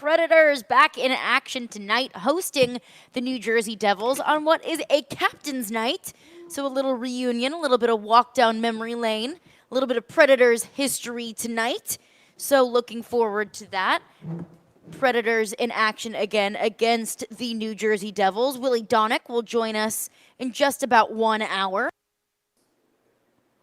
Predators back in action tonight, hosting the New Jersey Devils on what is a captain's night. So a little reunion, a little bit of walk down memory lane, a little bit of Predators history tonight. So looking forward to that. Predators in action again against the New Jersey Devils. Willy will join us in just about 1 hour.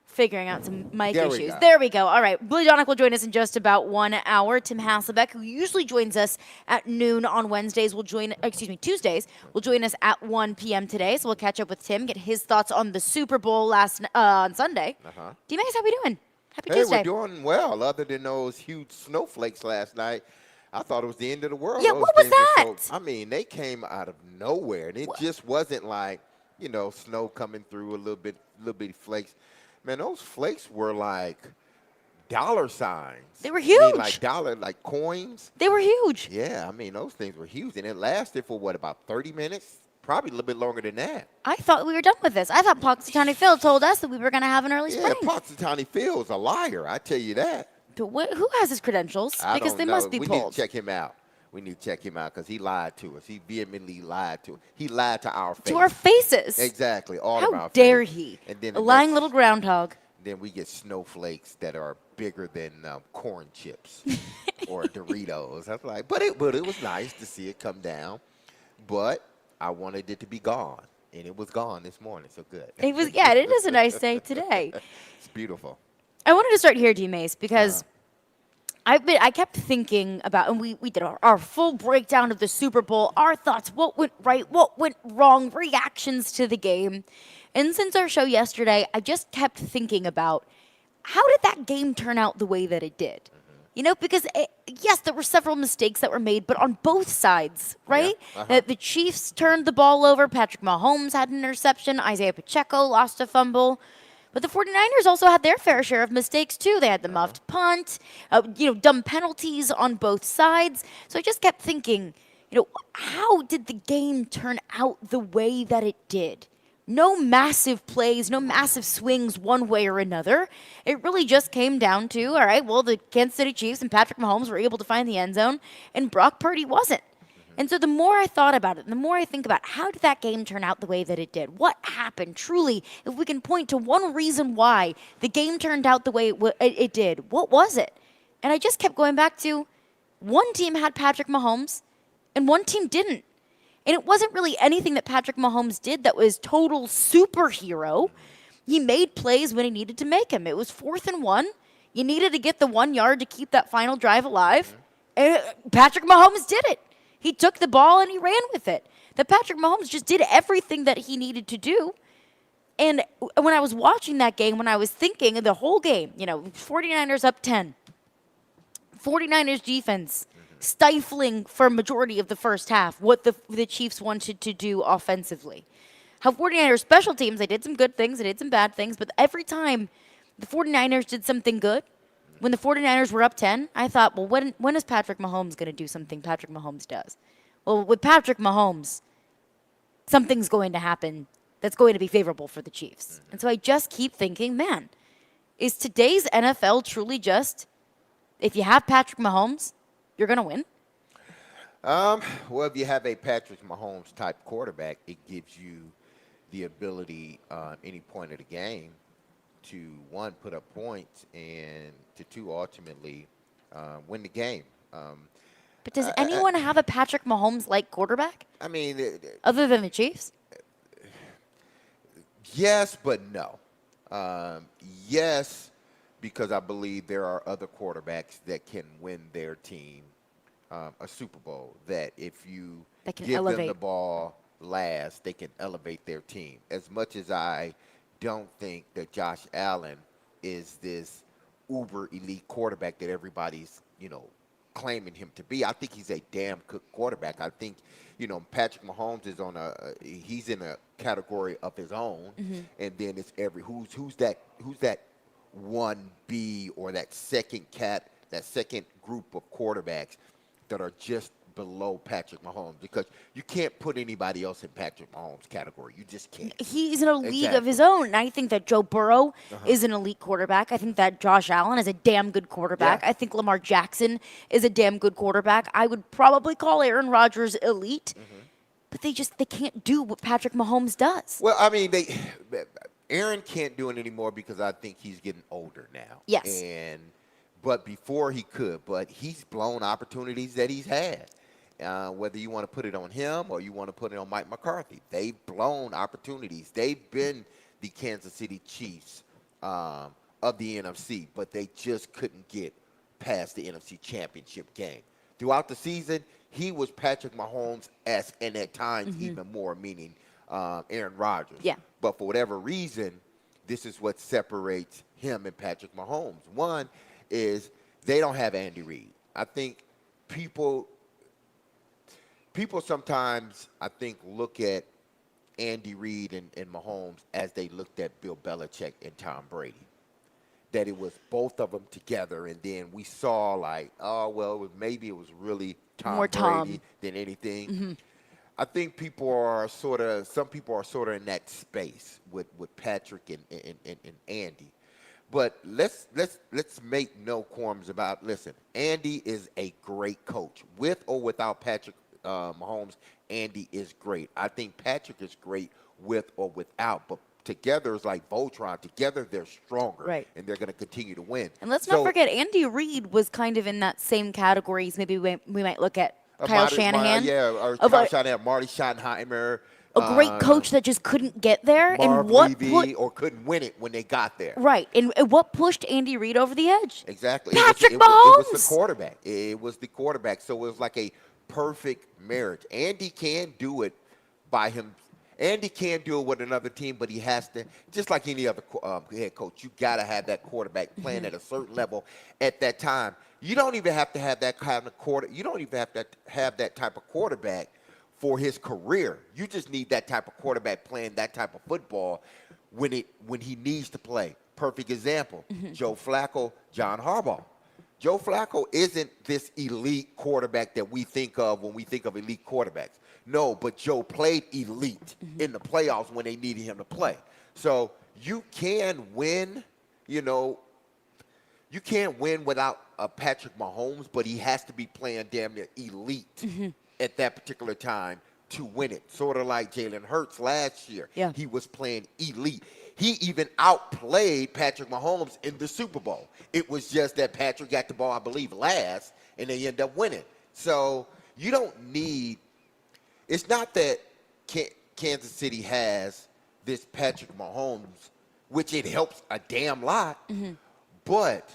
Figuring out some mic issues. There we go. All right. Willy will join us in just about 1 hour. Tim Hasselbeck, who usually joins us at noon on Tuesdays, will join us at 1 p.m. today. So we'll catch up with Tim, get his thoughts on the Super Bowl on Sunday. D-Mase, how we doing? Happy Tuesday. We're doing well, other than those huge snowflakes last night. I thought it was the end of the world. Yeah, what was that? They came out of nowhere, and it just wasn't like, snow coming through, little bitty flakes. Man, those flakes were like dollar signs. They were huge. Like coins. They were huge. Yeah, those things were huge, and it lasted for about 30 minutes? Probably a little bit longer than that. I thought we were done with this. I thought Punxsutawney Phil told us that we were going to have an early spring. Yeah, Punxsutawney Phil's a liar, I tell you that. But who has his credentials? Because they must be pulled. We need to check him out. Because he lied to us. He vehemently lied to us. He lied to our face. To our faces. Exactly, all of our faces. How dare he? And then a lying little groundhog. Then we get snowflakes that are bigger than corn chips or Doritos. I was like, but it was nice to see it come down. But I wanted it to be gone, and it was gone this morning. So good. It was. Yeah, it is a nice day today. It's beautiful. I wanted to start here, D-Mase, because I kept thinking about, and we did our full breakdown of the Super Bowl, our thoughts, what went right, what went wrong, reactions to the game. And since our show yesterday, I just kept thinking about how did that game turn out the way that it did? Because, yes, there were several mistakes that were made, but on both sides, right? Yeah. The Chiefs turned the ball over. Patrick Mahomes had an interception. Isaiah Pacheco lost a fumble. But the 49ers also had their fair share of mistakes, too. They had the muffed punt, dumb penalties on both sides. So I just kept thinking, how did the game turn out the way that it did? No massive plays, no massive swings one way or another. It really just came down to, all right, well, the Kansas City Chiefs and Patrick Mahomes were able to find the end zone, and Brock Purdy wasn't. And so the more I thought about it, the more I think about how did that game turn out the way that it did? What happened? Truly, if we can point to one reason why the game turned out the way it did, what was it? And I just kept going back to one team had Patrick Mahomes and one team didn't. And it wasn't really anything that Patrick Mahomes did that was total superhero. He made plays when he needed to make them. It was 4th and 1. You needed to get the 1 yard to keep that final drive alive. And Patrick Mahomes did it. He took the ball and he ran with it. That Patrick Mahomes just did everything that he needed to do. And when I was watching that game, when I was thinking of the whole game, 49ers up 10. 49ers defense stifling for a majority of the first half what the Chiefs wanted to do offensively. How 49ers special teams, they did some good things, they did some bad things, but every time the 49ers did something good, when the 49ers were up 10, I thought, well, when is Patrick Mahomes going to do something Patrick Mahomes does? Well, with Patrick Mahomes, something's going to happen that's going to be favorable for the Chiefs. And so I just keep thinking, man, is today's NFL truly just, if you have Patrick Mahomes, you're going to win? Well, if you have a Patrick Mahomes type quarterback, it gives you the ability any point of the game to, one, put up points, and to, two, ultimately win the game. But does anyone have a Patrick Mahomes-like quarterback? Other than the Chiefs? Yes, but no. Yes, because I believe there are other quarterbacks that can win their team a Super Bowl, that if you give them the ball last, they can elevate their team. As much as I don't think that Josh Allen is this uber elite quarterback that everybody's, claiming him to be, I think he's a damn good quarterback. I think, Patrick Mahomes is he's in a category of his own, and then it's who's that 1B or that second group of quarterbacks that are just below Patrick Mahomes because you can't put anybody else in Patrick Mahomes' category. You just can't. He's in a league of his own. And I think that Joe Burrow is an elite quarterback. I think that Josh Allen is a damn good quarterback. Yeah. I think Lamar Jackson is a damn good quarterback. I would probably call Aaron Rodgers elite. But they can't do what Patrick Mahomes does. Well, I mean, Aaron can't do it anymore because I think he's getting older now. Yes. But before he could, but he's blown opportunities that he's had. Whether you want to put it on him or you want to put it on Mike McCarthy, they've blown opportunities. They've been the Kansas City Chiefs of the NFC, but they just couldn't get past the NFC Championship game. Throughout the season, he was Patrick Mahomes-esque, and at times even more, meaning Aaron Rodgers. Yeah. But for whatever reason, this is what separates him and Patrick Mahomes. One is they don't have Andy Reid. I think people sometimes, I think, look at Andy Reid and Mahomes as they looked at Bill Belichick and Tom Brady. That it was both of them together, and then we saw like, oh, well, maybe it was really Tom Brady than anything. I think some people are sort of in that space with Patrick and Andy. But let's make no qualms about, listen, Andy is a great coach. With or without Patrick Mahomes, Andy is great. I think Patrick is great with or without, but together is like Voltron. Together, they're stronger, right? And they're going to continue to win. And let's not forget, Andy Reid was kind of in that same categories. Maybe we might look at Kyle Shanahan. Kyle Shanahan, Marty Schottenheimer. A great coach that just couldn't get there. And what or couldn't win it when they got there. Right. And what pushed Andy Reid over the edge? Exactly. Patrick Mahomes. It was the quarterback. It was the quarterback. So it was like a perfect marriage. Andy can do it by him. Andy can do it with another team, but he has to, just like any other head coach, you got to have that quarterback playing at a certain level at that time. You don't even have to have that kind of You don't even have to have that type of quarterback for his career. You just need that type of quarterback playing that type of football when he needs to play. Perfect example, Joe Flacco, John Harbaugh. Joe Flacco isn't this elite quarterback that we think of when we think of elite quarterbacks. No, but Joe played elite in the playoffs when they needed him to play. So you can win, you can't win without a Patrick Mahomes, but he has to be playing damn near elite at that particular time to win it. Sort of like Jalen Hurts last year. Yeah. He was playing elite. He even outplayed Patrick Mahomes in the Super Bowl. It was just that Patrick got the ball, I believe, last, and they end up winning. So you don't need – it's not that Kansas City has this Patrick Mahomes, which it helps a damn lot, but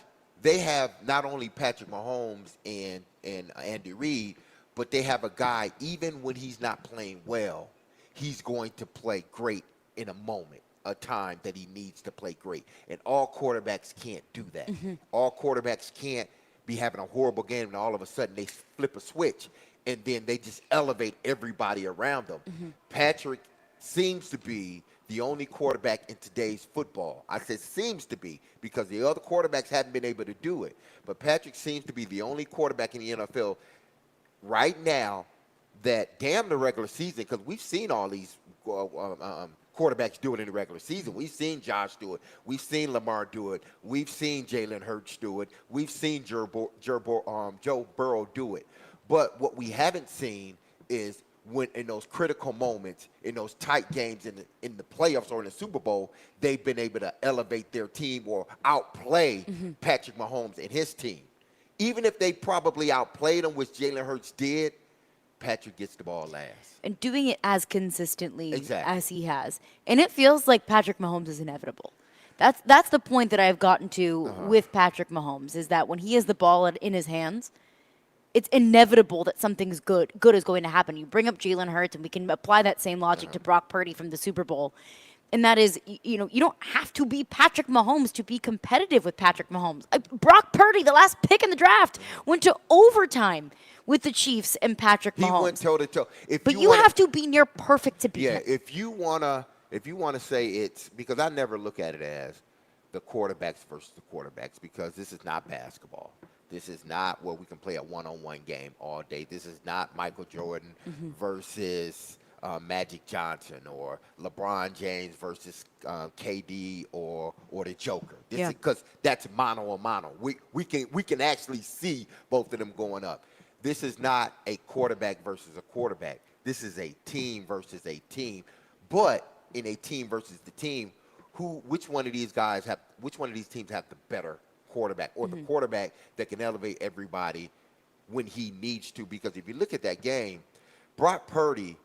they have not only Patrick Mahomes and Andy Reid, but they have a guy, even when he's not playing well, he's going to play great in a moment. A time that he needs to play great. And all quarterbacks can't do that. All quarterbacks can't be having a horrible game and all of a sudden they flip a switch and then they just elevate everybody around them. Patrick seems to be the only quarterback in today's football. I said seems to be because the other quarterbacks haven't been able to do it. But Patrick seems to be the only quarterback in the NFL right now that damn the regular season, because we've seen all these quarterbacks do it in the regular season. We've seen Josh do it. We've seen Lamar do it. We've seen Jalen Hurts do it. We've seen Joe Burrow do it. But what we haven't seen is when in those critical moments, in those tight games in the playoffs or in the Super Bowl, they've been able to elevate their team or outplay Patrick Mahomes and his team. Even if they probably outplayed him, which Jalen Hurts did, Patrick gets the ball last. And doing it as consistently Exactly. as he has. And it feels like Patrick Mahomes is inevitable. That's the point that I've gotten to with Patrick Mahomes, is that when he has the ball in his hands, it's inevitable that something's good is going to happen. You bring up Jalen Hurts, and we can apply that same logic to Brock Purdy from the Super Bowl. And that is, you don't have to be Patrick Mahomes to be competitive with Patrick Mahomes. Brock Purdy, the last pick in the draft, went to overtime with the Chiefs and Patrick Mahomes. He went toe-to-toe. But you have to be near perfect to beat him. Yeah, if you wanna say it's, because I never look at it as the quarterbacks versus the quarterbacks, because this is not basketball. This is not where we can play a one-on-one game all day. This is not Michael Jordan versus Magic Johnson or LeBron James versus KD or the Joker. Because that's mano a mano. We can actually see both of them going up. This is not a quarterback versus a quarterback. This is a team versus a team. But in a team versus the team, which one of these teams have the better quarterback or the quarterback that can elevate everybody when he needs to? Because if you look at that game, Brock Purdy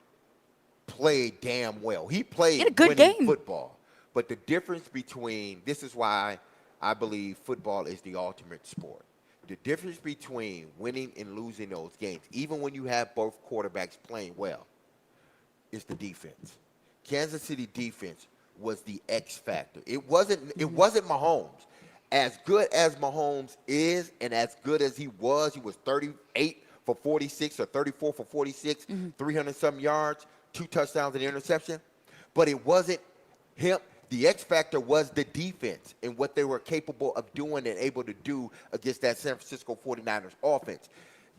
played damn well. He played a good winning game. Football. But the difference between, this is why I believe football is the ultimate sport. The difference between winning and losing those games, even when you have both quarterbacks playing well, is the defense. Kansas City defense was the X factor. It wasn't Mahomes. As good as Mahomes is and as good as he was 38 for 46 or 34 for 46, 300-something yards, 2 touchdowns and an interception. But it wasn't him. The X factor was the defense and what they were capable of doing and able to do against that San Francisco 49ers offense.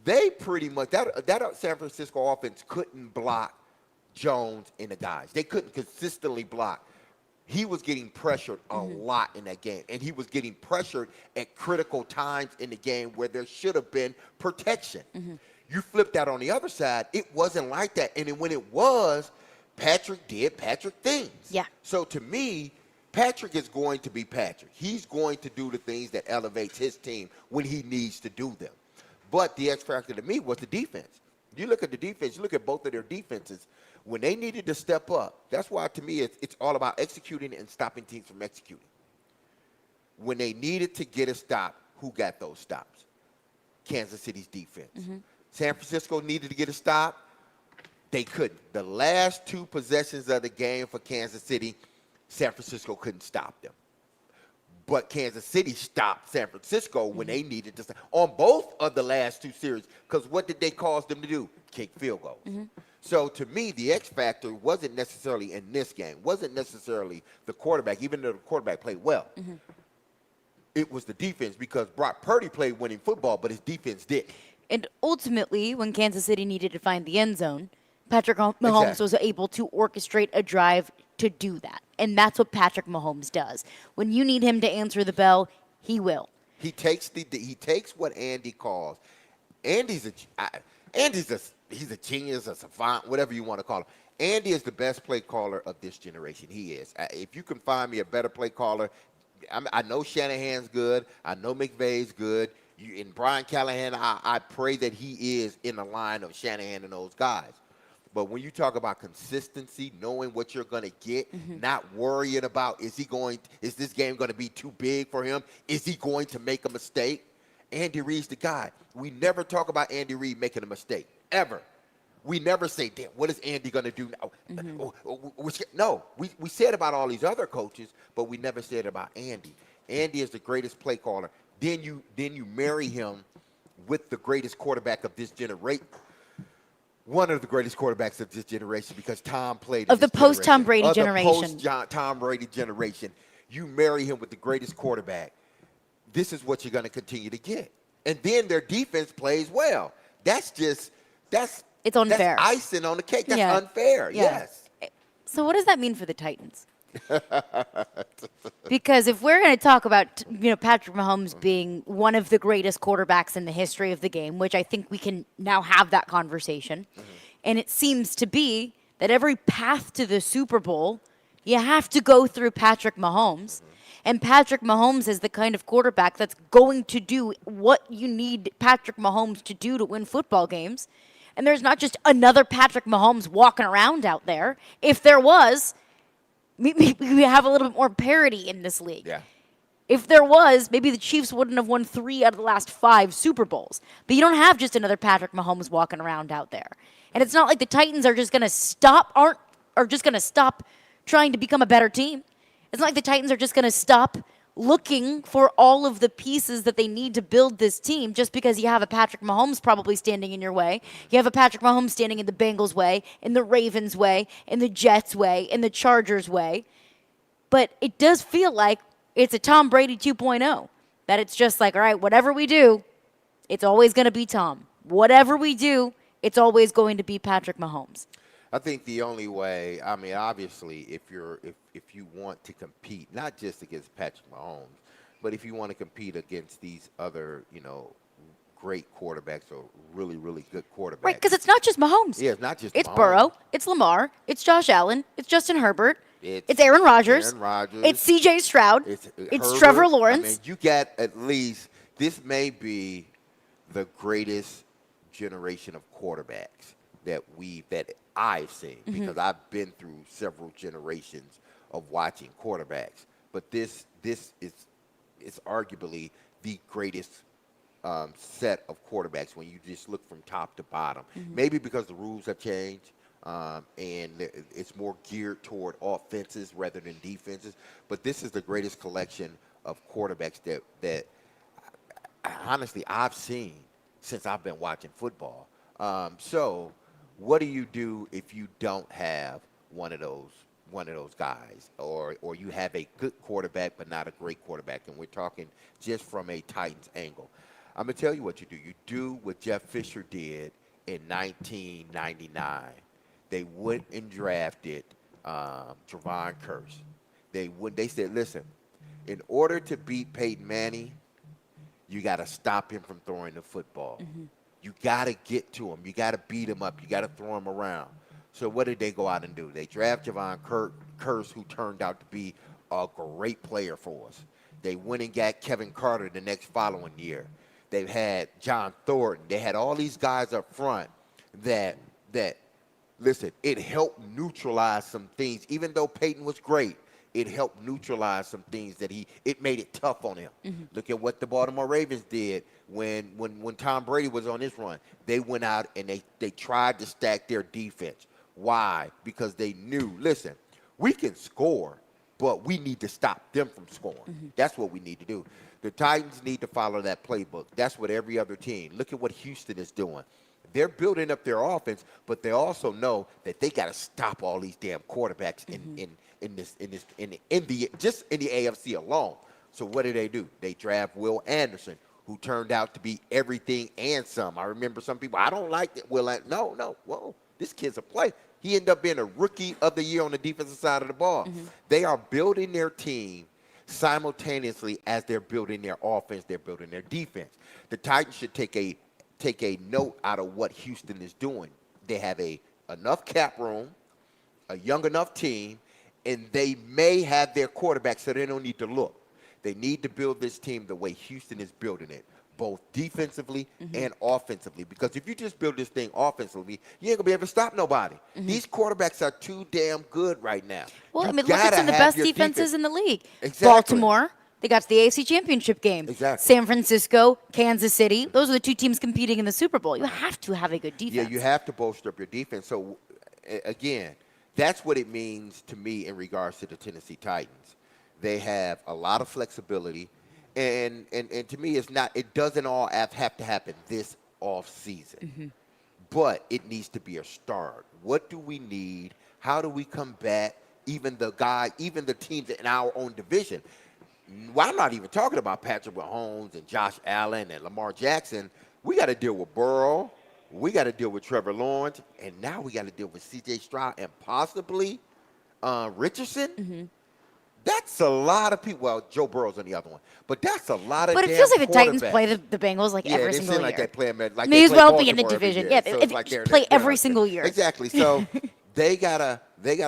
They pretty much, that San Francisco offense couldn't block Jones and the guys. They couldn't consistently block. He was getting pressured a lot in that game, and he was getting pressured at critical times in the game where there should have been protection. You flip that on the other side, it wasn't like that. And then when it was, Patrick did Patrick things. Yeah. So to me, Patrick is going to be Patrick. He's going to do the things that elevates his team when he needs to do them. But the X factor to me was the defense. You look at the defense, you look at both of their defenses. When they needed to step up, that's why to me it's all about executing and stopping teams from executing. When they needed to get a stop, who got those stops? Kansas City's defense. San Francisco needed to get a stop. They couldn't. The last 2 possessions of the game for Kansas City, San Francisco couldn't stop them. But Kansas City stopped San Francisco when they needed to stop. On both of the last 2 series, because what did they cause them to do? Kick field goals. So to me, the X factor wasn't necessarily in this game, wasn't necessarily the quarterback, even though the quarterback played well. It was the defense, because Brock Purdy played winning football, but his defense didn't. And ultimately, when Kansas City needed to find the end zone, Patrick Mahomes was able to orchestrate a drive to do that. And that's what Patrick Mahomes does. When you need him to answer the bell, he will. He takes what Andy calls. He's a genius, a savant, whatever you want to call him. Andy is the best play caller of this generation. He is. If you can find me a better play caller, I know Shanahan's good. I know McVay's good. And Brian Callahan, I pray that he is in the line of Shanahan and those guys. But when you talk about consistency, knowing what you're going to get, not worrying about is this game going to be too big for him? Is he going to make a mistake? Andy Reid's the guy. We never talk about Andy Reid making a mistake, ever. We never say, damn, what is Andy going to do now? No, we said about all these other coaches, but we never said about Andy. Andy is the greatest play caller. Then you marry him with the greatest quarterback of this generation. One of the greatest quarterbacks of this generation, because Tom played of the post-Tom Brady generation. Of the post-Tom Brady generation. You marry him with the greatest quarterback. This is what you're going to continue to get. And then their defense plays well. It's unfair. That's icing on the cake. That's unfair. Yeah. Yes. So what does that mean for the Titans? Because if we're going to talk about Patrick Mahomes being one of the greatest quarterbacks in the history of the game, which I think we can now have that conversation, and it seems to be that every path to the Super Bowl, you have to go through Patrick Mahomes. And Patrick Mahomes is the kind of quarterback that's going to do what you need Patrick Mahomes to do to win football games. And there's not just another Patrick Mahomes walking around out there. If there was, maybe we have a little bit more parity in this league. Yeah. If there was, maybe the Chiefs wouldn't have won 3 out of the last 5 Super Bowls. But you don't have just another Patrick Mahomes walking around out there. And it's not like the Titans are just going to stop trying to become a better team. It's not like the Titans are just going to stop looking for all of the pieces that they need to build this team just because you have a Patrick Mahomes probably standing in your way. You have a Patrick Mahomes standing in the Bengals' way, in the Ravens' way, in the Jets' way, in the Chargers' way. But it does feel like it's a Tom Brady 2.0, that it's just like, all right, whatever we do, it's always going to be Tom. Whatever we do, it's always going to be Patrick Mahomes. I think the only way, I mean, obviously, if you want to compete, not just against Patrick Mahomes, but if you want to compete against these other, great quarterbacks or really, really good quarterbacks. Right, because it's not just Mahomes. Yeah, it's not just It's Mahomes. Burrow. It's Lamar. It's Josh Allen. It's Justin Herbert. It's Aaron Rodgers. It's C.J. Stroud. It's Trevor Lawrence. I mean, you got at least, this may be the greatest generation of quarterbacks that I've seen, because I've been through several generations of watching quarterbacks. But this is arguably the greatest set of quarterbacks when you just look from top to bottom. Maybe because the rules have changed and it's more geared toward offenses rather than defenses. But this is the greatest collection of quarterbacks that honestly I've seen since I've been watching football. So what do you do if you don't have one of those guys, or you have a good quarterback but not a great quarterback? And we're talking just from a Titans angle. I'm going to tell you what you do. You do what Jeff Fisher did in 1999. They went and drafted Javon Curse. They said, listen, in order to beat Peyton Manning, you got to stop him from throwing the football. You got to get to him. You got to beat him up. You got to throw him around. So what did they go out and do? They draft Javon Curse, who turned out to be a great player for us. They went and got Kevin Carter the next following year. They've had John Thornton. They had all these guys up front that listen, it helped neutralize some things. Even though Peyton was great, it helped neutralize some things that it made it tough on him. Look at what the Baltimore Ravens did when Tom Brady was on his run. They went out and they tried to stack their defense. Why? Because they knew, listen, we can score, but we need to stop them from scoring. That's what we need to do. The Titans need to follow that playbook. That's what every other team. Look at what Houston is doing. They're building up their offense, but they also know that they got to stop all these damn quarterbacks in the AFC alone. So what do? They draft Will Anderson, who turned out to be everything and some. I remember some people, I don't like that. No. Whoa, this kid's a player. He ended up being a rookie of the year on the defensive side of the ball. They are building their team simultaneously as they're building their offense, they're building their defense. The Titans should take a note out of what Houston is doing. They have enough cap room, a young enough team, and they may have their quarterback, so they don't need to look. They need to build this team the way Houston is building it, both defensively and offensively. Because if you just build this thing offensively, you ain't going to be able to stop nobody. These quarterbacks are too damn good right now. Well, I mean, look at some of the best defenses in the league. Exactly. Baltimore, they got to the AFC Championship game. Exactly. San Francisco, Kansas City. Those are the two teams competing in the Super Bowl. You have to have a good defense. Yeah, you have to bolster up your defense. So, again, that's what it means to me in regards to the Tennessee Titans. They have a lot of flexibility. And to me, it doesn't all have to happen this off season, but it needs to be a start. What do we need? How do we combat even the teams in our own division? Well, I'm not even talking about Patrick Mahomes and Josh Allen and Lamar Jackson. We got to deal with Burrow. We got to deal with Trevor Lawrence, and now we got to deal with C.J. Stroud and possibly Richardson. That's a lot of people. Well, Joe Burrow's on the other one, but that's a lot of. But it feels like the Titans play the Bengals every single year. Like they play them like may they as play well be in the Baltimore division. Yeah, so it's like they play every single year. Exactly. So they gotta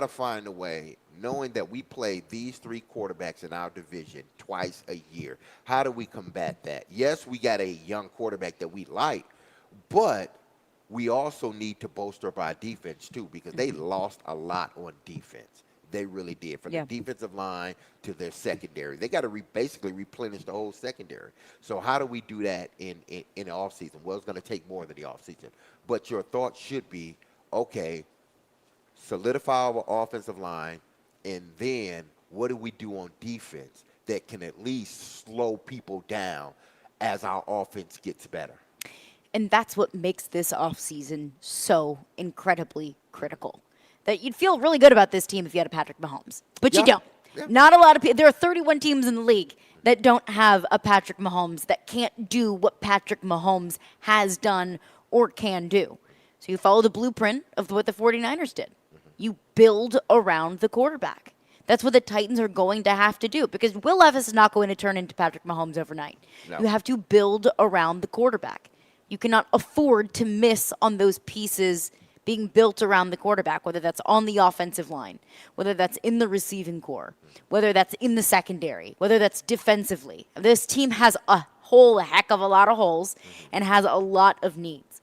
find a way, knowing that we play these three quarterbacks in our division twice a year. How do we combat that? Yes, we got a young quarterback that we like, but we also need to bolster up our defense too, because they lost a lot on defense. They really did, from the defensive line to their secondary. They got to basically replenish the whole secondary. So how do we do that in the offseason? Well, it's going to take more than the offseason. But your thought should be, okay, solidify our offensive line, and then what do we do on defense that can at least slow people down as our offense gets better? And that's what makes this offseason so incredibly critical. That you'd feel really good about this team if you had a Patrick Mahomes. But you don't. Yeah. Not a lot of people. There are 31 teams in the league. that don't have a Patrick Mahomes that can't do what Patrick Mahomes has done or can do. So you follow the blueprint of what the 49ers did. You build around the quarterback. That's what the Titans are going to have to do because Will Levis is not going to turn into Patrick Mahomes overnight. No. You have to build around the quarterback. You cannot afford to miss on those pieces being built around the quarterback, whether that's on the offensive line, whether that's in the receiving core, whether that's in the secondary, whether that's defensively. This team has a whole heck of a lot of holes and has a lot of needs.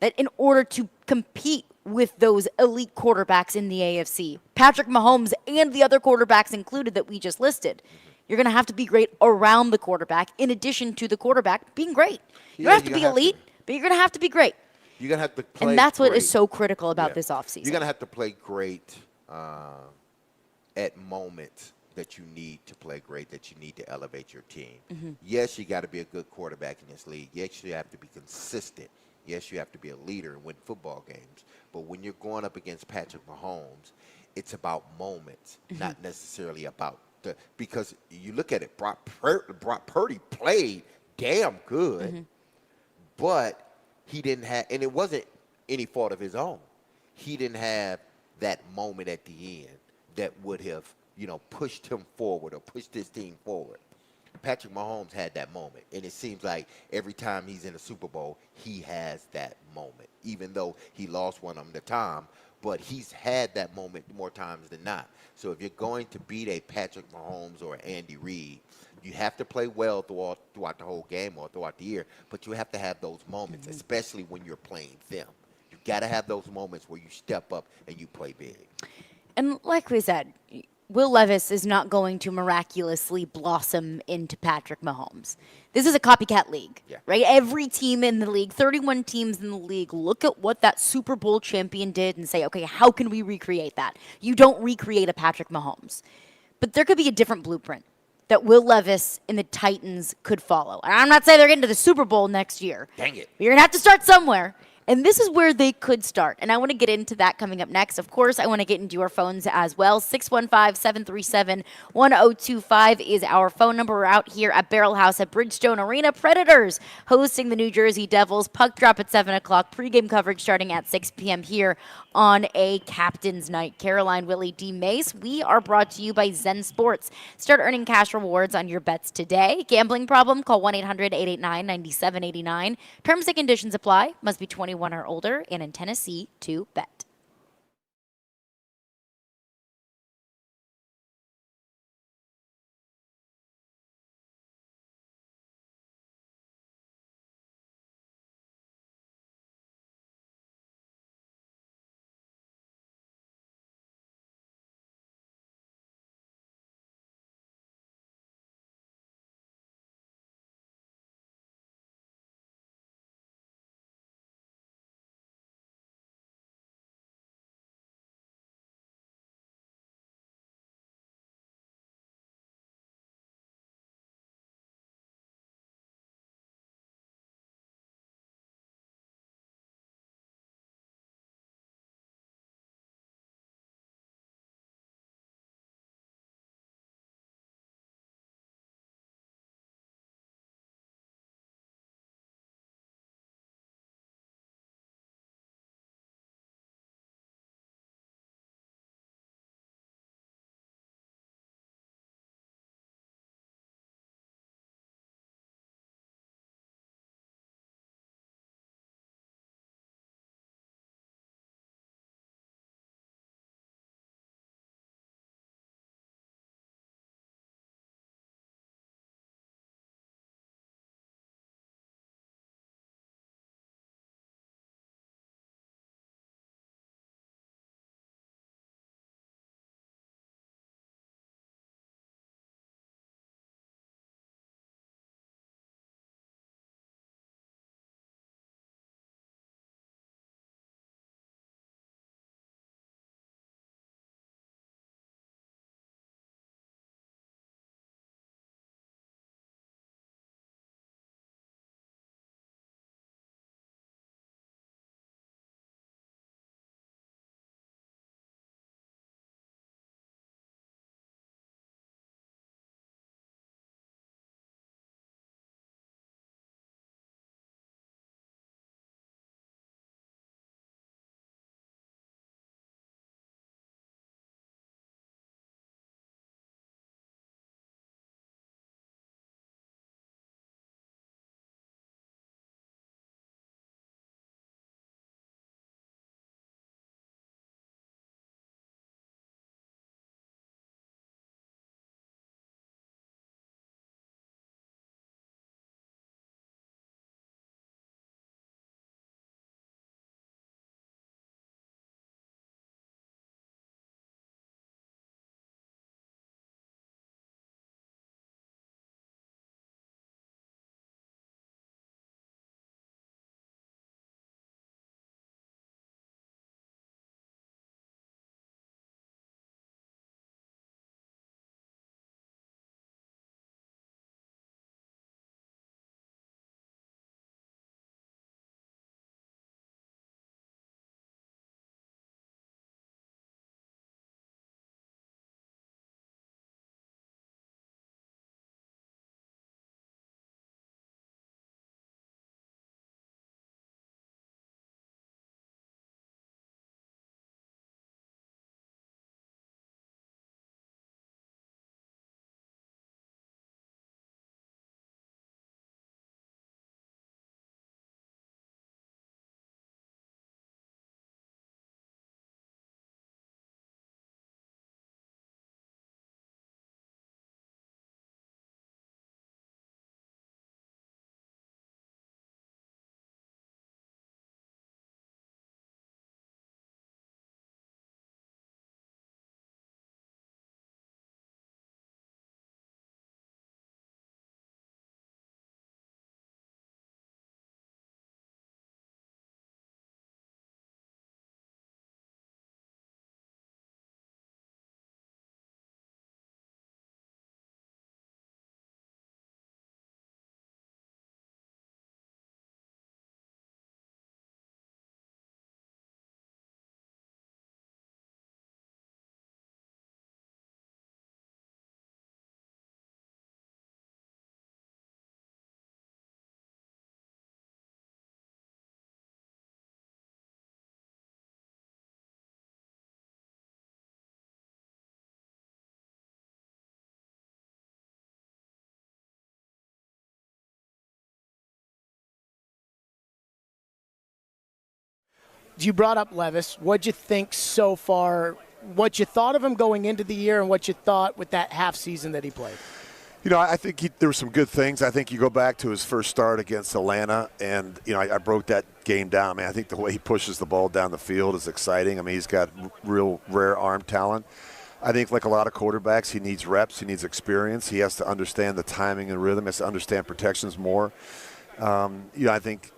That in order to compete with those elite quarterbacks in the AFC, Patrick Mahomes and the other quarterbacks included that we just listed, you're going to have to be great around the quarterback in addition to the quarterback being great. You don't have to be elite, but you're going to have to be great. You're going to have to play And that's great. what is so critical about this offseason. You're going to have to play great at moments that you need to play great, that you need to elevate your team. Yes, you got to be a good quarterback in this league. Yes, you have to be consistent. Yes, you have to be a leader and win football games. But when you're going up against Patrick Mahomes, it's about moments, not necessarily about the – because you look at it, Brock Purdy played damn good, but – he didn't have, and it wasn't any fault of his own. He didn't have that moment at the end that would have, pushed him forward or pushed his team forward. Patrick Mahomes had that moment, and it seems like every time he's in a Super Bowl, he has that moment, even though he lost one of them to Tom, but he's had that moment more times than not. So if you're going to beat a Patrick Mahomes or Andy Reid, you have to play well throughout the whole game or throughout the year, but you have to have those moments, especially when you're playing them. You got to have those moments where you step up and you play big. And like we said, Will Levis is not going to miraculously blossom into Patrick Mahomes. This is a copycat league, right? Every team in the league, 31 teams in the league, look at what that Super Bowl champion did and say, okay, how can we recreate that? You don't recreate a Patrick Mahomes. But there could be a different blueprint that Will Levis and the Titans could follow. And I'm not saying they're getting to the Super Bowl next year. Dang it. You're going to have to start somewhere. And this is where they could start. And I want to get into that coming up next. Of course, I want to get into your phones as well. 615-737-1025 is our phone number. We're out here at Barrel House at Bridgestone Arena. Predators hosting the New Jersey Devils. Puck drop at 7 o'clock. Pregame coverage starting at 6 p.m. here on a Captain's Night. Caroline, Willy, D-Mase. We are brought to you by Zen Sports. Start earning cash rewards on your bets today. Gambling problem? Call 1-800-889-9789. Terms and conditions apply. Must be 21 or older and in Tennessee to bet. you brought up Levis. What'd you think so far? What you thought of him going into the year and what you thought with that half season that he played? I think there were some good things. I think you go back to his first start against Atlanta, and, I broke that game down. I mean, I think the way he pushes the ball down the field is exciting. I mean, he's got real rare arm talent. I think like a lot of quarterbacks, he needs reps. He needs experience. He has to understand the timing and rhythm. He has to understand protections more. I think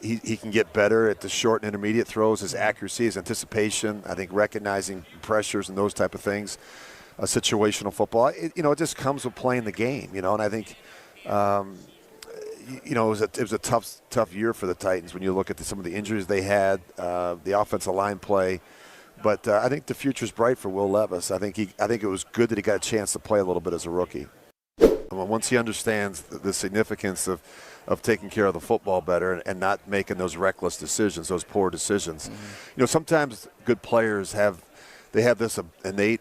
he can get better at the short and intermediate throws, his accuracy, his anticipation, I think recognizing pressures and those type of things. Situational football, it just comes with playing the game, and I think, it was a tough year for the Titans when you look at some of the injuries they had, the offensive line play. But I think the future's bright for Will Levis. I think it was good that he got a chance to play a little bit as a rookie. Once he understands the significance of taking care of the football better and not making those reckless decisions, those poor decisions. Sometimes good players have this innate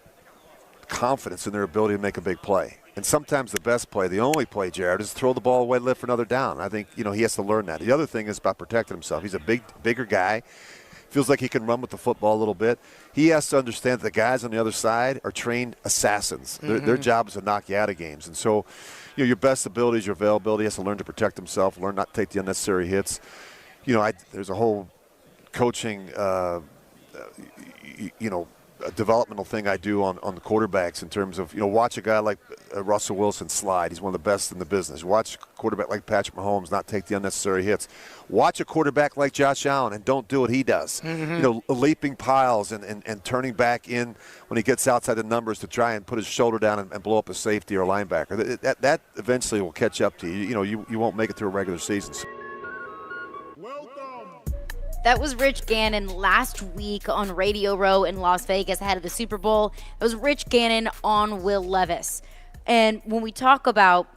confidence in their ability to make a big play. And sometimes the best play, the only play, Jared, is throw the ball away, live for another down. I think, he has to learn that. The other thing is about protecting himself. He's a bigger guy. Feels like he can run with the football a little bit. He has to understand that the guys on the other side are trained assassins. Their job is to knock you out of games. And so, your best ability is your availability. He has to learn to protect himself, learn not to take the unnecessary hits. There's a whole coaching, a developmental thing I do on the quarterbacks in terms of, watch a guy like Russell Wilson slide. He's one of the best in the business. Watch a quarterback like Patrick Mahomes not take the unnecessary hits. Watch a quarterback like Josh Allen and don't do what he does. Leaping piles and turning back in when he gets outside the numbers to try and put his shoulder down and blow up a safety or a linebacker. That eventually will catch up to you. You won't make it through a regular season. That was Rich Gannon last week on Radio Row in Las Vegas ahead of the Super Bowl. It was Rich Gannon on Will Levis. And when we talk about,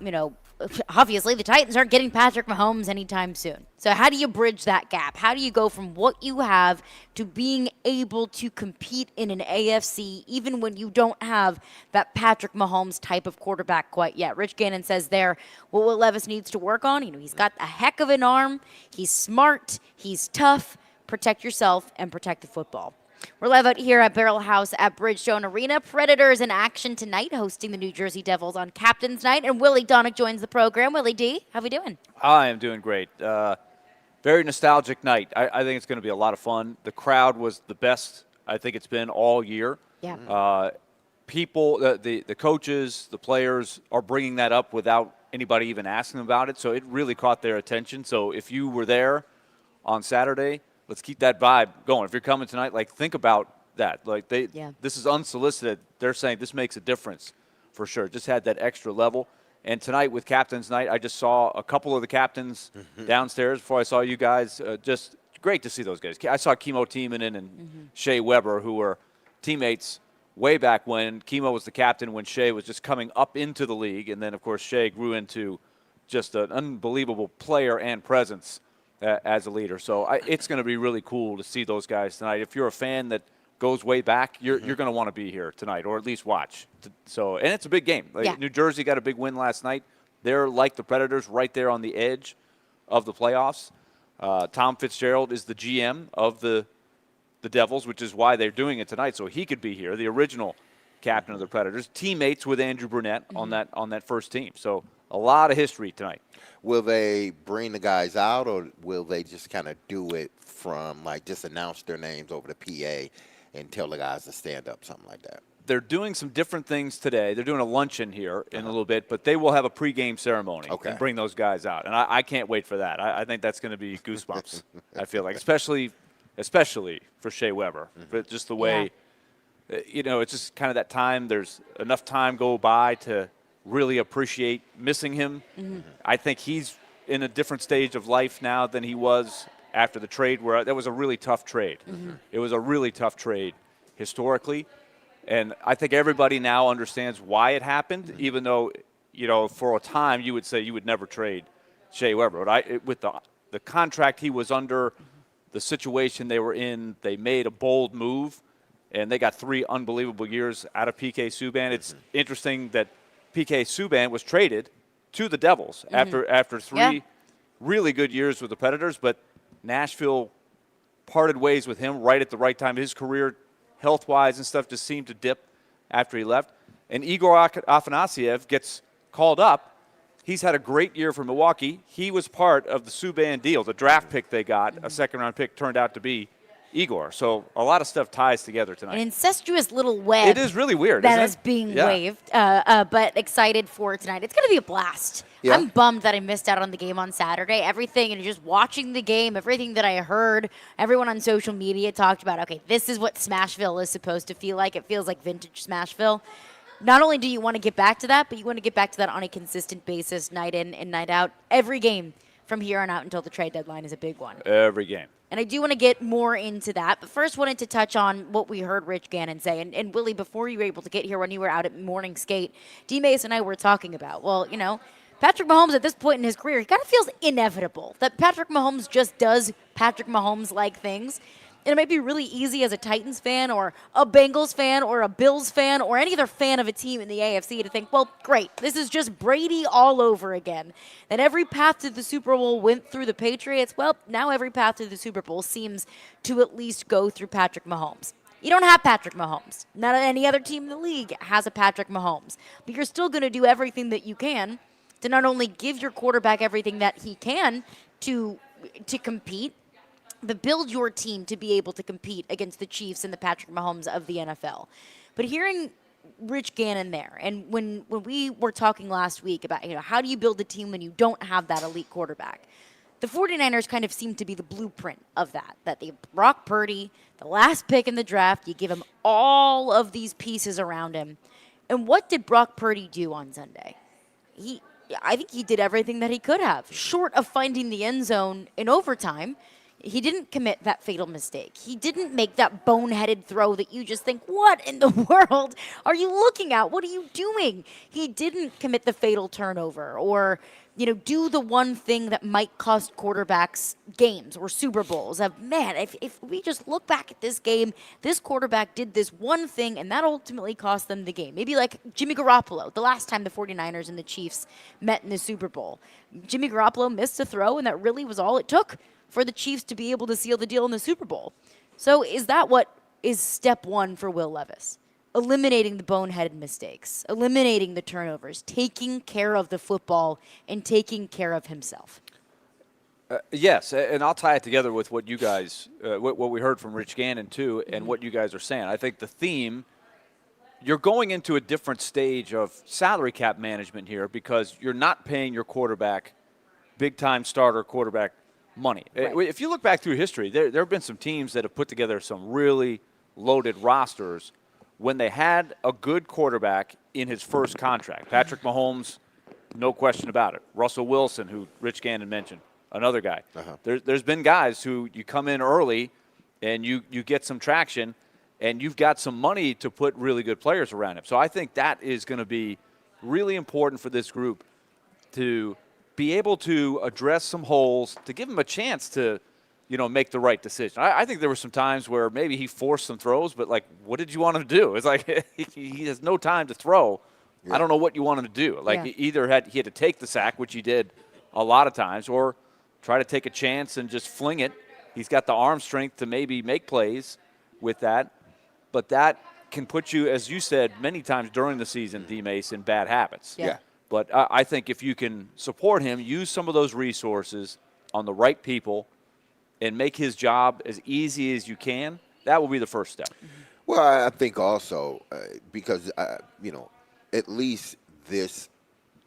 obviously the Titans aren't getting Patrick Mahomes anytime soon. So how do you bridge that gap? How do you go from what you have to being able to compete in an AFC even when you don't have that Patrick Mahomes type of quarterback quite yet? Rich Gannon says there, what Will Levis needs to work on, he's got a heck of an arm, he's smart, he's tough, protect yourself and protect the football. We're live out here at Barrel House at Bridgestone Arena. Predators in action tonight, hosting the New Jersey Devils on Captain's Night. And Willy Donick joins the program. Willie D, how we doing? I am doing great. Very nostalgic night. I think it's going to be a lot of fun. The crowd was the best I think it's been all year. Yeah. People, the coaches, the players are bringing that up without anybody even asking about it. So it really caught their attention. So if you were there on Saturday, let's keep that vibe going. If you're coming tonight, think about that. This is unsolicited. They're saying this makes a difference for sure. Just had that extra level. And tonight with Captain's Night, I just saw a couple of the captains downstairs before I saw you guys. Just great to see those guys. I saw Kimo Timonen and Shea Weber, who were teammates way back when. Kimo was the captain when Shea was just coming up into the league. And then, of course, Shea grew into just an unbelievable player and presence as a leader. So it's going to be really cool to see those guys tonight. If you're a fan that goes way back, you're going to want to be here tonight or at least watch. And it's a big game. New Jersey got a big win last night. They're like the Predators right there on the edge of the playoffs. Tom Fitzgerald is the GM of the Devils, which is why they're doing it tonight, so he could be here, the original captain of the Predators, teammates with Andrew Brunette on that first team. So a lot of history tonight. Will they bring the guys out, or will they just kind of do it from, just announce their names over the PA and tell the guys to stand up, something like that? They're doing some different things today. They're doing a luncheon here in a little bit, but they will have a pregame ceremony and bring those guys out. And I can't wait for that. I think that's going to be goosebumps, I feel like, especially for Shea Weber. But just the way, it's just kind of that time. There's enough time go by to really appreciate missing him. I think he's in a different stage of life now than he was after the trade, where that was a really tough trade. It was a really tough trade historically, and I think everybody now understands why it happened, even though, for a time you would say you would never trade Shea Weber. But with the contract he was under, the situation they were in, they made a bold move, and they got 3 unbelievable years out of PK Subban. It's interesting that PK Subban was traded to the Devils after 3 really good years with the Predators, but Nashville parted ways with him right at the right time. His career, health-wise and stuff, just seemed to dip after he left. And Igor Afanasiev gets called up. He's had a great year for Milwaukee. He was part of the Subban deal, the draft pick they got. A second-round pick turned out to be Igor. So a lot of stuff ties together tonight. An incestuous little web. It is really weird, that isn't is it? being Yeah. waved, but excited for tonight. It's going to be a blast. Yeah. I'm bummed that I missed out on the game on Saturday. Everything, and just watching the game, everything that I heard, everyone on social media talked about, okay, this is what Smashville is supposed to feel like. It feels like vintage Smashville. Not only do you want to get back to that, but you want to get back to that on a consistent basis, night in and night out. Every game from here on out until the trade deadline is a big one. Every game. And I do want to get more into that. But first, wanted to touch on what we heard Rich Gannon say. And Willy, before you were able to get here when you were out at morning skate, D-Mase and I were talking about, well, you know, Patrick Mahomes at this point in his career, he kind of feels inevitable that Patrick Mahomes just does Patrick Mahomes-like things. And it might be really easy as a Titans fan or a Bengals fan or a Bills fan or any other fan of a team in the AFC to think, well, great, this is just Brady all over again. That every path to the Super Bowl went through the Patriots. Well, now every path to the Super Bowl seems to at least go through Patrick Mahomes. You don't have Patrick Mahomes. Not any other team in the league has a Patrick Mahomes. But you're still going to do everything that you can to not only give your quarterback everything that he can to compete, but build your team to be able to compete against the Chiefs and the Patrick Mahomes of the NFL. But hearing Rich Gannon there, and when we were talking last week about, you know, how do you build a team when you don't have that elite quarterback? The 49ers kind of seem to be the blueprint of that. That they Brock Purdy, the last pick in the draft, you give him all of these pieces around him. And what did Brock Purdy do on Sunday? I think he did everything that he could have, short of finding the end zone in overtime. He didn't commit that fatal mistake. He didn't make that boneheaded throw that you just think, what in the world are you looking at? What are you doing? He didn't commit the fatal turnover or, you know, do the one thing that might cost quarterbacks games or Super Bowls. Man, if we just look back at this game, this quarterback did this one thing, and that ultimately cost them the game. Maybe like Jimmy Garoppolo, the last time the 49ers and the Chiefs met in the Super Bowl. Jimmy Garoppolo missed a throw, and that really was all it took for the Chiefs to be able to seal the deal in the Super Bowl. So is that what is step one for Will Levis? Eliminating the boneheaded mistakes, eliminating the turnovers, taking care of the football, and taking care of himself. Yes, and I'll tie it together with what you guys, what we heard from Rich Gannon too, and what you guys are saying. I think the theme, you're going into a different stage of salary cap management here because you're not paying your quarterback big-time starter quarterback money. Right. If you look back through history, there have been some teams that have put together some really loaded rosters when they had a good quarterback in his first contract. Patrick Mahomes, no question about it. Russell Wilson, who Rich Gannon mentioned, another guy. There's been guys who you come in early and you get some traction and you've got some money to put really good players around him. So I think that is going to be really important for this group to be able to address some holes, to give him a chance to, you know, make the right decision. I think there were some times where maybe he forced some throws, but, like, what did you want him to do? It's like he has no time to throw. Yeah. I don't know what you want him to do. Like, he had to take the sack, which he did a lot of times, or try to take a chance and just fling it. He's got the arm strength to maybe make plays with that. But that can put you, as you said many times during the season, D-Mase, in bad habits. Yeah. But I think if you can support him, use some of those resources on the right people, and make his job as easy as you can, that will be the first step. Well, I think also because, you know, at least this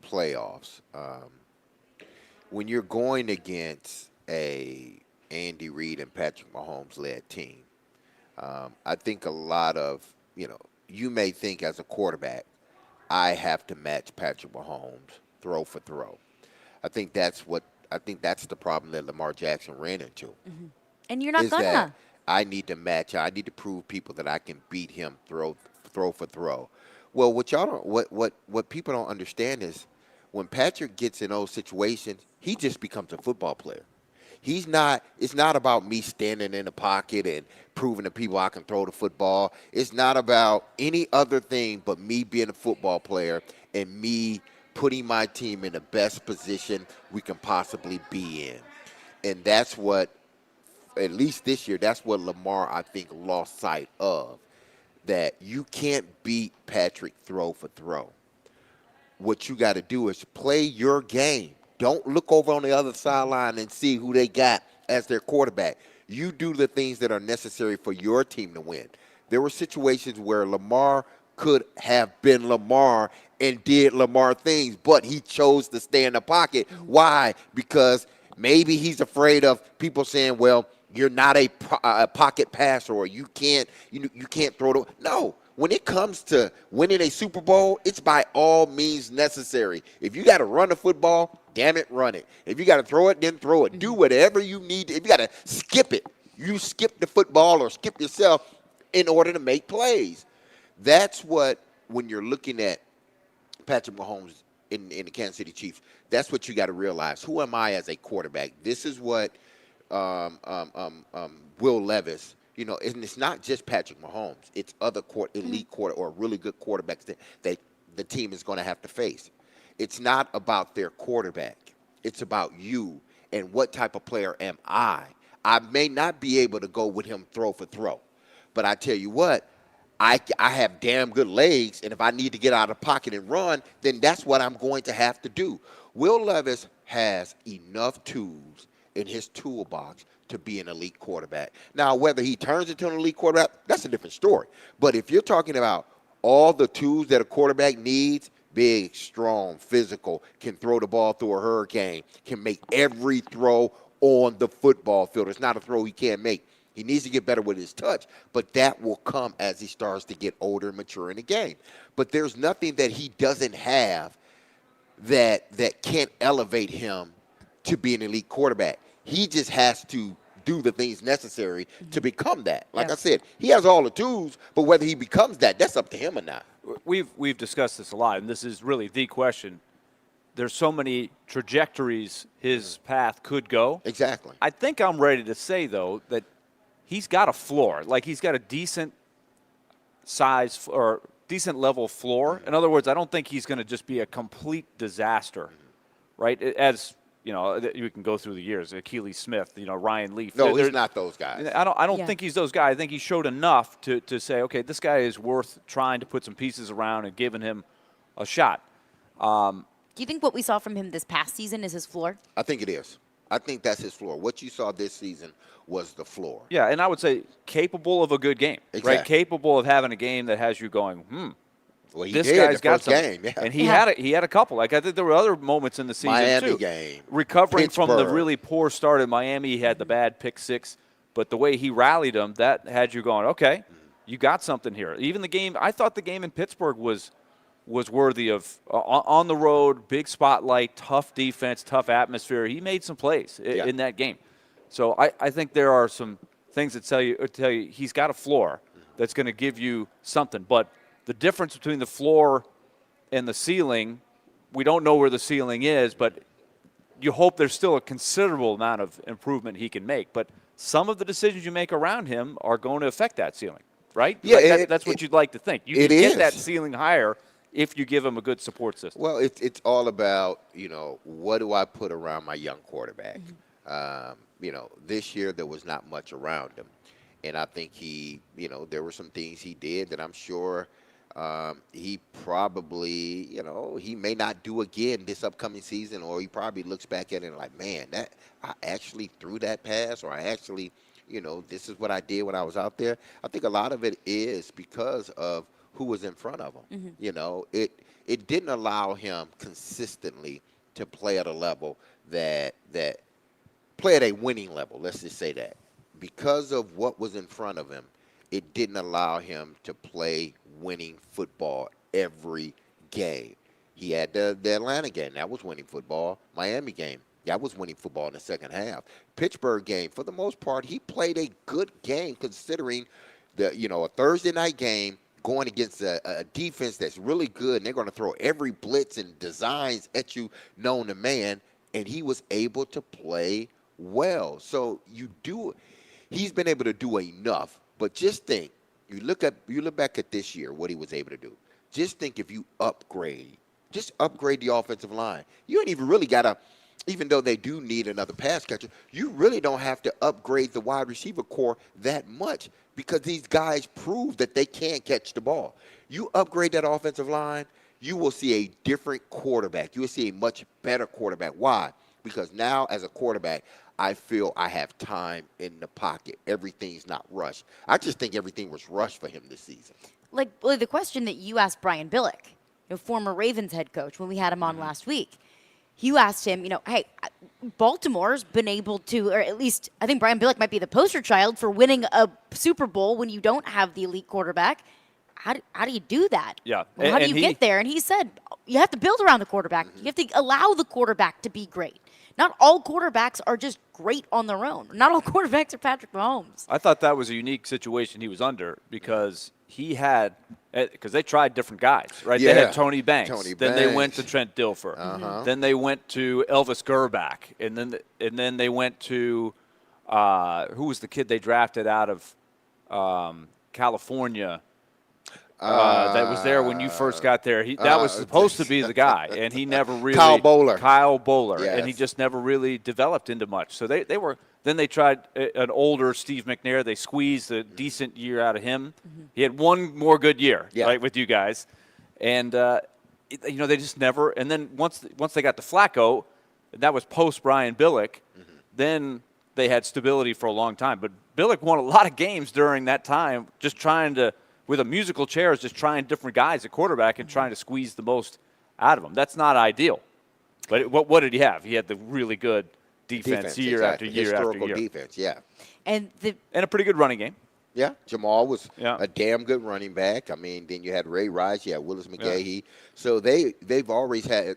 playoffs, when you're going against a Andy Reid and Patrick Mahomes-led team, I think a lot of, you know, you may think as a quarterback, I have to match Patrick Mahomes throw for throw. I think that's the problem that Lamar Jackson ran into. Mm-hmm. And you're not gonna. I need to match. I need to prove people that I can beat him throw for throw. Well, what people don't understand is when Patrick gets in those situations, he just becomes a football player. It's not about me standing in the pocket and proving to people I can throw the football. It's not about any other thing but me being a football player and me putting my team in the best position we can possibly be in. And that's what at least this year, that's what Lamar, I think, lost sight of, that you can't beat Patrick throw for throw. What you got to do is play your game. Don't look over on the other sideline and see who they got as their quarterback. You do the things that are necessary for your team to win. There were situations where Lamar could have been Lamar and did Lamar things, but he chose to stay in the pocket. Why? Because maybe he's afraid of people saying, well, you're not a pocket passer, or you can't throw the – no. When it comes to winning a Super Bowl, it's by all means necessary. If you got to run the football, damn it, run it. If you got to throw it, then throw it. Do whatever you need. If you got to skip it, you skip the football or skip yourself in order to make plays. That's what, when you're looking at Patrick Mahomes in the Kansas City Chiefs, that's what you got to realize. Who am I as a quarterback? This is what Will Levis, and it's not just Patrick Mahomes. It's other elite or really good quarterbacks that the team is going to have to face. It's not about their quarterback. It's about you and what type of player am I. I may not be able to go with him throw for throw, but I tell you what, I have damn good legs, and if I need to get out of the pocket and run, then that's what I'm going to have to do. Will Levis has enough tools in his toolbox to be an elite quarterback. Now, whether he turns into an elite quarterback, that's a different story. But if you're talking about all the tools that a quarterback needs, big, strong, physical, can throw the ball through a hurricane, can make every throw on the football field. It's not a throw he can't make. He needs to get better with his touch, but that will come as he starts to get older and mature in the game. But there's nothing that he doesn't have that can't elevate him to be an elite quarterback. He just has to do the things necessary to become that. Like I said, he has all the tools, but whether he becomes that, that's up to him or not. We've discussed this a lot, and this is really the question. There's so many trajectories his path could go. Exactly. I think I'm ready to say, though, that he's got a floor. Like, he's got a decent size or decent level floor. In other words, I don't think he's going to just be a complete disaster, right? As you can go through the years. Achilles Smith, Ryan Leaf. No, he's not those guys. I don't think he's those guys. I think he showed enough to say, okay, this guy is worth trying to put some pieces around and giving him a shot. Do you think what we saw from him this past season is his floor? I think it is. I think that's his floor. What you saw this season was the floor. Yeah, and I would say capable of a good game, exactly. Right? Capable of having a game that has you going, well, he this did guy's the got first something. game, yeah. And he had a couple. Like, I think there were other moments in the season Miami too. game, recovering from the Pittsburgh. really poor start in Miami. He had the bad pick six, but the way he rallied them, that had you going, okay, you got something here. Even the game, I thought the game in Pittsburgh was worthy of on the road, big spotlight, tough defense, tough atmosphere. He made some plays in that game. So I think there are some things that tell you he's got a floor that's going to give you something. But the difference between the floor and the ceiling, we don't know where the ceiling is, but you hope there's still a considerable amount of improvement he can make. But some of the decisions you make around him are going to affect that ceiling, right? Yeah, that's what you'd like to think. You can get that ceiling higher if you give him a good support system. Well, it's all about, what do I put around my young quarterback? This year there was not much around him. And I think there were some things he did that I'm sure he probably, he may not do again this upcoming season, or he probably looks back at it and like, man, that I actually threw that pass, or I actually, this is what I did when I was out there. I think a lot of it is because of who was in front of him. It didn't allow him consistently to play at a level that play at a winning level. Let's just say that. Because of what was in front of him, it didn't allow him to play winning football every game. He had the Atlanta game. That was winning football. Miami game. That was winning football in the second half. Pittsburgh game, for the most part, he played a good game considering a Thursday night game going against a defense that's really good, and they're going to throw every blitz and designs at you known to man, and he was able to play well. So he's been able to do enough. But just think, you look back at this year, what he was able to do. Just think if you upgrade the offensive line. You ain't even really got to even though they do need another pass catcher, you really don't have to upgrade the wide receiver core that much because these guys prove that they can catch the ball. You upgrade that offensive line, you will see a different quarterback. You will see a much better quarterback. Why? Because now as a quarterback, I feel I have time in the pocket. Everything's not rushed. I just think everything was rushed for him this season. Like, Willie, the question that you asked Brian Billick, former Ravens head coach, when we had him on last week, you asked him, hey, Baltimore's been able to, or at least I think Brian Billick might be the poster child for winning a Super Bowl when you don't have the elite quarterback. How do you do that? Yeah. Well, how do you get there? And he said, you have to build around the quarterback. You have to allow the quarterback to be great. Not all quarterbacks are just great on their own. Not all quarterbacks are Patrick Mahomes. I thought that was a unique situation he was under because he had – because they tried different guys, right? Yeah. They had Tony Banks. Then They went to Trent Dilfer. Then they went to Elvis Gerback. And then they went to who was the kid they drafted out of California? That was there when you first got there. That was supposed to be the guy, and he never really. Kyle Bowler. Yes. And he just never really developed into much. So they were. Then they tried an older Steve McNair. They squeezed a decent year out of him. He had one more good year, right, with you guys, and they just never. And then once they got to Flacco, and that was post Brian Billick, then they had stability for a long time. But Billick won a lot of games during that time, just trying to. With a musical chairs, just trying different guys at quarterback and trying to squeeze the most out of them. That's not ideal. But what did he have? He had the really good defense year after year Historical after year. defense, yeah. And a pretty good running game. Yeah, Jamal was a damn good running back. I mean, then you had Ray Rice, you had Willis McGahee. Yeah. So they've always had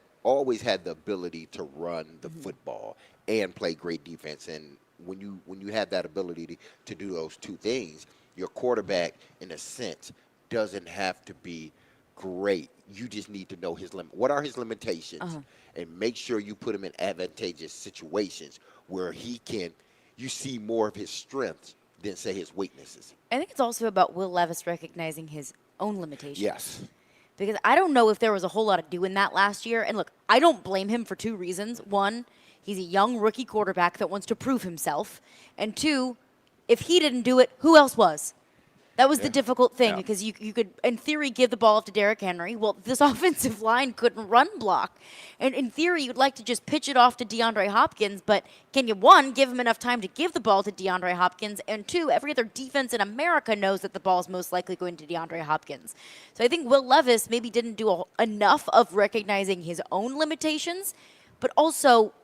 the ability to run the football and play great defense. And when you have that ability to do those two things, your quarterback, in a sense, doesn't have to be great. You just need to know his limit. What are his limitations? And make sure you put him in advantageous situations where you see more of his strengths than, say, his weaknesses. I think it's also about Will Levis recognizing his own limitations. Yes. Because I don't know if there was a whole lot of doing that last year. And look, I don't blame him for two reasons. One, he's a young rookie quarterback that wants to prove himself. And two, if he didn't do it, who else was? That was the difficult thing because you could, in theory, give the ball off to Derrick Henry. Well, this offensive line couldn't run block. And in theory, you'd like to just pitch it off to DeAndre Hopkins. But can you, one, give him enough time to give the ball to DeAndre Hopkins? And two, every other defense in America knows that the ball is most likely going to DeAndre Hopkins. So I think Will Levis maybe didn't do enough of recognizing his own limitations. But also,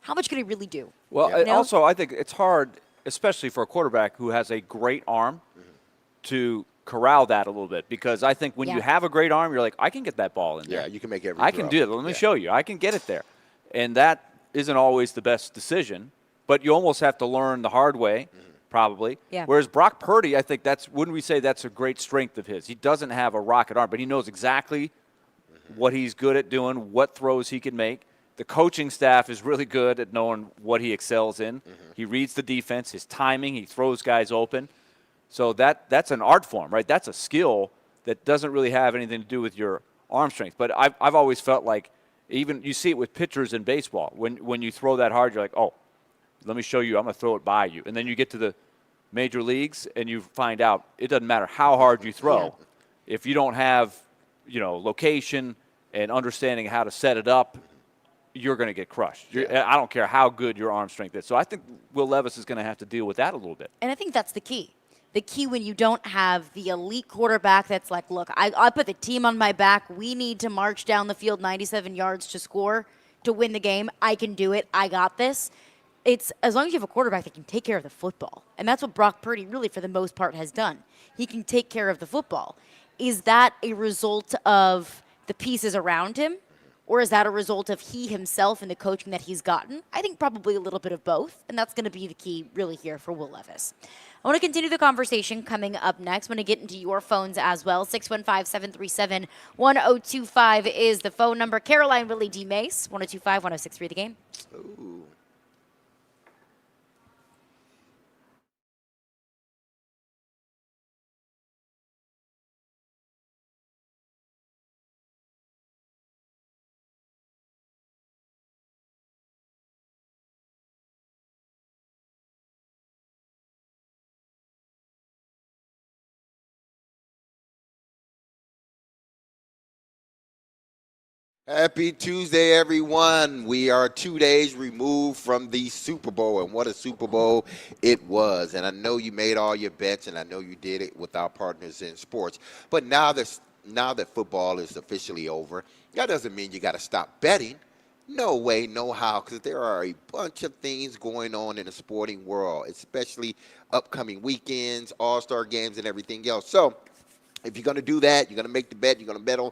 how much can he really do? Well, also, I think it's hard, especially for a quarterback who has a great arm, to corral that a little bit. Because I think when you have a great arm, you're like, I can get that ball in there. Yeah, you can make every I can do it. Let me show you. I can get it there. And that isn't always the best decision. But you almost have to learn the hard way, probably. Yeah. Whereas Brock Purdy, I think wouldn't we say that's a great strength of his? He doesn't have a rocket arm, but he knows exactly what he's good at doing, what throws he can make. The coaching staff is really good at knowing what he excels in. He reads the defense, his timing, he throws guys open. So that's an art form, right? That's a skill that doesn't really have anything to do with your arm strength. But I've always felt like even you see it with pitchers in baseball. When you throw that hard, you're like, oh, let me show you. I'm going to throw it by you. And then you get to the major leagues and you find out it doesn't matter how hard you throw. If you don't have, location and understanding how to set it up, you're going to get crushed. I don't care how good your arm strength is. So I think Will Levis is going to have to deal with that a little bit. And I think that's the key. The key when you don't have the elite quarterback that's like, look, I put the team on my back. We need to march down the field 97 yards to score to win the game. I can do it. I got this. It's as long as you have a quarterback that can take care of the football. And that's what Brock Purdy really, for the most part, has done. He can take care of the football. Is that a result of the pieces around him? Or is that a result of he himself and the coaching that he's gotten? I think probably a little bit of both, and that's going to be the key really here for Will Levis. I want to continue the conversation coming up next. I want to get into your phones as well. 615-737-1025 is the phone number. Caroline, Willy, D-Mase, 1025-1063 the game. Ooh. Happy Tuesday, everyone. We are 2 days removed from the Super Bowl, and what a Super Bowl it was. And I know you made all your bets, and I know you did it with our partners in sports. But now that football is officially over, that doesn't mean you got to stop betting. No way, no how, because there are a bunch of things going on in the sporting world, especially upcoming weekends, all-star games, and everything else. So if you're going to do that, you're going to make the bet, you're going to bet on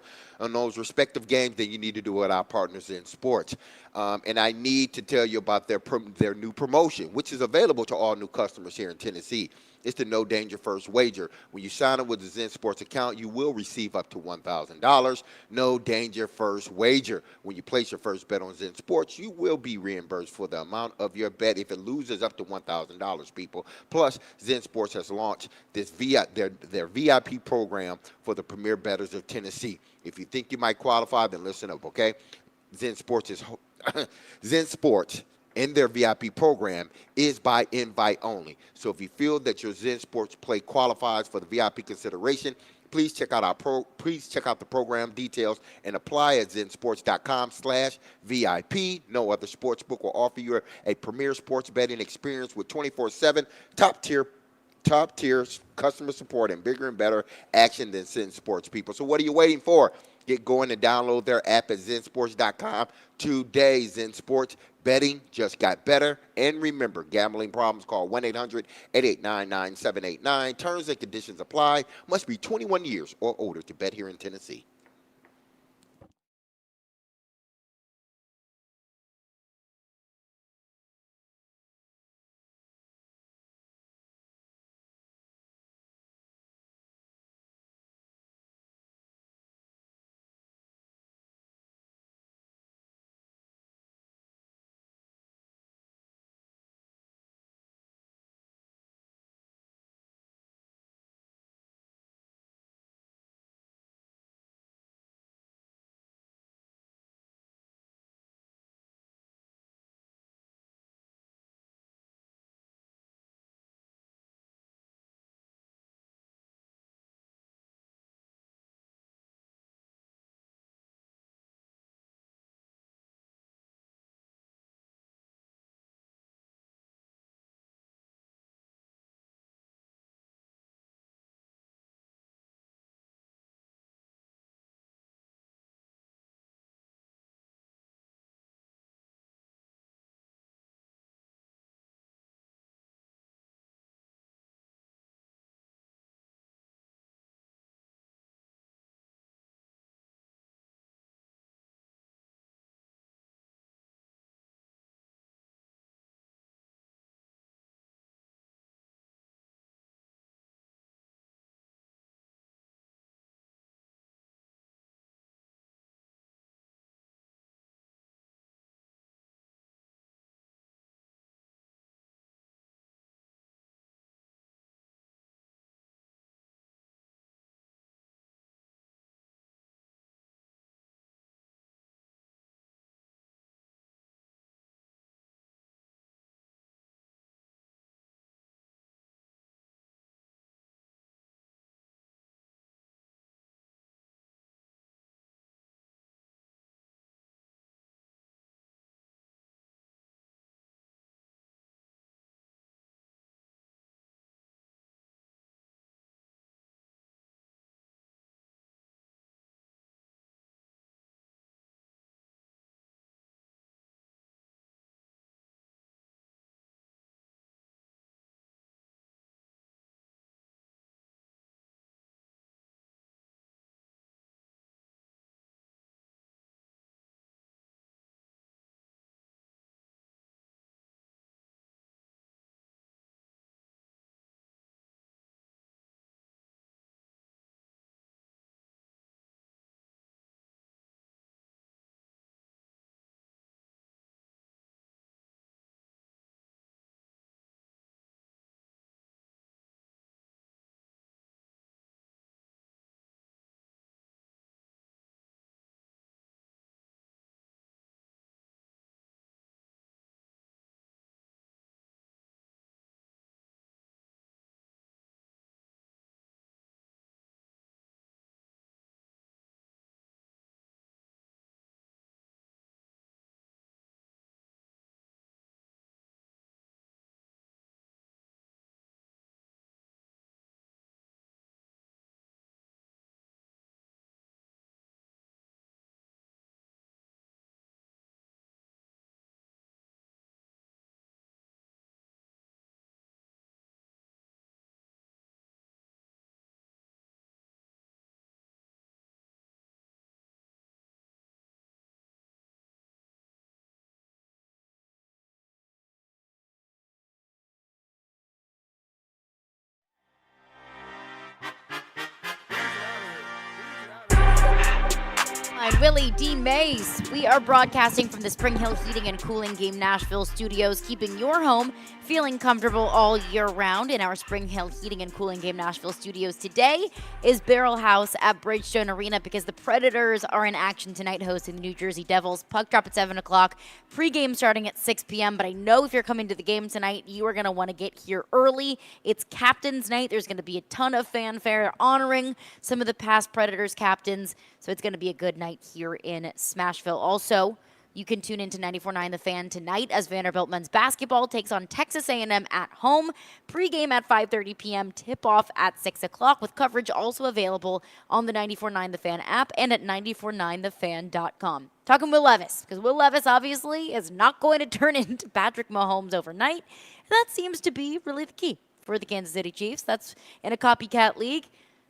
those respective games, then you need to do it with our partners in sports. And I need to tell you about their new promotion, which is available to all new customers here in Tennessee. It's the No Danger First Wager. When you sign up with a Zen Sports account, you will receive up to $1,000. No Danger First Wager. When you place your first bet on Zen Sports, you will be reimbursed for the amount of your bet if it loses up to $1,000, people. Plus, Zen Sports has launched their VIP program for the premier bettors of Tennessee. If you think you might qualify, then listen up, okay? Zen Sports is Zen Sports in their VIP program is by invite only. So if you feel that your Zen Sports play qualifies for the VIP consideration, please check out the program details and apply at zensports.com/VIP. No other sports book will offer you a premier sports betting experience with 24/7 top tier customer support and bigger and better action than Zen Sports, people. So what are you waiting for? Get going and download their app at zensports.com today. Zen Sports, betting just got better. And remember, gambling problems, call 1-800-889-9789. Terms and conditions apply. Must be 21 years or older to bet here in Tennessee. Willy, D-Mase. We are broadcasting from the Spring Hill Heating and Cooling Game Nashville studios, keeping your home feeling comfortable all year round. In our Spring Hill Heating and Cooling Game Nashville studios today is Barrel House at Bridgestone Arena because the Predators are in action tonight hosting the New Jersey Devils. Puck drop at 7 o'clock, pregame starting at 6 p.m. But I know if you're coming to the game tonight, you are going to want to get here early. It's Captain's Night. There's going to be a ton of fanfare honoring some of the past Predators captains. So it's going to be a good night here in Smashville. Also, you can tune into 94.9 The Fan tonight as Vanderbilt men's basketball takes on Texas A&M at home. Pre-game at 5:30 p.m., tip-off at 6 o'clock, with coverage also available on the 94.9 The Fan app and at 949thefan.com. Talking Will Levis, because Will Levis obviously is not going to turn into Patrick Mahomes overnight. And that seems to be really the key for the Kansas City Chiefs. That's in a copycat league.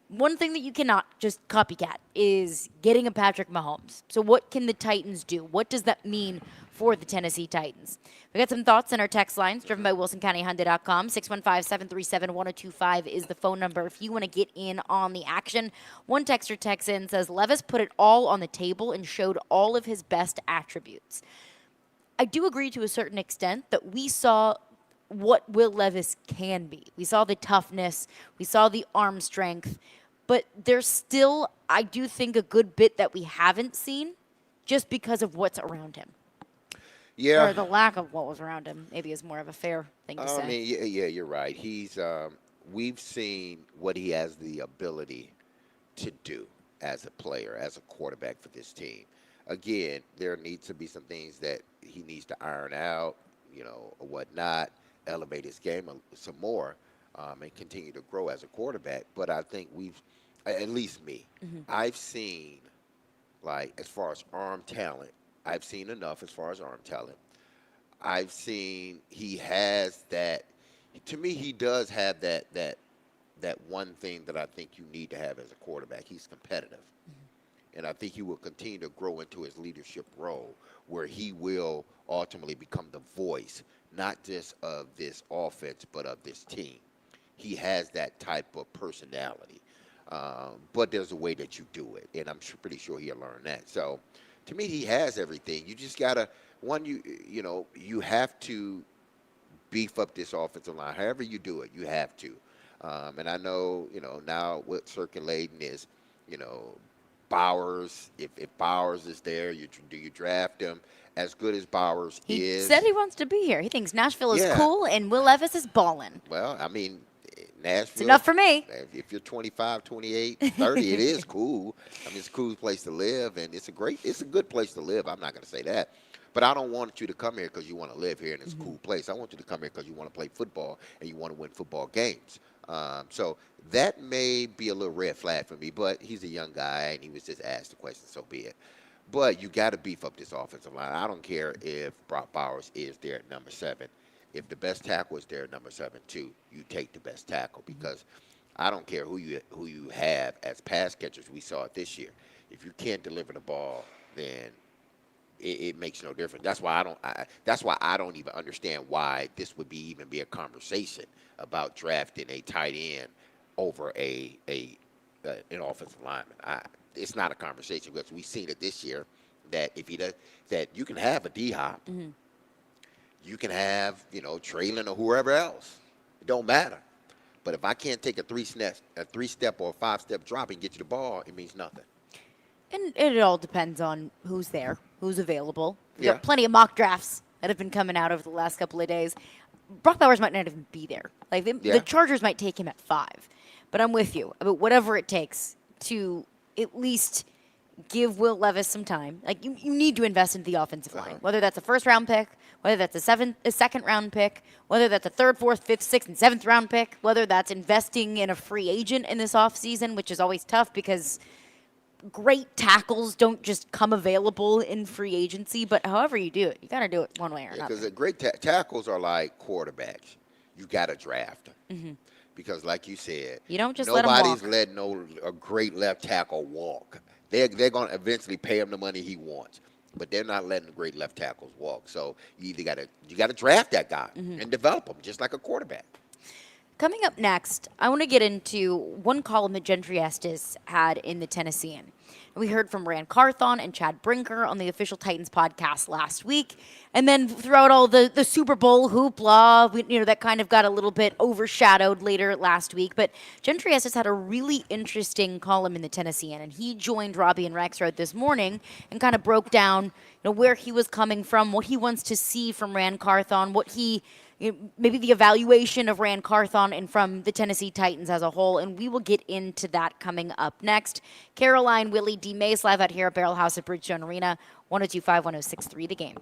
One thing that you cannot just copycat is getting a Patrick Mahomes. So what can the Titans do? What does that mean for the Tennessee Titans? We got some thoughts in our text lines driven by WilsonCountyHyundai.com. 615-737-1025 is the phone number if you want to get in on the action. One texter texts in, says, Levis put it all on the table and showed all of his best attributes. I do agree to a certain extent that we saw what Will Levis can be. We saw the toughness. We saw the arm strength. But there's still, I do think, a good bit that we haven't seen just because of what's around him. Yeah. Or the lack of what was around him, maybe is more of a fair thing to say. I mean, yeah, you're right. We've seen what he has the ability to do as a player, as a quarterback for this team. Again, there needs to be some things that he needs to iron out, or whatnot, elevate his game some more, and continue to grow as a quarterback. But I think at least me, I've seen, as far as arm talent, I've seen enough as far as arm talent. I've seen he has that. To me, he does have that one thing that I think you need to have as a quarterback. He's competitive. And I think he will continue to grow into his leadership role where he will ultimately become the voice, not just of this offense, but of this team. He has that type of personality. But there's a way that you do it, and I'm pretty sure he'll learn that. So, to me, he has everything. You just got to, you have to beef up this offensive line. However you do it, you have to. And I know, now what's circulating is, Bowers, if Bowers is there, do you draft him? As good as Bowers is. He said he wants to be here. He thinks Nashville is cool and Will Levis is ballin'. Well, I mean, Nashville. It's enough for me. If you're 25, 28, 30, it is cool. I mean, it's a cool place to live, and it's a good place to live. I'm not going to say that. But I don't want you to come here because you want to live here and it's a cool place. I want you to come here because you want to play football and you want to win football games. So that may be a little red flag for me, but he's a young guy and he was just asked the question, so be it. But you got to beef up this offensive line. I don't care if Brock Bowers is there at number 7. If the best tackle is there at number 7 too, you take the best tackle because I don't care who you have as pass catchers. We saw it this year. If you can't deliver the ball, then it makes no difference. That's why I don't even understand why this would even be a conversation about drafting a tight end over an offensive lineman. It's not a conversation because we've seen it this year that that you can have a D-Hop, you can have Traylon or whoever else. It don't matter. But if I can't take a three-step or a 5-step drop and get you the ball, it means nothing. And it all depends on who's there, who's available. We've got plenty of mock drafts that have been coming out over the last couple of days. Brock Bowers might not even be there. The Chargers might take him at 5. But I'm with you about whatever it takes to at least give Will Levis some time. You need to invest into the offensive line, whether that's a first-round pick, whether that's a second-round pick, whether that's a 3rd, 4th, 5th, 6th, and 7th-round pick, whether that's investing in a free agent in this offseason, which is always tough because great tackles don't just come available in free agency, but however you do it, you got to do it one way or another. Because the great tackles are like quarterbacks. You got to draft them. Because like you said, you don't just let them walk. Nobody's letting a great left tackle walk. They're going to eventually pay him the money he wants, but they're not letting the great left tackles walk. So you got to draft that guy and develop him just like a quarterback. Coming up next, I want to get into one column that Gentry Estes had in the Tennessean. We heard from Rand Carthon and Chad Brinker on the Official Titans podcast last week. And then throughout all the Super Bowl hoopla, that kind of got a little bit overshadowed later last week. But Gentry has just had a really interesting column in the Tennessean, and he joined Robbie and Rexrode this morning and kind of broke down where he was coming from, what he wants to see from Rand Carthon, maybe the evaluation of Rand Carthon and from the Tennessee Titans as a whole, and we will get into that coming up next. Caroline, Willy, D-Mase live out here at Barrel House at Bridgestone Arena, 102.5, 106.3 The Game.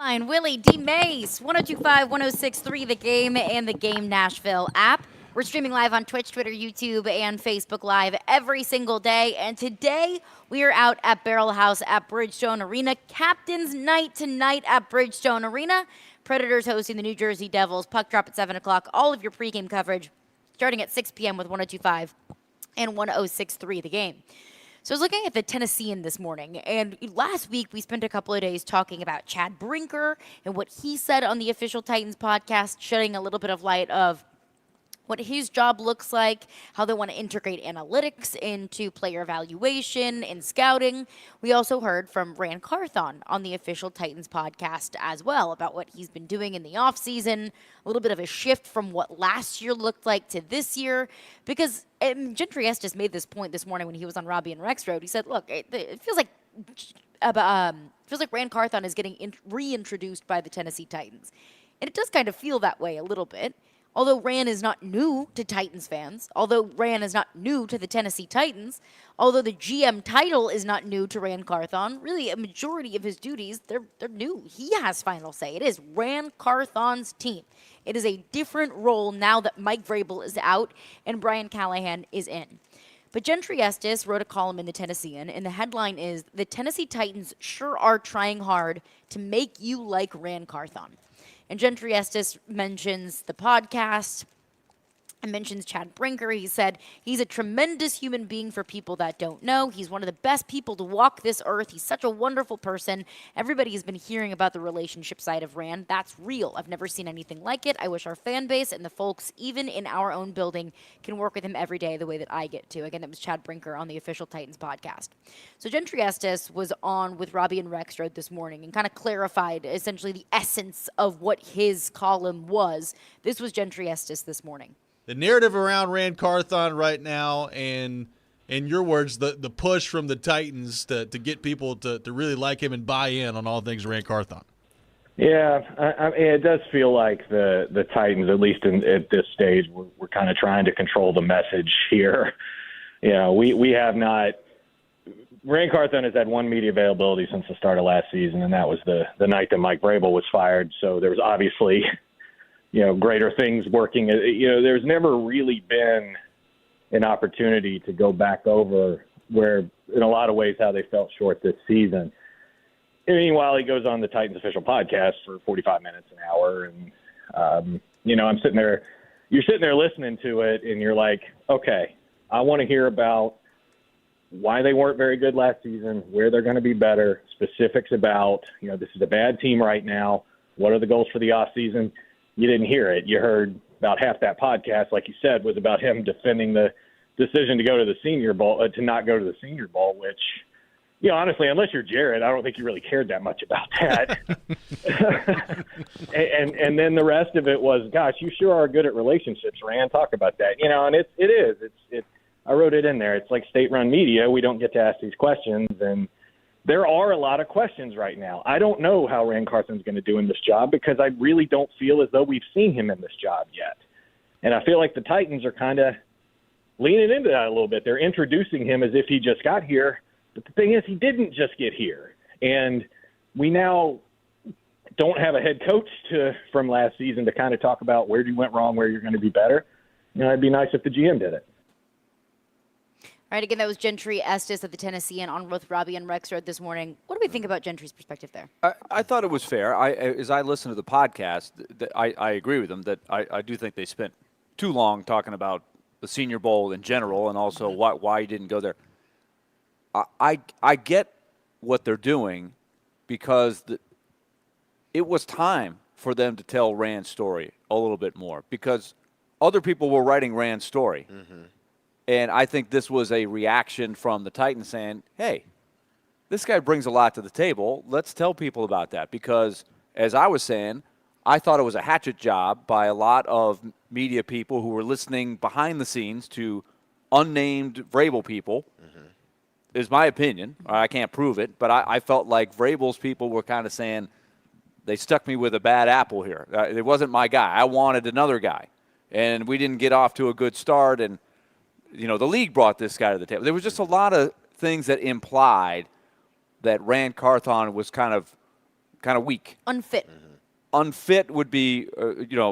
Line Willy, D-Mase, 1025, 1063, The Game, and the Game Nashville app. We're streaming live on Twitch, Twitter, YouTube, and Facebook Live every single day. And today we are out at Barrel House at Bridgestone Arena. Captain's Night tonight at Bridgestone Arena. Predators hosting the New Jersey Devils. Puck drop at 7 o'clock. All of your pregame coverage starting at 6 p.m. with 1025 and 1063, The Game. So I was looking at the Tennessean this morning, and last week we spent a couple of days talking about Chad Brinker and what he said on the Official Titans podcast, shedding a little bit of light of what his job looks like, how they want to integrate analytics into player evaluation and scouting. We also heard from Rand Carthon on the Official Titans podcast as well about what he's been doing in the offseason, a little bit of a shift from what last year looked like to this year. Because Gentry Estes made this point this morning when he was on Robbie and Rexroad. He said, look, it feels like Rand Carthon is getting reintroduced by the Tennessee Titans. And it does kind of feel that way a little bit. Although Rand is not new to Titans fans, although Rand is not new to the Tennessee Titans, although the GM title is not new to Rand Carthon, really a majority of his duties, they're new. He has final say. It is Rand Carthon's team. It is a different role now that Mike Vrabel is out and Brian Callahan is in. But Gentry Estes wrote a column in the Tennessean, and the headline is, "The Tennessee Titans sure are trying hard to make you like Rand Carthon." And Gentry Estes mentions the podcast and mentions Chad Brinker. He said, he's a tremendous human being for people that don't know. He's one of the best people to walk this earth. He's such a wonderful person. Everybody has been hearing about the relationship side of Rand. That's real. I've never seen anything like it. I wish our fan base and the folks, even in our own building, can work with him every day the way that I get to. Again, that was Chad Brinker on the Official Titans podcast. So Gentry Estes was on with Robbie and Rexroad this morning and kind of clarified essentially the essence of what his column was. This was Gentry Estes this morning. The narrative around Rand Carthon right now, and in your words, the push from the Titans to get people to really like him and buy in on all things Rand Carthon. Yeah, I mean, it does feel like the Titans, at least at this stage, we're kind of trying to control the message here. You know, we have not – Rand Carthon has had one media availability since the start of last season, and that was the night that Mike Vrabel was fired. So there was obviously – greater things working. There's never really been an opportunity to go back over where, in a lot of ways, how they felt short this season. And meanwhile, he goes on the Titans official podcast for 45 minutes, an hour. And, I'm sitting there, you're sitting there listening to it, and you're like, okay, I want to hear about why they weren't very good last season, where they're going to be better, specifics about, this is a bad team right now. What are the goals for the offseason? You didn't hear it. You heard about half that podcast, like you said, was about him defending the decision to go to the Senior Bowl, to not go to the Senior Bowl, which, honestly, unless you're Jared, I don't think you really cared that much about that. and then the rest of it was, gosh, you sure are good at relationships, Rand. Talk about that. And it is. I wrote it in there. It's like state-run media. We don't get to ask these questions, and there are a lot of questions right now. I don't know how Rand Carthon's going to do in this job because I really don't feel as though we've seen him in this job yet. And I feel like the Titans are kind of leaning into that a little bit. They're introducing him as if he just got here. But the thing is, he didn't just get here. And we now don't have a head coach from last season to kind of talk about where you went wrong, where you're going to be better. It'd be nice if the GM did it. All right, again, that was Gentry Estes of the Tennessean on with Robbie and Rexroad this morning. What do we think about Gentry's perspective there? I thought it was fair. As I listened to the podcast, I agree with them that I do think they spent too long talking about the Senior Bowl in general and also why he didn't go there. I get what they're doing because it was time for them to tell Rand's story a little bit more because other people were writing Rand's story. Mm-hmm. And I think this was a reaction from the Titans saying, hey, this guy brings a lot to the table. Let's tell people about that. Because, as I was saying, I thought it was a hatchet job by a lot of media people who were listening behind the scenes to unnamed Vrabel people, is my opinion. I can't prove it. But I felt like Vrabel's people were kind of saying, they stuck me with a bad apple here. It wasn't my guy. I wanted another guy. And we didn't get off to a good start. And the league brought this guy to the table. There was just a lot of things that implied that Rand Carthon was kind of kind of weak. Unfit. Unfit would be,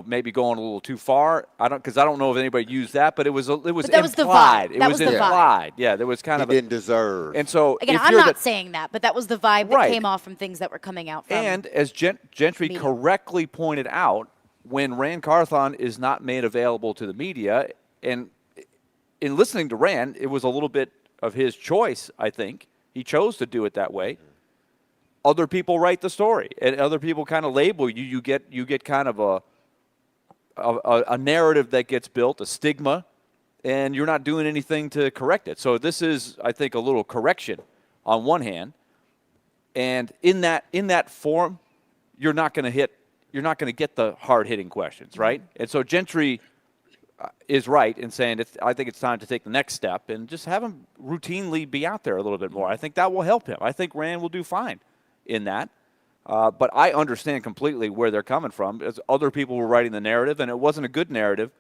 maybe going a little too far. I don't know if anybody used that, but it was that was implied. the vibe. It That was was the vibe. implied. Yeah, there was kind He of didn't deserve. And so Again, if I'm you're not saying that, but that was the vibe that Right. came off from things that were coming out from. And as Gentry media. correctly pointed out, when Rand Carthon is not made available to the media, and in listening to Rand, it was a little bit of his choice, I think. He chose to do it that way. Other people write the story, and other people kind of label you. You get kind of a narrative that gets built, a stigma, and you're not doing anything to correct it. So this is, I think, a little correction on one hand, and in that form, you're not going to get the hard hitting questions, right? And so Gentry is right in saying I think it's time to take the next step and just have him routinely be out there a little bit more. I think that will help him. I think Rand will do fine in that. But I understand completely where they're coming from. As other people were writing the narrative, and it wasn't a good narrative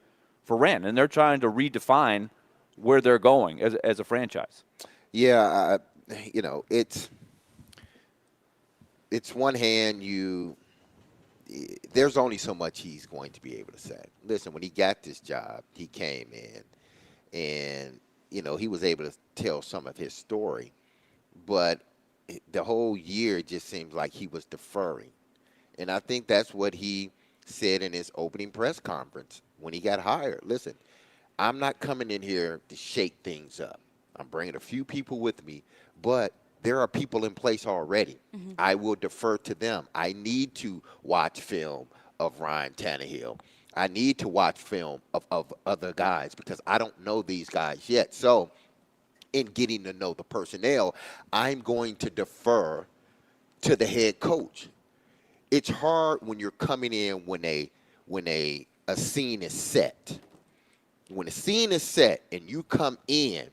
for Rand, and they're trying to redefine where they're going as a franchise. Yeah, it's one hand there's only so much he's going to be able to say. Listen, when he got this job, he came in and, he was able to tell some of his story. But the whole year it just seems like he was deferring. And I think that's what he said in his opening press conference when he got hired. Listen, I'm not coming in here to shake things up. I'm bringing a few people with me, but there are people in place already. Mm-hmm. I will defer to them. I need to watch film of Ryan Tannehill. I need to watch film of other guys because I don't know these guys yet. So in getting to know the personnel, I'm going to defer to the head coach. It's hard when you're coming in when a scene is set. When a scene is set and you come in,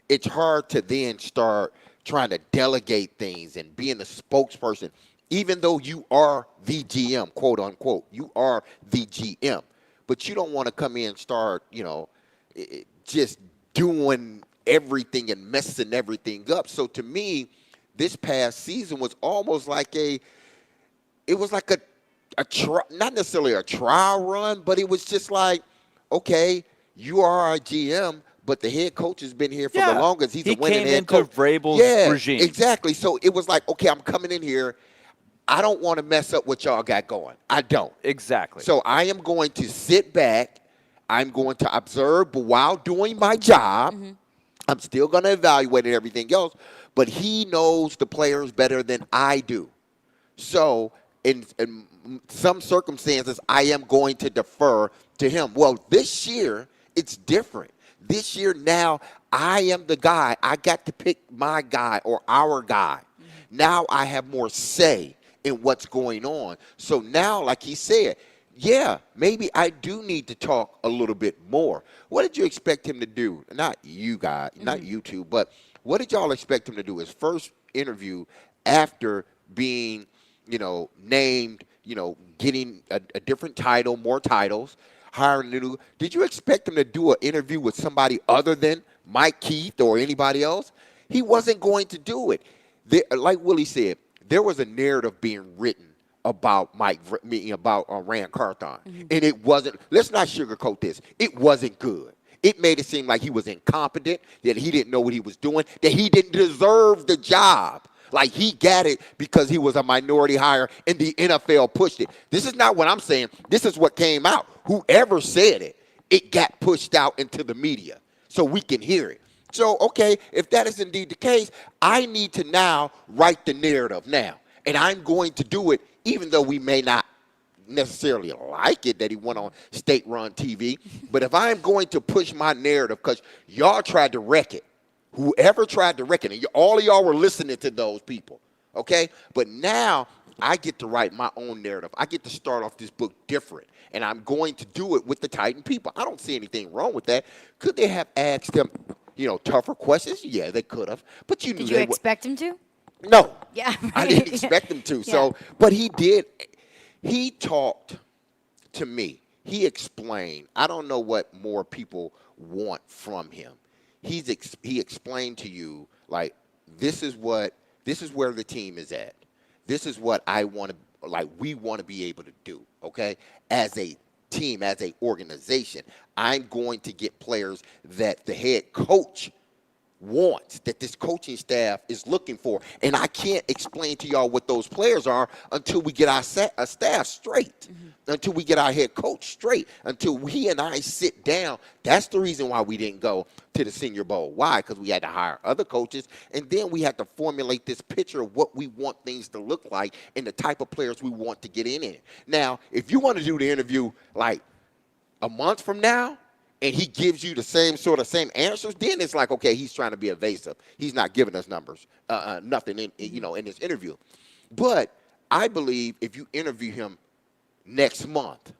it's hard to then start trying to delegate things and being the spokesperson, even though you are the GM, quote unquote. You are the GM. But you don't want to come in and start, just doing everything and messing everything up. So to me, this past season was almost like not necessarily a trial run, but it was just like, okay, you are our GM, but the head coach has been here for the longest. He's a winning head coach. He came into Vrabel's regime. Exactly. So it was like, okay, I'm coming in here. I don't want to mess up what y'all got going. I don't. Exactly. So I am going to sit back. I'm going to observe, but while doing my job, I'm still going to evaluate and everything else. But he knows the players better than I do. So in some circumstances, I am going to defer to him. Well, this year, it's different. This year now, I am the guy. I got to pick my guy or our guy. Now I have more say in what's going on. So now, like he said, yeah, maybe I do need to talk a little bit more. What did you expect him to do? Not you guys, not you two, but what did y'all expect him to do? His first interview after being, named, getting a different title, more titles, hiring a new. Did you expect him to do an interview with somebody other than Mike Keith or anybody else? He wasn't going to do it. Like Willie said, there was a narrative being written about Rand Carthon, and it wasn't. Let's not sugarcoat this. It wasn't good. It made it seem like he was incompetent, that he didn't know what he was doing, that he didn't deserve the job. Like he got it because he was a minority hire and the NFL pushed it. This is not what I'm saying. This is what came out. Whoever said it, it got pushed out into the media so we can hear it. So, okay, if that is indeed the case, I need to now write the narrative now. And I'm going to do it even though we may not necessarily like it that he went on state-run TV. But if I'm going to push my narrative, because y'all tried to wreck it, whoever tried to wreck it, and all of y'all were listening to those people, okay? But now I get to write my own narrative. I get to start off this book different, and I'm going to do it with the Titan people. I don't see anything wrong with that. Could they have asked them, tougher questions? Yeah, they could have. But you knew Did you expect him to? No. Yeah. Right. I didn't expect him to. Yeah. So, but he did. He talked to me. He explained. I don't know what more people want from him. He explained to you, like, this is where the team is at. this is what I want to, like, we want to be able to do, okay? As a team, as a organization, I'm going to get players that the head coach wants, that this coaching staff is looking for. And I can't explain to y'all what those players are until we get our staff straight, until we get our head coach straight, until he and I sit down. That's the reason why we didn't go to the Senior Bowl. Why? Because we had to hire other coaches, and then we had to formulate this picture of what we want things to look like and the type of players we want to get in it. Now, if you want to do the interview like a month from now, and he gives you the same answers, then it's like, okay, he's trying to be evasive. He's not giving us numbers, nothing in this interview. But I believe if you interview him next month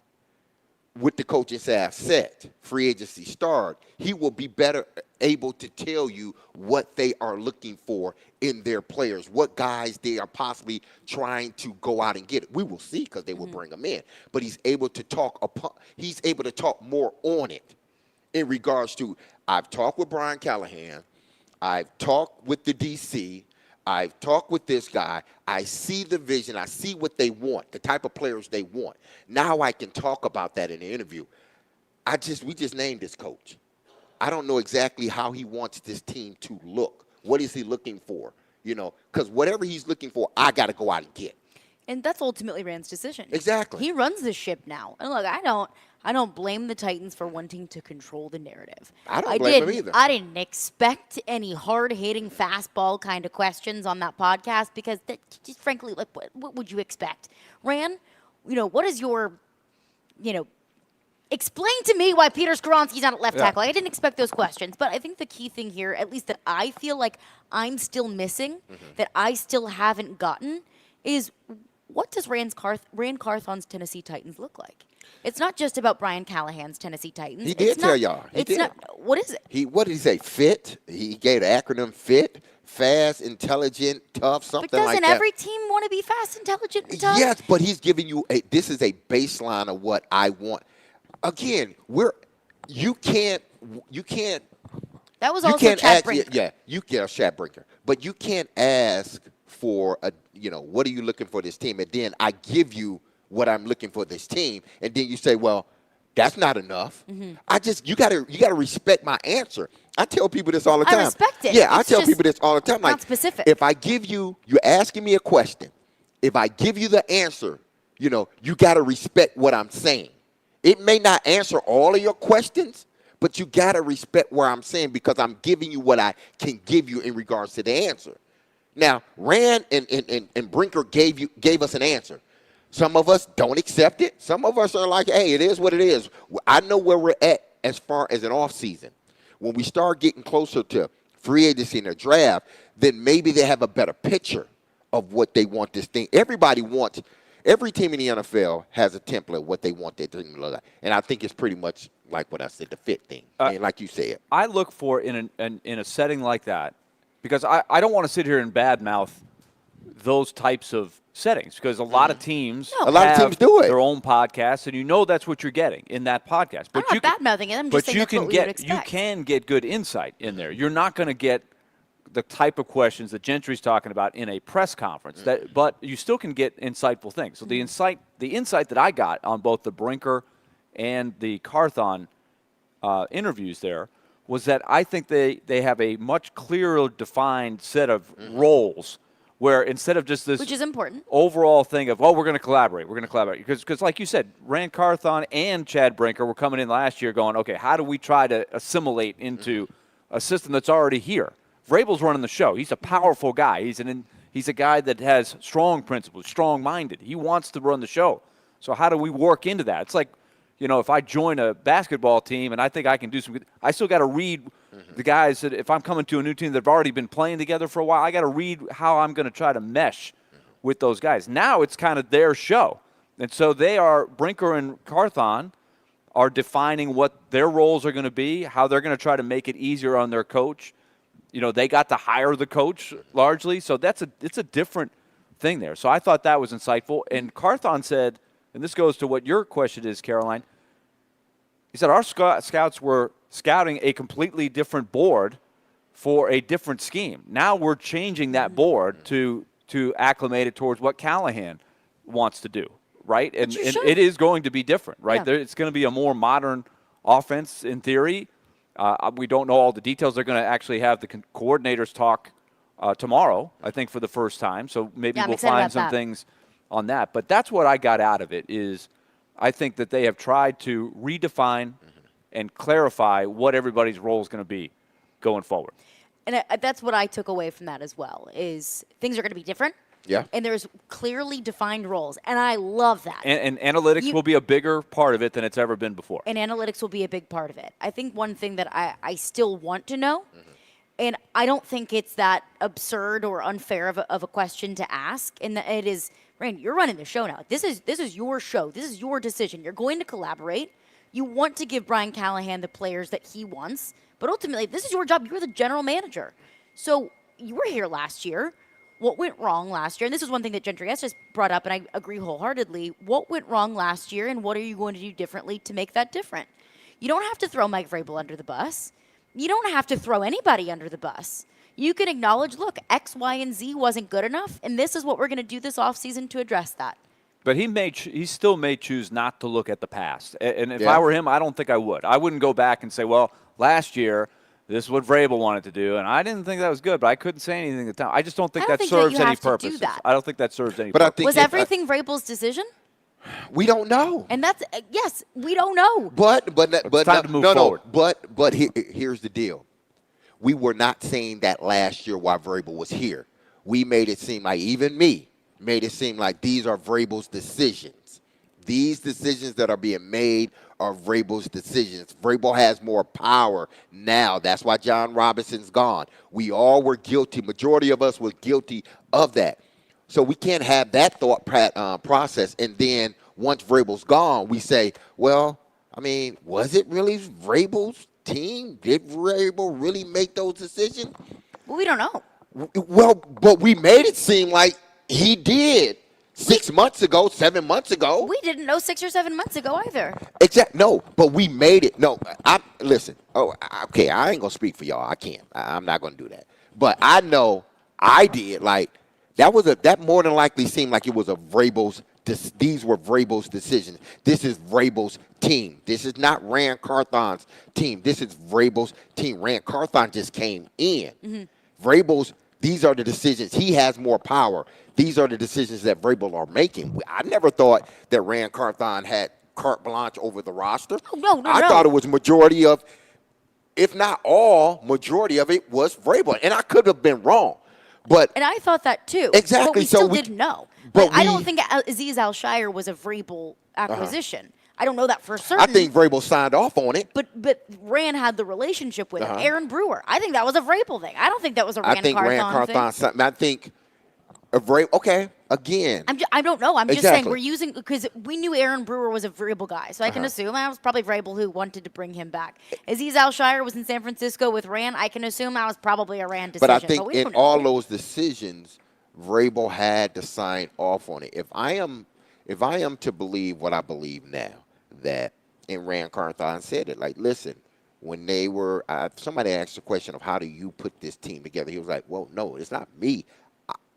with the coaching staff set, free agency start, he will be better able to tell you what they are looking for in their players, what guys they are possibly trying to go out and get. We will see because they will bring them in. But he's able to talk more on it. In regards to, I've talked with Brian Callahan, I've talked with the DC, I've talked with this guy, I see the vision, I see what they want, the type of players they want. Now I can talk about that in the interview. We just named this coach. I don't know exactly how he wants this team to look. What is he looking for? Because whatever he's looking for, I got to go out and get. And that's ultimately Rand's decision. Exactly. He runs the ship now. And look, I don't blame the Titans for wanting to control the narrative. I don't blame them either. I didn't expect any hard-hitting fastball kind of questions on that podcast because, just frankly, like, what would you expect? Rand, what is your, explain to me why Peter Skoronski's not at left tackle. I didn't expect those questions. But I think the key thing here, at least that I feel like I'm still missing, that I still haven't gotten, is what does Rand Carthon's Tennessee Titans look like? It's not just about Brian Callahan's Tennessee Titans. He did tell y'all. He did. What is it? What did he say? FIT. He gave the acronym FIT. Fast, intelligent, tough, something like that. But doesn't every team want to be fast, intelligent, and tough? Yes, but he's giving you this is a baseline of what I want. Again, you can't. That was also Chad Brinker. Yeah, you get Chad Brinker, but you can't ask for what are you looking for this team, and then I give you what I'm looking for this team, and then you say, well, that's not enough. You gotta respect my answer. I tell people this all the time. I respect it. Yeah, I tell people this all the time. Not like, specific. If I give you're asking me a question. If I give you the answer, you gotta respect what I'm saying. It may not answer all of your questions, but you gotta respect what I'm saying because I'm giving you what I can give you in regards to the answer. Now, Rand and Brinker gave us an answer. Some of us don't accept it. Some of us are like, hey, it is what it is. I know where we're at as far as an off season. When we start getting closer to free agency and the draft, then maybe they have a better picture of what they want this thing. Every team in the NFL has a template of what they want their team to look like. And I think it's pretty much like what I said, the fit thing. And like you said. I look for in a setting like that, because I don't want to sit here and badmouth those types of settings because a lot of teams do it. Their own podcasts, and that's what you're getting in that podcast. But I'm not bad-mouthing it. I'm just saying that's what we would expect. You can get good insight in there. You're not going to get the type of questions that Gentry's talking about in a press conference, but you still can get insightful things. So the insight that I got on both the Brinker and the Carthon interviews there was that I think they have a much clearer defined set of roles where instead of just this which is important overall thing of, we're going to collaborate. Because like you said, Rand Carthon and Chad Brinker were coming in last year going, okay, how do we try to assimilate into a system that's already here? Vrabel's running the show. He's a powerful guy. He's a guy that has strong principles, strong-minded. He wants to run the show. So how do we work into that? It's like, if I join a basketball team and I think I can do some good, I still got to read the guys that if I'm coming to a new team that have already been playing together for a while, I got to read how I'm going to try to mesh with those guys. Now it's kind of their show. And so Brinker and Carthon are defining what their roles are going to be, how they're going to try to make it easier on their coach. They got to hire the coach largely. So it's a different thing there. So I thought that was insightful. And Carthon said, and this goes to what your question is, Caroline, he said our scouts were scouting a completely different board for a different scheme. Now we're changing that board to to acclimate it towards what Callahan wants to do, right? And you should. it is going to be different, right? Yeah. It's going to be a more modern offense in theory. We don't know all the details. They're going to actually have the coordinators talk tomorrow, I think, for the first time. So maybe we'll find some things on that. But that's what I got out of it is I think that they have tried to redefine and clarify what everybody's role is going to be going forward. And that's what I took away from that as well, is things are going to be different. Yeah. And there's clearly defined roles. And I love that. And analytics will be a bigger part of it than it's ever been before. And analytics will be a big part of it. I think one thing that I still want to know, and I don't think it's that absurd or unfair of a question to ask, and that it is, Rand, you're running the show now. This is your show. This is your decision. You're going to collaborate. You want to give Brian Callahan the players that he wants. But ultimately, this is your job. You're the general manager. So you were here last year. What went wrong last year? And this is one thing that Gentry has just brought up, and I agree wholeheartedly. What went wrong last year, and what are you going to do differently to make that different? You don't have to throw Mike Vrabel under the bus. You don't have to throw anybody under the bus. You can acknowledge, look, X, Y, and Z wasn't good enough, and this is what we're going to do this offseason to address that. But he still may choose not to look at the past. And if I were him, I don't think I would. I wouldn't go back and say, well, last year, this is what Vrabel wanted to do, and I didn't think that was good, but I couldn't say anything at the time. I just don't think that serves any purpose. I don't think that serves any purpose. Was everything Vrabel's decision? We don't know. And that's yes, we don't know. But it's time to move forward. But here's the deal. We were not saying that last year while Vrabel was here. We made it seem like, even me, made it seem like these are Vrabel's decisions. These decisions that are being made are Vrabel's decisions. Vrabel has more power now. That's why John Robinson's gone. We all were guilty. Majority of us were guilty of that. So we can't have that thought process. And then once Vrabel's gone, we say, well, I mean, was it really Vrabel's team? Did Vrabel really make those decisions? Well, we don't know. Well, but we made it seem like he did 6 months ago, 7 months ago. We didn't know 6 or 7 months ago either. No, but we made it. No, listen. Oh, okay, I ain't going to speak for y'all. I can't. I'm not going to do that. But I know I did. Like, that more than likely seemed like it was these were Vrabel's decisions. This is Vrabel's team. This is not Rand Carthon's team. This is Vrabel's team. Rand Carthon just came in. Vrabel's, these are the decisions. He has more power. These are the decisions that Vrabel are making. I never thought that Rand Carthon had carte blanche over the roster. No. I thought it was majority of, if not all, majority of it was Vrabel. And I could have been wrong. And I thought that too. Exactly. But we still didn't know. But I don't think Azeez Al-Shire was a Vrabel acquisition. I don't know that for certain. I think Vrabel signed off on it. But Rand had the relationship with him. Aaron Brewer. I think that was a Vrabel thing. I don't think that was a Rand Carthon thing. I think Vrabel. Okay, again. I don't know. I'm just saying we're using, because we knew Aaron Brewer was a Vrabel guy, so I can assume that was probably Vrabel who wanted to bring him back. Azeez Al-Shire was in San Francisco with Rand. I can assume that was probably a Rand decision. But I think in all those decisions, Vrabel had to sign off on it. If I am to believe what I believe now, that, and Rand Carthon said it, like, listen, when they were, somebody asked the question of how do you put this team together? He was like, well, no, it's not me.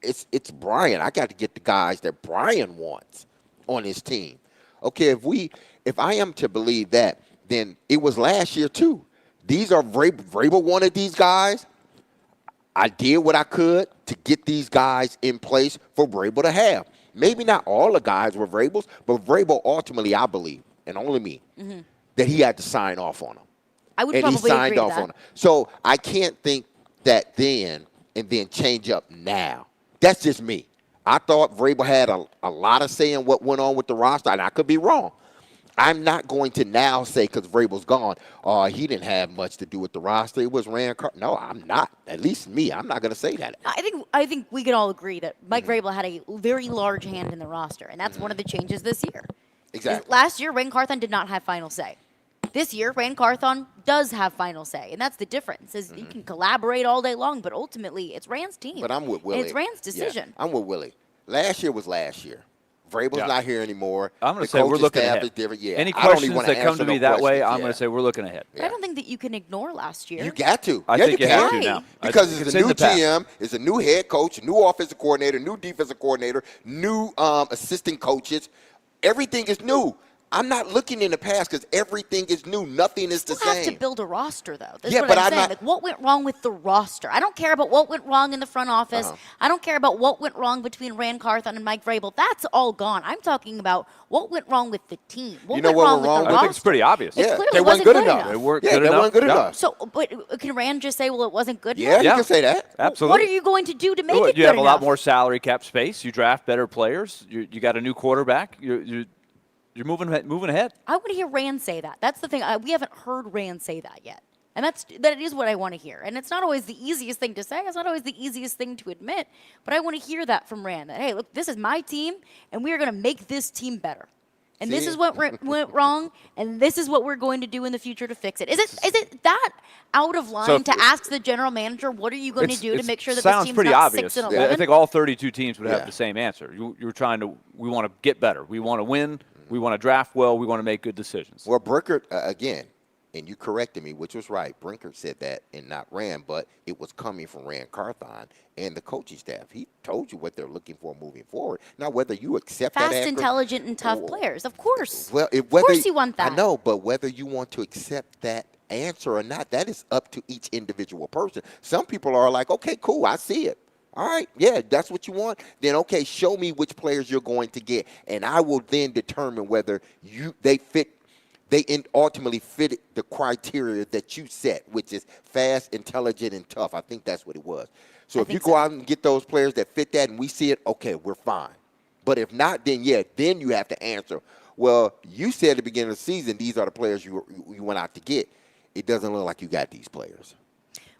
It's Brian. I got to get the guys that Brian wants on his team. Okay, if I am to believe that, then it was last year too. These are Vrabel wanted these guys. I did what I could to get these guys in place for Vrabel to have. Maybe not all the guys were Vrabel's, but Vrabel ultimately, I believe, and only me, that he had to sign off on them. I would probably agree with that. On them. So I can't think that then and then change up now. That's just me. I thought Vrabel had a lot of say in what went on with the roster, and I could be wrong. I'm not going to now say, because Vrabel's gone, he didn't have much to do with the roster. It was Rand Carthon. No, I'm not. At least me. I'm not going to say that. I think we can all agree that Mike Vrabel had a very large hand in the roster, and that's one of the changes this year. Exactly. Last year, Rand Carthon did not have final say. This year, Rand Carthon does have final say, and that's the difference. Is you can collaborate all day long, but ultimately, it's Rand's team. But I'm with Willy. And it's Rand's decision. Yeah, I'm with Willy. Last year was last year. Vrabel's Yeah. not here anymore. I'm going The to say we're coaching looking staff ahead. is different. Yeah, Any I don't even questions wanna that come answer to me no that way, questions. I'm going to say we're looking ahead. But I don't think that you can ignore last year. You got to. I yeah, think you you can. have to now. Because It's it's a in new the past. GM, it's a new head coach, new offensive coordinator, new defensive coordinator, new assistant coaches. Everything is new. I'm not looking in the past because everything is new. Nothing is the You have same. to build a roster, though. That's Yeah, what but I'm I'm saying. not- Like, what went wrong with the roster? I don't care about what went wrong in the front office. I don't care about what went wrong between Rand Carthon and Mike Vrabel. That's all gone. I'm talking about what went wrong with the team. What You know went what wrong went with wrong the with I roster? think it's pretty obvious. It Yeah, clearly they wasn't weren't good enough. They weren't Yeah, good they enough. weren't good Yeah. enough. So, but can Rand just say, well, it wasn't good Yeah, enough? you Yeah. can say that. Absolutely. What are you going to do to make Well, it you good have a lot enough? more salary cap space. You draft better players. You got a new quarterback. You're moving ahead. I want to hear Rand say that. That's the thing. We haven't heard Rand say that yet. And that is what I want to hear. And it's not always the easiest thing to say. It's not always the easiest thing to admit. But I want to hear that from Rand. That, hey, look, this is my team, and we are going to make this team better. And this See? is what went wrong, and this is what we're going to do in the future to fix it. Is it that out of line if- to ask the general manager, what are you going to do to make sure that this sounds team's pretty not obvious. 6 and I 11? think all 32 teams would have Yeah. the same answer. You're trying to. We want to get better. We want to win. We want to draft well. We want to make good decisions. Well, Brinkert, again, and you corrected me, which was right. Brinkert said that and not Rand, but it was coming from Rand Carthon and the coaching staff. He told you what they're looking for moving forward. Now, whether you accept that Fast, answer, intelligent, and tough players. Of course. well, Of course you want that. I know, but whether you want to accept that answer or not, that is up to each individual person. Some people are like, okay, cool, I see it. All right, yeah, that's what you want. Then, okay, show me which players you're going to get, and I will then determine whether they ultimately fit the criteria that you set, which is fast, intelligent, and tough. I think that's what it was. So if you go out and get those players that fit that and we see it, okay, we're fine. But if not, then then you have to answer. Well, you said at the beginning of the season these are the players you went out to get. It doesn't look like you got these players.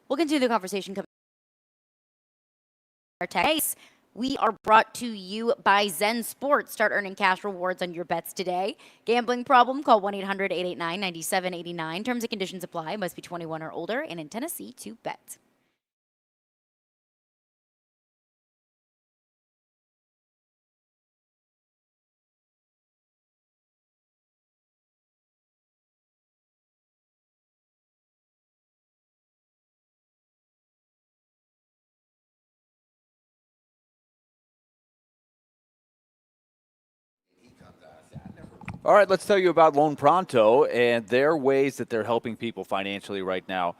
We'll continue the conversation. Our text. We are brought to you by Zen Sports. Start earning cash rewards on your bets today. Gambling problem? Call 1-800-889-9789. Terms and conditions apply. Must be 21 or older and in Tennessee to bet. All right, let's tell you about Loan Pronto and their ways that they're helping people financially right now.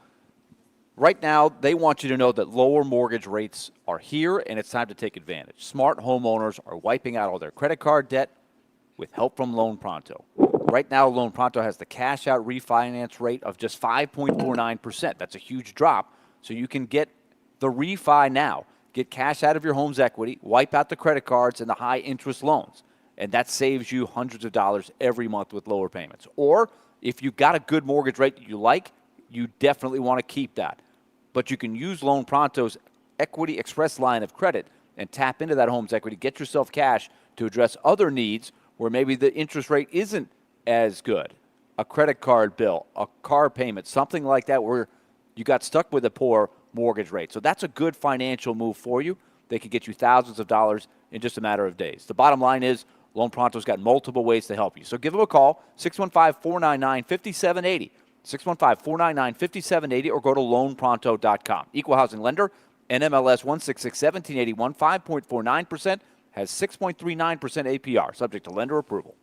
Right now, they want you to know that lower mortgage rates are here, and it's time to take advantage. Smart homeowners are wiping out all their credit card debt with help from Loan Pronto. Right now, Loan Pronto has the cash-out refinance rate of just 5.49%. That's a huge drop, so you can get the refi now. Get cash out of your home's equity, wipe out the credit cards and the high-interest loans, and that saves you hundreds of dollars every month with lower payments. Or if you've got a good mortgage rate that you like, you definitely want to keep that. But you can use Loan Pronto's Equity Express line of credit and tap into that home's equity, get yourself cash to address other needs where maybe the interest rate isn't as good. A credit card bill, a car payment, something like that where you got stuck with a poor mortgage rate. So that's a good financial move for you. They could get you thousands of dollars in just a matter of days. The bottom line is Loan Pronto's got multiple ways to help you. So give them a call, 615-499-5780. 615-499-5780 or go to loanpronto.com. Equal housing lender, NMLS 1661781, 5.49%, has 6.39% APR, subject to lender approval.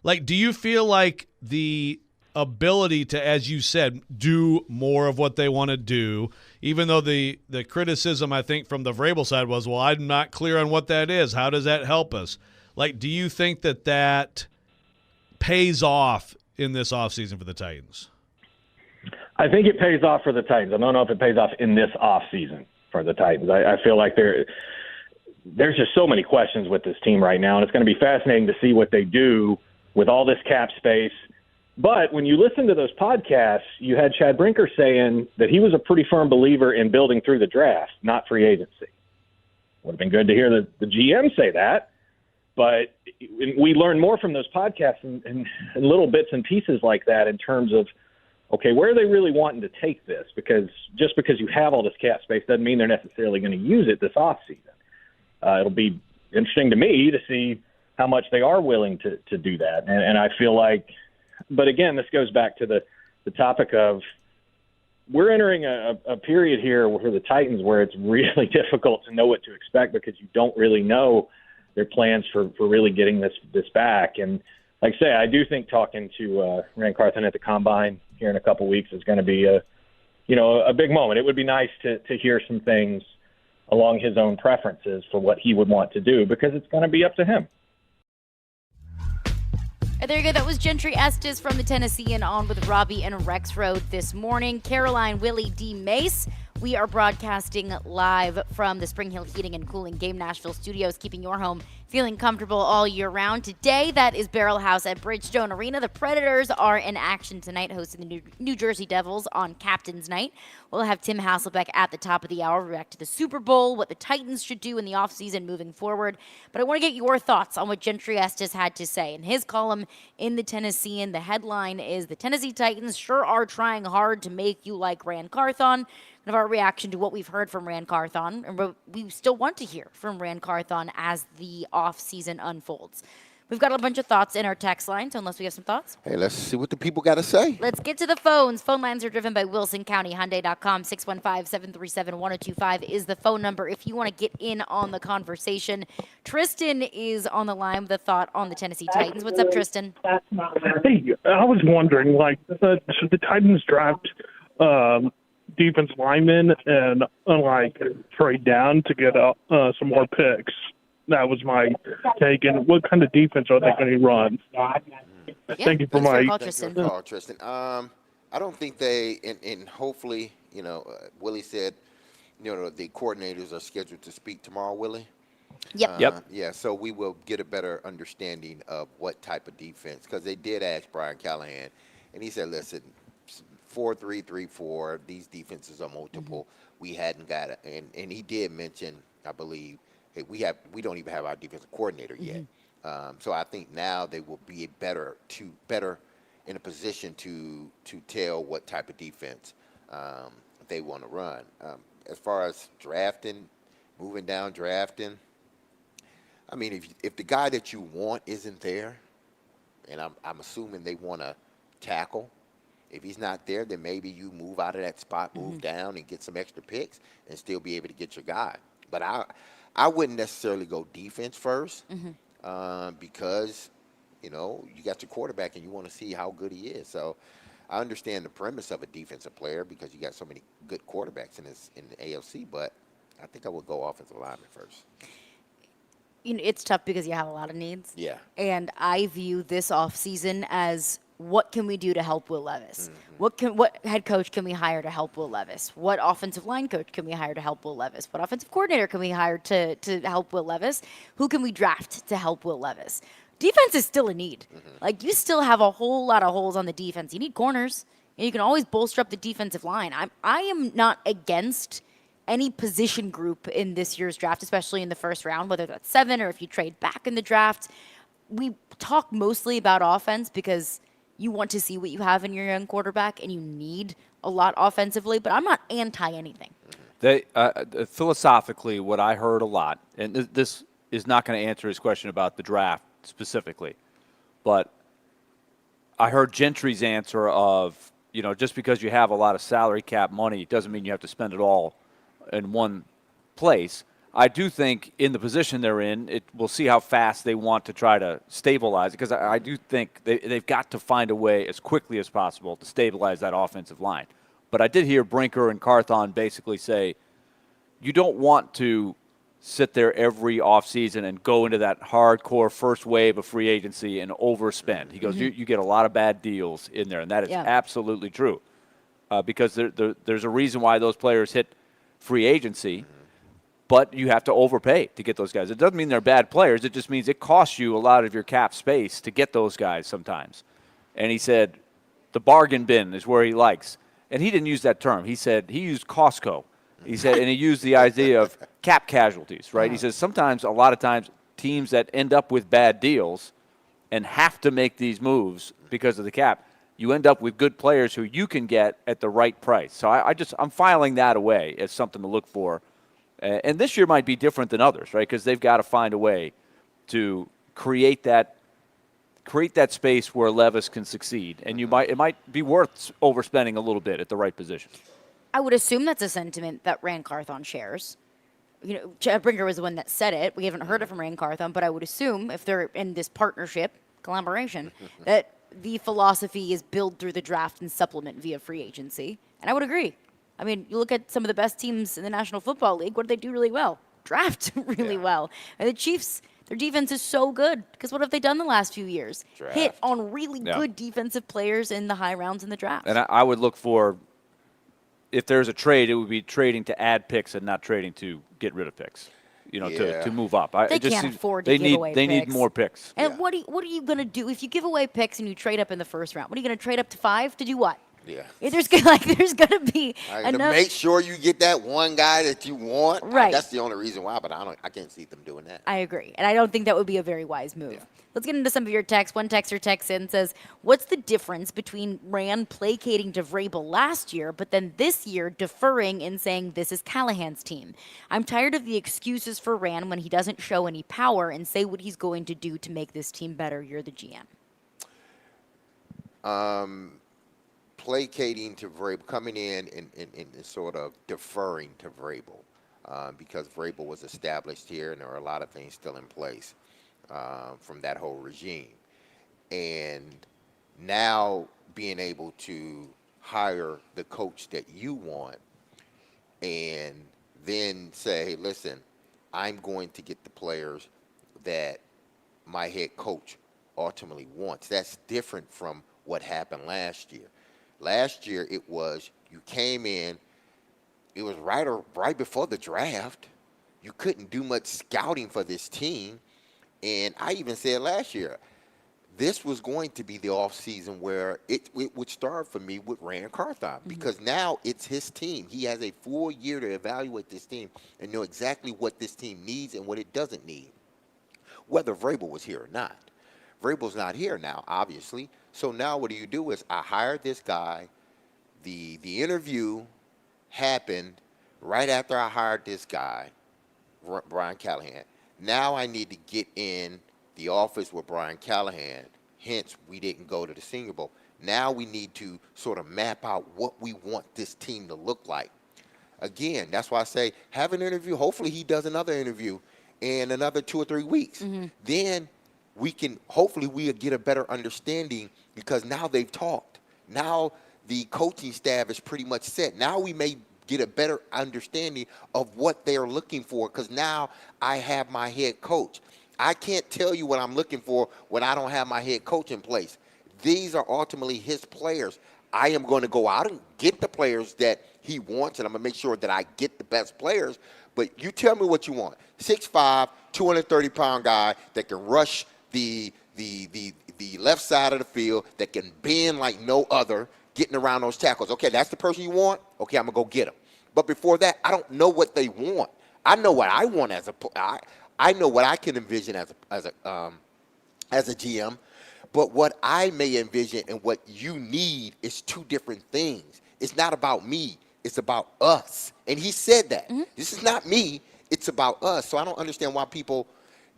Like, do you feel like the ability to, as you said, do more of what they want to do, even though the criticism, I think, from the Vrabel side was, well, I'm not clear on what that is. How does that help us? Like, do you think that pays off in this offseason for the Titans? I think it pays off for the Titans. I don't know if it pays off in this offseason for the Titans. I feel like there's just so many questions with this team right now, and it's going to be fascinating to see what they do with all this cap space. But when you listen to those podcasts, you had Chad Brinker saying that he was a pretty firm believer in building through the draft, not free agency. Would have been good to hear the GM say that. But we learn more from those podcasts and little bits and pieces like that in terms of, okay, where are they really wanting to take this? Because just because you have all this cap space doesn't mean they're necessarily going to use it this offseason. It'll be interesting to me to see how much they are willing to do that. And I feel like, but again, this goes back to the topic of we're entering a period here for the Titans where it's really difficult to know what to expect because you don't really know their plans for really getting this back. And like I say, I do think talking to Rand Carthon at the Combine here in a couple weeks is going to be a big moment. It would be nice to hear some things along his own preferences for what he would want to do because it's going to be up to him. There you go. That was Gentry Estes from the Tennessean on with Robbie and Rex Road this morning. Caroline, Willy, D-Mase. We are broadcasting live from the Spring Hill Heating and Cooling Game Nashville studios, keeping your home feeling comfortable all year round. Today, that is Barrel House at Bridgestone Arena. The Predators are in action tonight, hosting the New Jersey Devils on Captain's Night. We'll have Tim Hasselbeck at the top of the hour, react to the Super Bowl, what the Titans should do in the offseason moving forward. But I want to get your thoughts on what Gentry Estes had to say. In his column in the Tennessean, the headline is, "The Tennessee Titans sure are trying hard to make you like Rand Carthon." Of our reaction to what we've heard from Rand Carthon, and what we still want to hear from Rand Carthon as the offseason unfolds. We've got a bunch of thoughts in our text line, so unless we have some thoughts. Hey, let's see what the people got to say. Let's get to the phones. Phone lines are driven by WilsonCountyHyundai.com. 615-737-1025 is the phone number if you want to get in on the conversation. Tristan is on the line with a thought on the Tennessee Titans. What's up, Tristan? Hey, I was wondering, should the Titans draft defense linemen and trade down to get some more picks? That was my take. And what kind of defense are they going to run? Thank you for my call, Tristan. I don't think they, and hopefully, Willie said, the coordinators are scheduled to speak tomorrow, Willie. Yep. Yeah, so we will get a better understanding of what type of defense, because they did ask Brian Callahan, and he said, listen, 4-3-3-4. These defenses are multiple. Mm-hmm. We hadn't got it, and he did mention, I believe, hey, we don't even have our defensive coordinator yet. So I think now they will be better in a position to tell what type of defense they want to run. As far as moving down drafting, I mean, if the guy that you want isn't there, and I'm assuming they want to tackle. If he's not there, then maybe you move out of that spot, move down, and get some extra picks, and still be able to get your guy. But I wouldn't necessarily go defense first because, you got your quarterback and you want to see how good he is. So I understand the premise of a defensive player because you got so many good quarterbacks in the AFC, but I think I would go offensive lineman first. It's tough because you have a lot of needs. Yeah. And I view this offseason as, what can we do to help Will Levis? What head coach can we hire to help Will Levis? What offensive line coach can we hire to help Will Levis? What offensive coordinator can we hire to help Will Levis? Who can we draft to help Will Levis? Defense is still a need. You still have a whole lot of holes on the defense. You need corners. And you can always bolster up the defensive line. I am not against any position group in this year's draft, especially in the first round, whether that's 7 or if you trade back in the draft. We talk mostly about offense because you want to see what you have in your young quarterback, and you need a lot offensively, but I'm not anti anything. Philosophically, what I heard a lot, and this is not going to answer his question about the draft specifically, but I heard Gentry's answer of, just because you have a lot of salary cap money doesn't mean you have to spend it all in one place. I do think in the position they're in, we'll see how fast they want to try to stabilize it, because I do think they've got to find a way as quickly as possible to stabilize that offensive line. But I did hear Brinker and Carthon basically say, you don't want to sit there every offseason and go into that hardcore first wave of free agency and overspend. He goes, you get a lot of bad deals in there, and that is absolutely true. Because there's a reason why those players hit free agency, but you have to overpay to get those guys. It doesn't mean they're bad players. It just means it costs you a lot of your cap space to get those guys sometimes. And he said the bargain bin is where he likes. And he didn't use that term. He said he used Costco. He said, and he used the idea of cap casualties, right? He says a lot of times, teams that end up with bad deals and have to make these moves because of the cap, you end up with good players who you can get at the right price. So I'm filing that away as something to look for. And this year might be different than others, right? Because they've got to find a way to create that space where Levis can succeed. And it might be worth overspending a little bit at the right position. I would assume that's a sentiment that Rand Carthon shares. Chad Brinker was the one that said it. We haven't heard it from Rand Carthon, but I would assume if they're in this partnership, collaboration, that the philosophy is build through the draft and supplement via free agency. And I would agree. I mean, you look at some of the best teams in the National Football League. What do they do really well? Draft really well. And the Chiefs, their defense is so good because what have they done the last few years? Draft. Hit on really good defensive players in the high rounds in the draft. And I would look for, if there's a trade, it would be trading to add picks and not trading to get rid of picks. To move up. They can't afford to give away picks. They need more picks. And what are you going to do if you give away picks and you trade up in the first round? What are you going to trade up to 5 to do what? Yeah. There's going to be enough. To make sure you get that one guy that you want. Right. That's the only reason why, but I can't see them doing that. I agree. And I don't think that would be a very wise move. Yeah. Let's get into some of your texts. One texter texts in and says, what's the difference between Rand placating to Vrabel last year, but then this year deferring and saying this is Callahan's team? I'm tired of the excuses for Rand when he doesn't show any power and say what he's going to do to make this team better. You're the GM. Placating to Vrabel, coming in and sort of deferring to Vrabel because Vrabel was established here and there are a lot of things still in place from that whole regime. And now being able to hire the coach that you want and then say, hey, listen, I'm going to get the players that my head coach ultimately wants. That's different from what happened last year. Last year, it was you came in, it was right before the draft. You couldn't do much scouting for this team. And I even said last year, this was going to be the offseason where it would start for me with Rand Carthon because now it's his team. He has a full year to evaluate this team and know exactly what this team needs and what it doesn't need, whether Vrabel was here or not. Vrabel's not here now, obviously. So now what do you do is I hired this guy. The interview happened right after I hired this guy, Brian Callahan. Now I need to get in the office with Brian Callahan. Hence, we didn't go to the Senior Bowl. Now we need to sort of map out what we want this team to look like. Again, that's why I say have an interview. Hopefully he does another interview in another 2 or 3 weeks. Then hopefully we'll get a better understanding because now they've talked. Now the coaching staff is pretty much set. Now we may get a better understanding of what they're looking for because now I have my head coach. I can't tell you what I'm looking for when I don't have my head coach in place. These are ultimately his players. I am going to go out and get the players that he wants, and I'm going to make sure that I get the best players. But you tell me what you want. 6'5", 230-pound guy that can rush the left side of the field, that can bend like no other, getting around those tackles. Okay, that's the person you want? Okay, I'm going to go get him. But before that, I don't know what they want. I know what I want I know what I can envision as a GM. But what I may envision and what you need is two different things. It's not about me. It's about us. And he said that. This is not me. It's about us. So I don't understand why people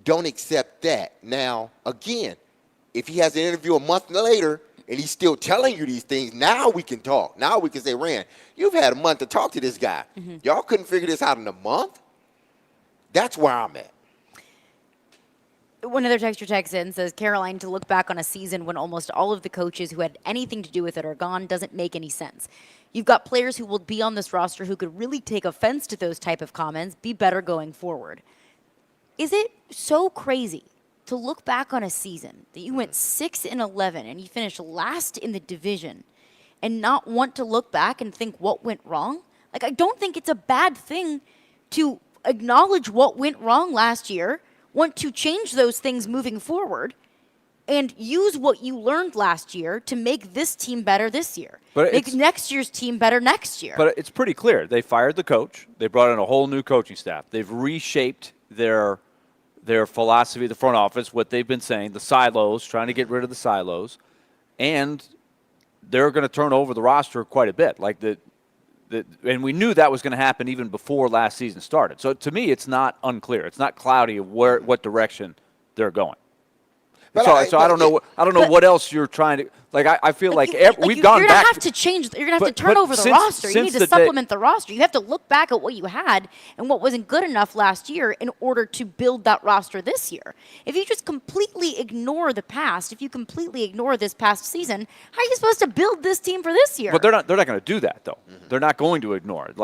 don't accept that. Now, again, if he has an interview a month later and he's still telling you these things, now we can talk. Now we can say, Rand, you've had a month to talk to this guy. Y'all couldn't figure this out in a month? That's where I'm at. One other texter texts in says, Caroline, to look back on a season when almost all of the coaches who had anything to do with it are gone doesn't make any sense. You've got players who will be on this roster who could really take offense to those type of comments, be better going forward. Is it so crazy to look back on a season that you went 6-11 and you finished last in the division and not want to look back and think what went wrong? Like, I don't think it's a bad thing to acknowledge what went wrong last year, want to change those things moving forward, and use what you learned last year to make this team better this year. But make next year's team better next year. But it's pretty clear. They fired the coach. They brought in a whole new coaching staff. They've reshaped their philosophy, the front office, what they've been saying, the silos, trying to get rid of the silos, and they're going to turn over the roster quite a bit. And we knew that was going to happen even before last season started. So to me, it's not unclear. It's not cloudy of what direction they're going. But I don't know. I don't know what else you're trying to. I feel like we've gone back. You're gonna have to change. You're gonna have to turn over the roster. You need to supplement the roster. You have to look back at what you had and what wasn't good enough last year in order to build that roster this year. If you just completely ignore the past, if you completely ignore this past season, how are you supposed to build this team for this year? But they're not going to do that though. Mm-hmm. They're not going to ignore it.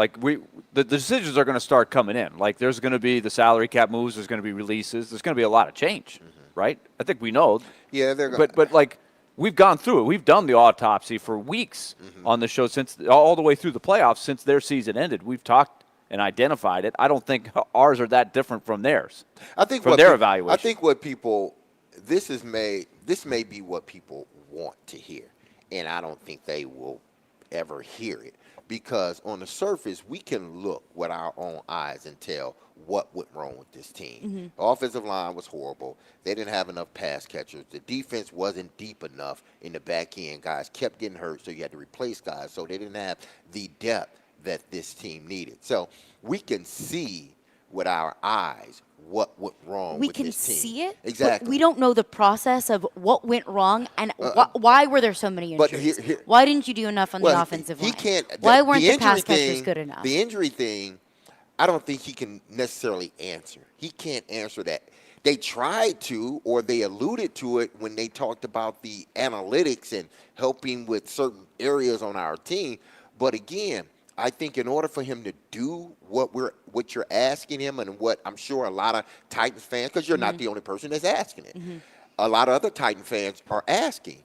The decisions are going to start coming in. Like there's going to be the salary cap moves. There's going to be releases. There's going to be a lot of change. Mm-hmm. Right? I think we know. Yeah, they're going. But we've gone through it. We've done the autopsy for weeks on the show since all the way through the playoffs since their season ended. We've talked and identified it. I don't think ours are that different from theirs. I think from their evaluation. I think this may be what people want to hear, and I don't think they will ever hear it because on the surface we can look with our own eyes and tell what went wrong with this team. Mm-hmm. The offensive line was horrible. They didn't have enough pass catchers. The defense wasn't deep enough in the back end. Guys kept getting hurt, so you had to replace guys. So they didn't have the depth that this team needed. So we can see with our eyes what went wrong with this team. We can see it? Exactly. But we don't know the process of what went wrong and why were there so many injuries? Why didn't you do enough on the offensive line? Why weren't the pass catchers good enough? The injury thing, I don't think he can necessarily answer. He can't answer that. They tried to, or they alluded to it when they talked about the analytics and helping with certain areas on our team. But again, I think in order for him to do what you're asking him and what I'm sure a lot of Titans fans, because you're not the only person that's asking it, a lot of other Titan fans are asking.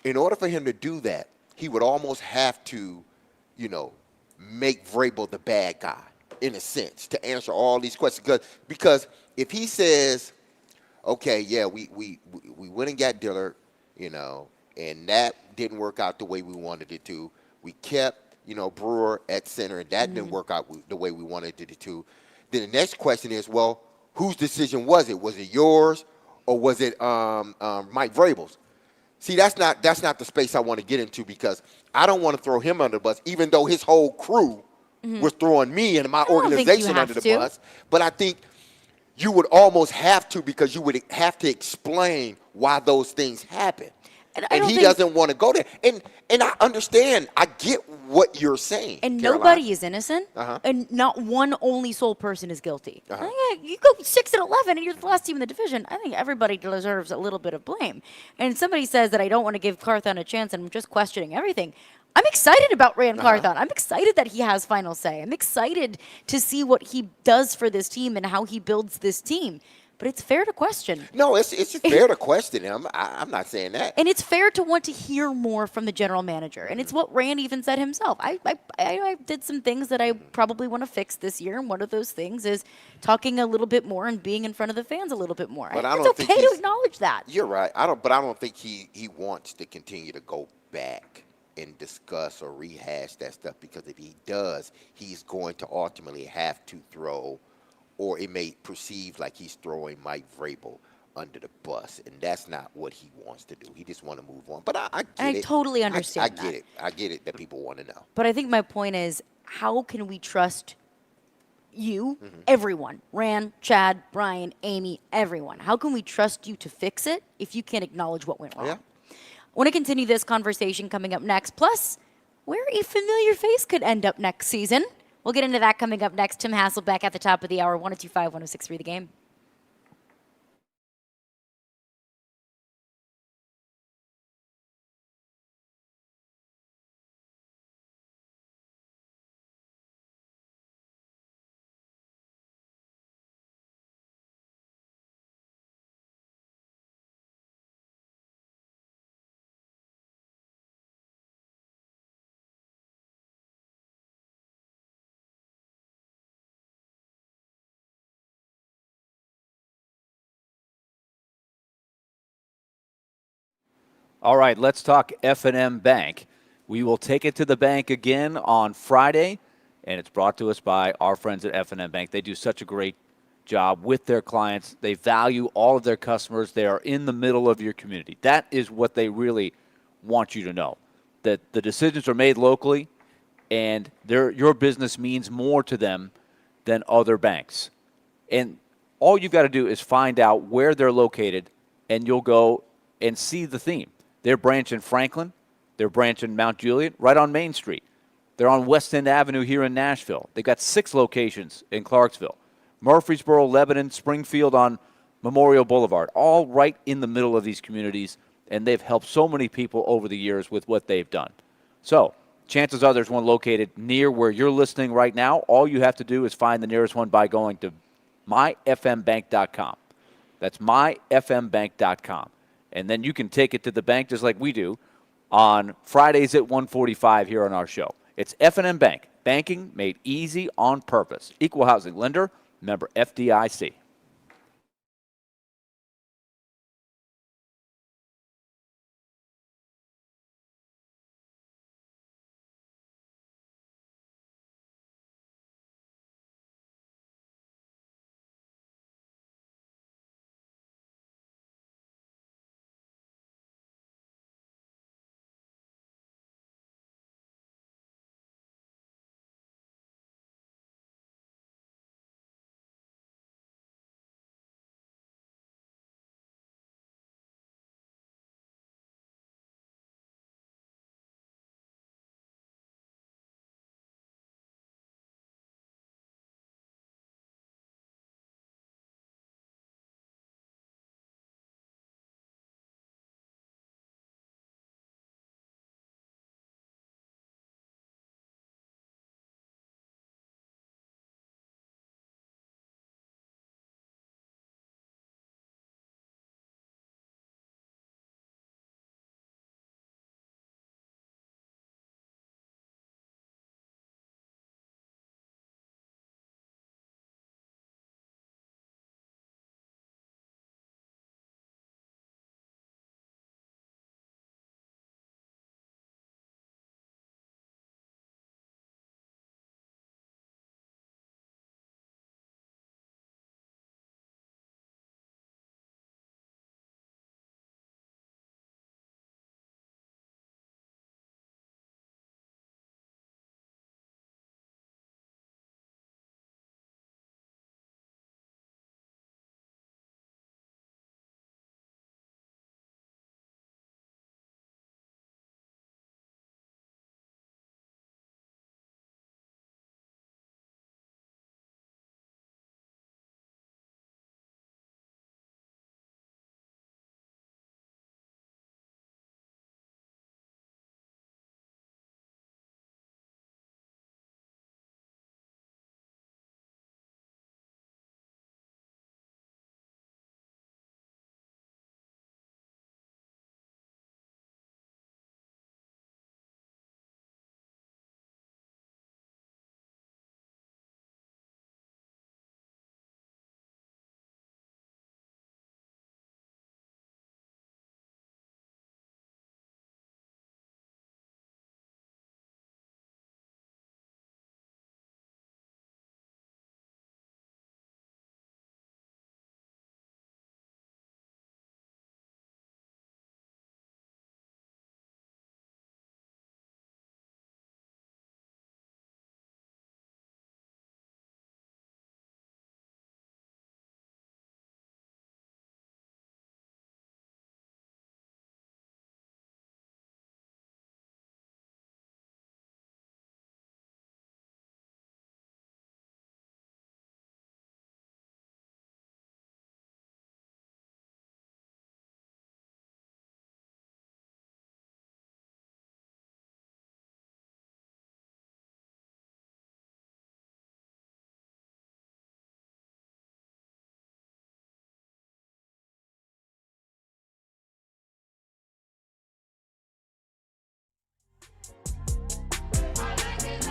In order for him to do that, he would almost have to, make Vrabel the bad guy. In a sense, to answer all these questions, because if he says, "Okay, yeah, we went and got Dillard, and that didn't work out the way we wanted it to. We kept, Brewer at center, and that didn't work out the way we wanted it to." Then the next question is, well, whose decision was it? Was it yours, or was it Mike Vrabel's? See, that's not the space I want to get into because I don't want to throw him under the bus, even though his whole crew was throwing me and my organization under the bus. But I think you would almost have to because you would have to explain why those things happen. And he doesn't want to go there. And I understand. I get what you're saying. And Caroline. Nobody is innocent. And not one only sole person is guilty. You go 6-11 and you're the last team in the division. I think everybody deserves a little bit of blame. And somebody says that I don't want to give Carthon a chance and I'm just questioning everything. I'm excited about Rand Carthon. I'm excited that he has final say. I'm excited to see what he does for this team and how he builds this team. But it's fair to question. No, it's fair to question him. I'm not saying that. And it's fair to want to hear more from the general manager. And it's what Rand even said himself. I did some things that I probably want to fix this year. And one of those things is talking a little bit more and being in front of the fans a little bit more. But it's okay to acknowledge that. You're right. I don't think he wants to continue to go back and discuss or rehash that stuff because if he does, he's going to ultimately have to throw, or it may perceive like he's throwing Mike Vrabel under the bus, and that's not what he wants to do. He just want to move on. But I get it. I totally understand I get it. I get it that people want to know. But I think my point is, how can we trust you, everyone, Rand, Chad, Brian, Amy, everyone? How can we trust you to fix it if you can't acknowledge what went wrong? Yeah. I want to continue this conversation coming up next. Plus, where a familiar face could end up next season. We'll get into that coming up next. Tim Hasselbeck at the top of the hour, 102.5, 106.3 The Game. All right, let's talk F&M Bank. We will take it to the bank again on Friday, and it's brought to us by our friends at F&M Bank. They do such a great job with their clients. They value all of their customers. They are in the middle of your community. That is what they really want you to know, that the decisions are made locally, and your business means more to them than other banks. And all you've got to do is find out where they're located, and you'll go and see the theme. Their branch in Franklin, their branch in Mount Juliet, right on Main Street. They're on West End Avenue here in Nashville. They've got 6 locations in Clarksville. Murfreesboro, Lebanon, Springfield on Memorial Boulevard, all right in the middle of these communities, and they've helped so many people over the years with what they've done. So chances are there's one located near where you're listening right now. All you have to do is find the nearest one by going to myfmbank.com. That's myfmbank.com. And then you can take it to the bank just like we do on Fridays at 1:45 here on our show. It's F&M Bank, banking made easy on purpose. Equal housing lender, member FDIC.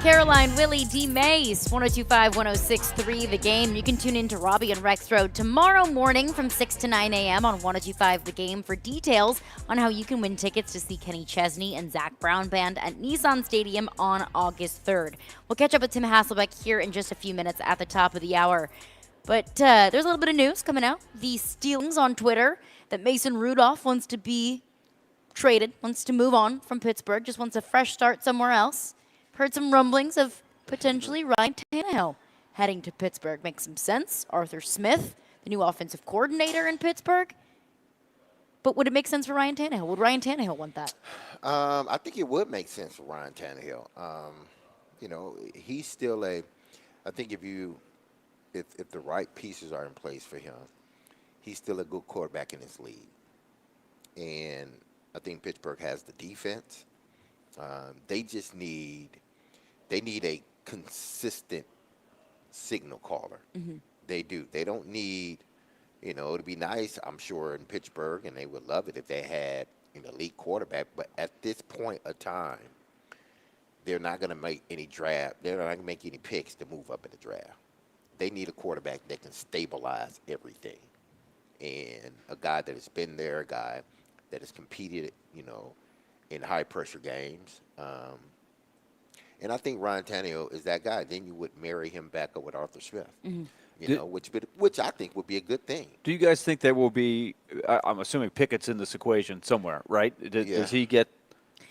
Caroline, Willy, D-Mase, 102.5, 106.3 The Game. You can tune in to Robbie and Rex Road tomorrow morning from 6 to 9 a.m. on 102.5 The Game for details on how you can win tickets to see Kenny Chesney and Zach Brown Band at Nissan Stadium on August 3rd. We'll catch up with Tim Hasselbeck here in just a few minutes at the top of the hour. But there's a little bit of news coming out. The Steelings on Twitter that Mason Rudolph wants to be traded, wants to move on from Pittsburgh, just wants a fresh start somewhere else. Heard some rumblings of potentially Ryan Tannehill heading to Pittsburgh. Makes some sense. Arthur Smith, the new offensive coordinator in Pittsburgh. But would it make sense for Ryan Tannehill? Would Ryan Tannehill want that? I think it would make sense for Ryan Tannehill. He's still I think if the right pieces are in place for him, he's still a good quarterback in this league. And I think Pittsburgh has the defense. They just need a consistent signal caller. Mm-hmm. They do. They don't need, it'd be nice, I'm sure, in Pittsburgh, and they would love it if they had an elite quarterback. But at this point of time, they're not going to make any draft. They're not going to make any picks to move up in the draft. They need a quarterback that can stabilize everything. And a guy that has been there, a guy that has competed, in high-pressure games. And I think Ryan Tannehill is that guy. Then you would marry him back up with Arthur Smith, which I think would be a good thing. Do you guys think there will be I'm assuming Pickett's in this equation somewhere, right? Does he get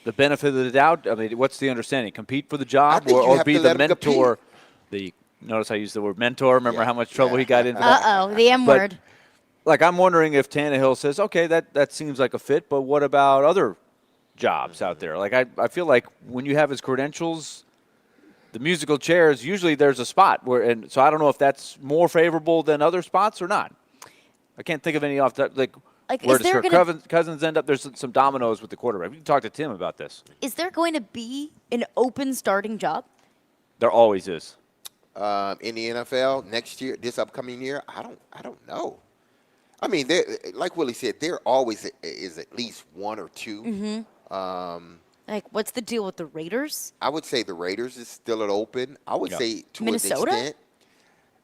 the benefit of the doubt? I mean, what's the understanding? Compete for the job or be the mentor? Notice I used the word mentor. Remember how much trouble he got into? The M word. Like, I'm wondering if Tannehill says, okay, that seems like a fit, but what about other jobs out there? Like, I feel like when you have his credentials, the musical chairs, usually there's a spot and so I don't know if that's more favorable than other spots or not. I can't think of any off that, where does Kirk Cousins end up? There's some dominoes with the quarterback. We can talk to Tim about this. Is there going to be an open starting job? There always is. In the NFL next year, this upcoming year, I don't know. I mean, like Willie said, there always is at least one or two. Mm-hmm. What's the deal with the Raiders? I would say the Raiders is still an open. I would say to Minnesota? an extent.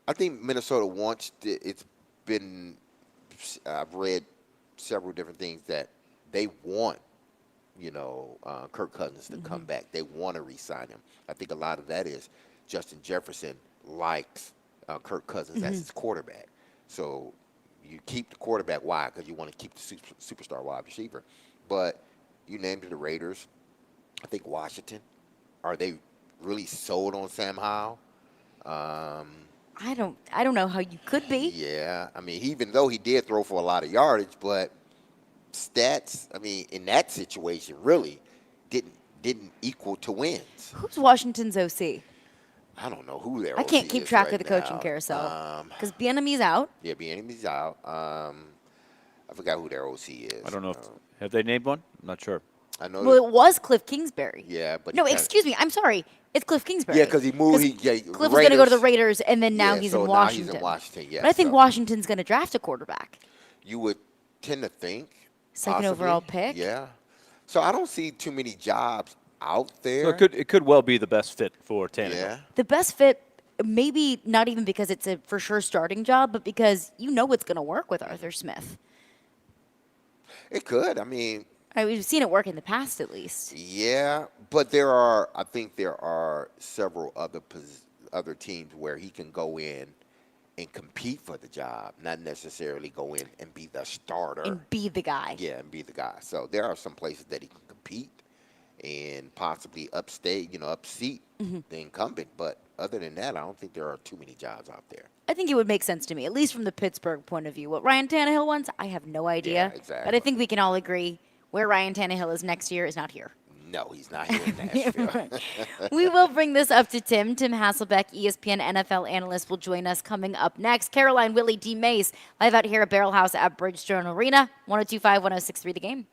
I think Minnesota wants to, it's been, I've read several different things that they want, Kirk Cousins to come back. They want to re-sign him. I think a lot of that is Justin Jefferson likes Kirk Cousins as his quarterback. So you keep the quarterback. Why? Because you want to keep the superstar wide receiver. But you named the Raiders. I think Washington. Are they really sold on Sam Howell? I don't know how you could be. Yeah. I mean, even though he did throw for a lot of yardage, but stats, I mean, in that situation really didn't equal to wins. Who's Washington's OC? I don't know who their I can't OC keep is track right of the coaching now. carousel because Bieniemy's out. Yeah, Bieniemy's out. I forgot who their OC is. I don't know. Have they named one? I'm not sure. I know. Well, it was Cliff Kingsbury. Yeah, but no, excuse me. I'm sorry. It's Cliff Kingsbury. Yeah, because he moved. Cliff was going to go to the Raiders, and then now he's in Washington. Now he's in Washington. Yeah, but I think Washington's going to draft a quarterback. You would tend to think. Second overall pick. Yeah. So I don't see too many jobs out there. So it could well be the best fit for Tannehill. Yeah. The best fit, maybe not even because it's a for sure starting job, but because it's going to work with Arthur Smith. It could. I mean, we've seen it work in the past, at least. Yeah, but I think there are several other teams where he can go in and compete for the job, not necessarily go in and be the starter. And be the guy. Yeah, and be the guy. So there are some places that he can compete and possibly upseat the incumbent. But other than that, I don't think there are too many jobs out there. I think it would make sense to me, at least from the Pittsburgh point of view. What Ryan Tannehill wants, I have no idea. Yeah, exactly. But I think we can all agree where Ryan Tannehill is next year is not here. No, he's not here in Nashville. We will bring this up to Tim. Tim Hasselbeck, ESPN NFL analyst, will join us coming up next. Caroline, Willy, D-Mase, live out here at Barrel House at Bridgestone Arena, 102.5, 106.3 The Game.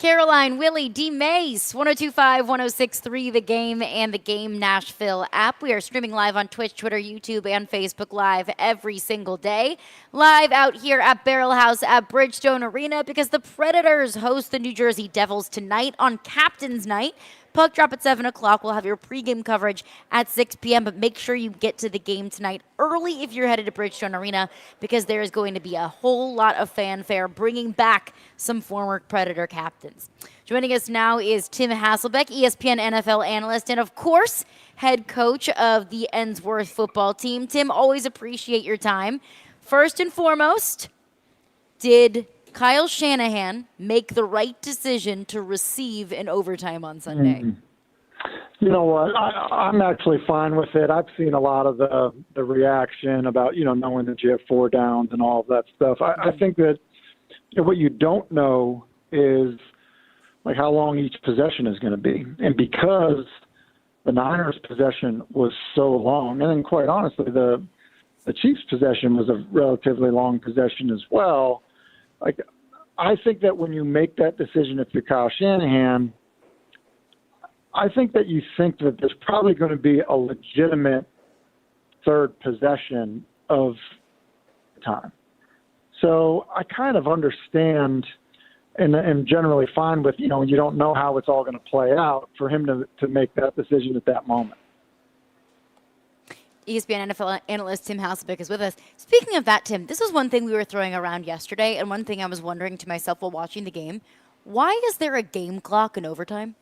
Caroline, Willy, D-Mase, 102.5, 106.3, The Game, and the Game Nashville app. We are streaming live on Twitch, Twitter, YouTube, and Facebook Live every single day. Live out here at Barrel House at Bridgestone Arena because the Predators host the New Jersey Devils tonight on Captain's Night. Puck drop at 7 o'clock. We'll have your pregame coverage at 6 p.m., but make sure you get to the game tonight early if you're headed to Bridgestone Arena because there is going to be a whole lot of fanfare bringing back some former Predator captains. Joining us now is Tim Hasselbeck, ESPN NFL analyst, and of course, head coach of the Ensworth football team. Tim, always appreciate your time. First and foremost, did Kyle Shanahan make the right decision to receive an overtime on Sunday? You know what? I'm actually fine with it. I've seen a lot of the reaction about, knowing that you have 4 downs and all of that stuff. I think that what you don't know is like how long each possession is going to be. And because the Niners' possession was so long, and then quite honestly, the Chiefs' possession was a relatively long possession as well. Like, I think that when you make that decision, if you're Kyle Shanahan, I think that you think that there's probably going to be a legitimate third possession of time. So I kind of understand and am generally fine with, you don't know how it's all going to play out for him to make that decision at that moment. ESPN NFL analyst Tim Hasselbeck is with us. Speaking of that, Tim, this was one thing we were throwing around yesterday, and one thing I was wondering to myself while watching the game. Why is there a game clock in overtime?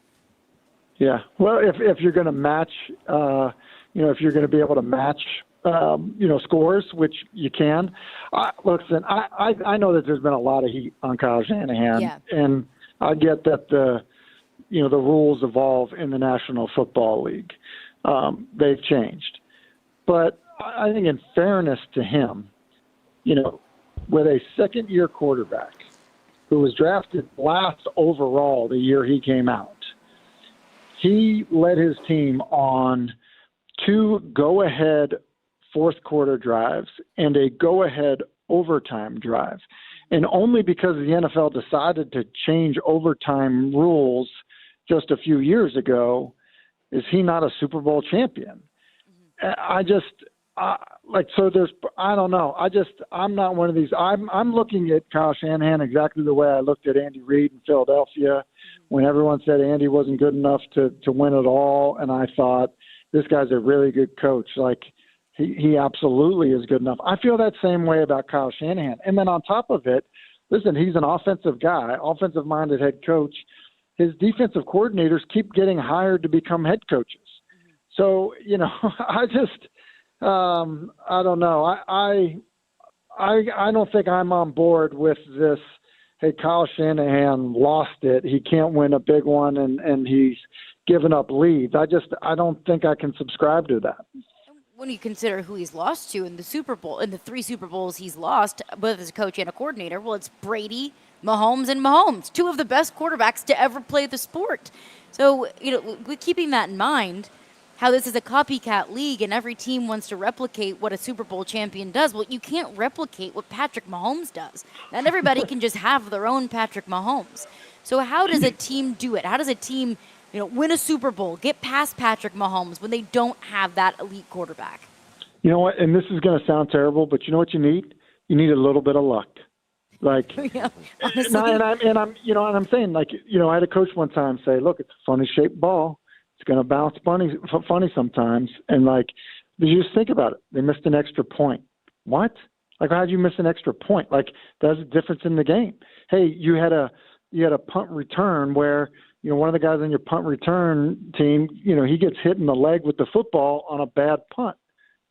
Yeah, well, if you're going to match, if you're going to be able to match, scores, which you can. Listen, I know that there's been a lot of heat on Kyle Shanahan, and I get that the rules evolve in the National Football League. They've changed. But I think in fairness to him, with a second-year quarterback who was drafted last overall the year he came out, he led his team on 2 go-ahead fourth-quarter drives and a go-ahead overtime drive. And only because the NFL decided to change overtime rules just a few years ago is he not a Super Bowl champion. I don't know. I'm not one of these. I'm looking at Kyle Shanahan exactly the way I looked at Andy Reid in Philadelphia when everyone said Andy wasn't good enough to win it all. And I thought, this guy's a really good coach. Like, he absolutely is good enough. I feel that same way about Kyle Shanahan. And then on top of it, listen, he's an offensive guy, offensive-minded head coach. His defensive coordinators keep getting hired to become head coaches. So, I don't know. I don't think I'm on board with this. Hey, Kyle Shanahan lost it. He can't win a big one, and he's given up leads. I don't think I can subscribe to that. When you consider who he's lost to in the Super Bowl, in the 3 Super Bowls he's lost, both as a coach and a coordinator, well, it's Brady, Mahomes, and Mahomes, 2 of the best quarterbacks to ever play the sport. So, with keeping that in mind, how this is a copycat league and every team wants to replicate what a Super Bowl champion does. Well, you can't replicate what Patrick Mahomes does. Not everybody can just have their own Patrick Mahomes. So how does a team do it? How does a team, win a Super Bowl, get past Patrick Mahomes when they don't have that elite quarterback? You know what? And this is going to sound terrible, but you know what you need? You need a little bit of luck. Like, honestly. I'm saying, like, I had a coach one time say, look, it's a funny shaped ball. It's going to bounce funny sometimes. And, like, you just think about it. They missed an extra point. What? Like, how'd you miss an extra point? Like, that's a difference in the game. Hey, you had a punt return where, one of the guys on your punt return team, he gets hit in the leg with the football on a bad punt.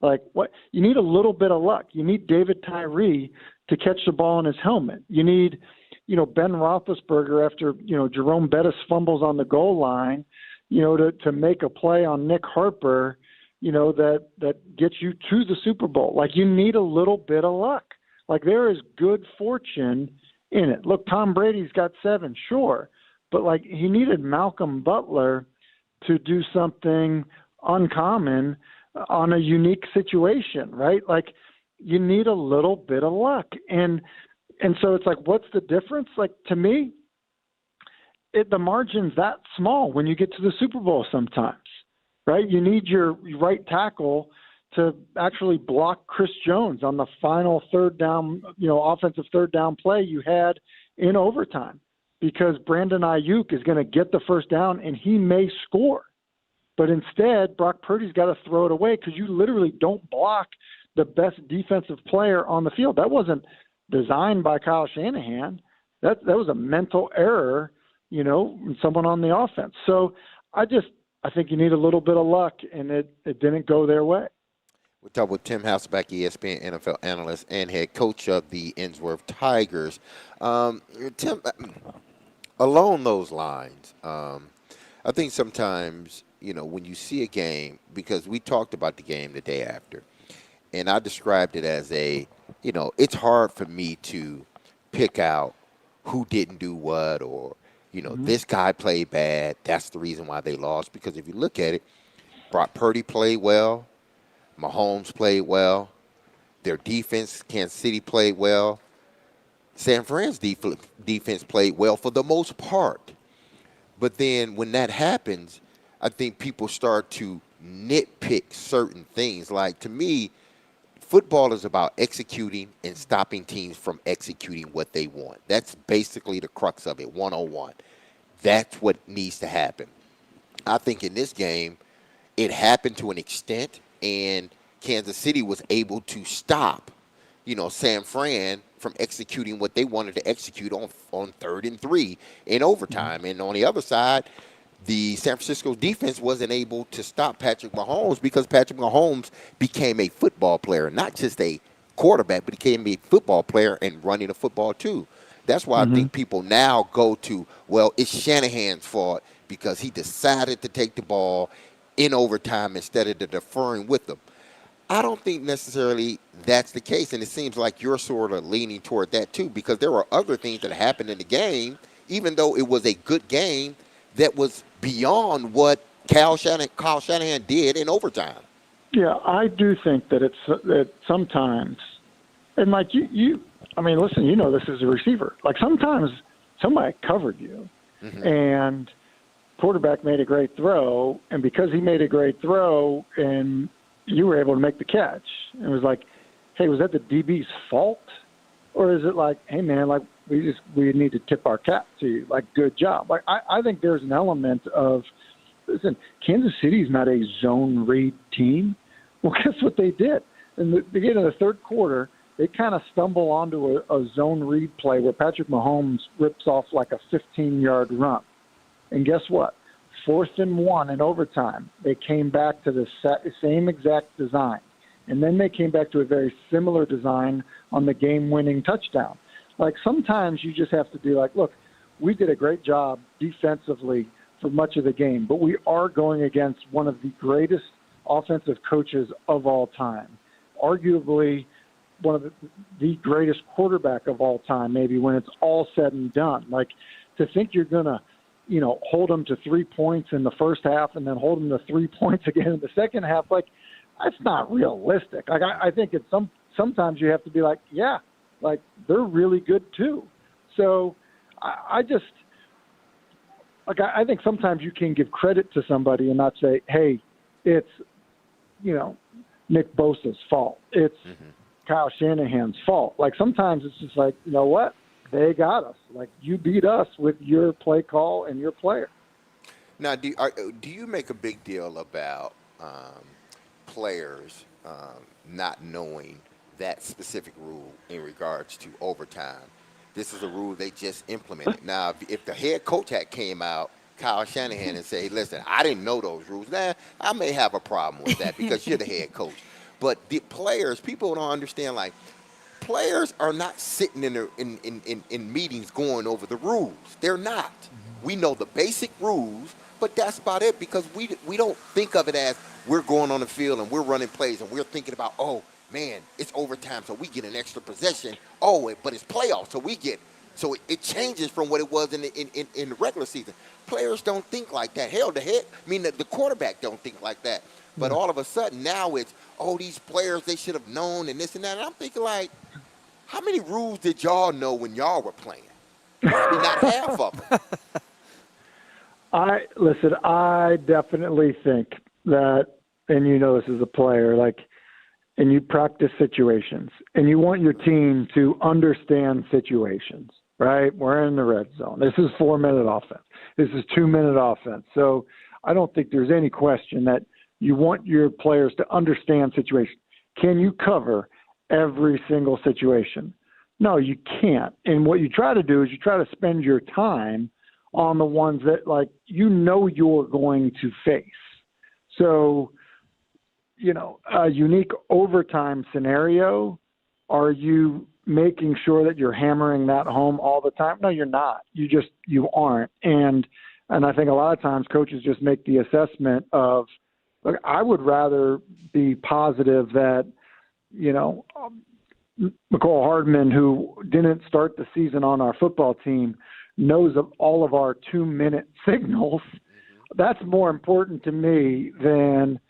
Like, what? You need a little bit of luck. You need David Tyree to catch the ball in his helmet. You need, Ben Roethlisberger after, Jerome Bettis fumbles on the goal line, to make a play on Nick Harper, that gets you to the Super Bowl. Like, you need a little bit of luck. Like, there is good fortune in it. Look, Tom Brady's got 7, sure. But, like, he needed Malcolm Butler to do something uncommon on a unique situation, right? Like, you need a little bit of luck. And so it's like, what's the difference? Like, to me, the margin's that small when you get to the Super Bowl sometimes, right? You need your right tackle to actually block Chris Jones on the final third down, offensive third down play you had in overtime, because Brandon Ayuk is going to get the first down and he may score. But instead, Brock Purdy's got to throw it away because you literally don't block the best defensive player on the field. That wasn't designed by Kyle Shanahan. That was a mental error, someone on the offense. So I think you need a little bit of luck, and it didn't go their way. We're talking with Tim Hasselbeck, ESPN NFL analyst and head coach of the Innsworth Tigers. Tim, along those lines, I think sometimes, when you see a game, because we talked about the game the day after, and I described it as it's hard for me to pick out who didn't do what, or, this guy played bad. That's the reason why they lost. Because if you look at it, Brock Purdy played well. Mahomes played well. Their defense, Kansas City, played well. San Fran's defense played well for the most part. But then when that happens, I think people start to nitpick certain things. Like, to me, football is about executing and stopping teams from executing what they want. That's basically the crux of it, 101. That's what needs to happen. I think in this game, it happened to an extent, and Kansas City was able to stop, San Fran from executing what they wanted to execute on 3rd and 3 in overtime. And on the other side, the San Francisco defense wasn't able to stop Patrick Mahomes because Patrick Mahomes became a football player, not just a quarterback, but became a football player and running the football too. That's why I think people now go to, well, it's Shanahan's fault because he decided to take the ball in overtime instead of deferring with them. I don't think necessarily that's the case, and it seems like you're sort of leaning toward that too, because there were other things that happened in the game, even though it was a good game, that was beyond what Kyle Shanahan did in overtime. Yeah, I do think that that sometimes, and like listen, this is a receiver. Like, sometimes somebody covered you, and quarterback made a great throw, and because he made a great throw and you were able to make the catch, it was like, hey, was that the DB's fault? Or is it like, hey, man, like, we need to tip our cap to you, like, good job. Like, I think there's an element of, listen, Kansas City's not a zone read team. Well, guess what they did? In the beginning of the third quarter, they kind of stumble onto a zone read play where Patrick Mahomes rips off like a 15-yard run. And guess what? 4th and 1 in overtime, they came back to the same exact design. And then they came back to a very similar design on the game-winning touchdown. Like, sometimes you just have to be like, look, we did a great job defensively for much of the game, but we are going against one of the greatest offensive coaches of all time, arguably one of the greatest quarterback of all time, maybe, when it's all said and done. Like, to think you're going to, hold them to 3 points in the first half and then hold them to 3 points again in the second half, like, that's not realistic. Like, I think it's sometimes you have to be like, yeah, like, they're really good too. So I think sometimes you can give credit to somebody and not say, hey, it's, Nick Bosa's fault. It's Kyle Shanahan's fault. Like, sometimes it's just like, you know what? They got us. Like, you beat us with your play call and your player. Now, do you make a big deal about players not knowing that specific rule in regards to overtime? This is a rule they just implemented. Now, if the head coach had came out, Kyle Shanahan, and say, listen, I didn't know those rules, I may have a problem with that because you're the head coach. But the players, people don't understand, like, players are not sitting in meetings going over the rules. They're not. We know the basic rules, but that's about it, because we don't think of it as we're going on the field and we're running plays and we're thinking about, oh, man, it's overtime, so we get an extra possession. Oh, but it's playoffs, so it changes from what it was in the regular season. Players don't think like that. Hell, the quarterback don't think like that. But all of a sudden now it's, oh, these players, they should have known and this and that. And I'm thinking, like, how many rules did y'all know when y'all were playing? Probably not half of them. I definitely think that, and you know this as a player, and you practice situations, and you want your team to understand situations, right? We're in the red zone. This is 4-minute offense. This is 2-minute offense. So I don't think there's any question that you want your players to understand situations. Can you cover every single situation? No, you can't. And what you try to do is you try to spend your time on the ones that, you're going to face. So, a unique overtime scenario, are you making sure that you're hammering that home all the time? No, you're not. You aren't. And I think a lot of times coaches just make the assessment of, look, I would rather be positive that, McCall Hardman, who didn't start the season on our football team, knows of all of our 2-minute signals. That's more important to me than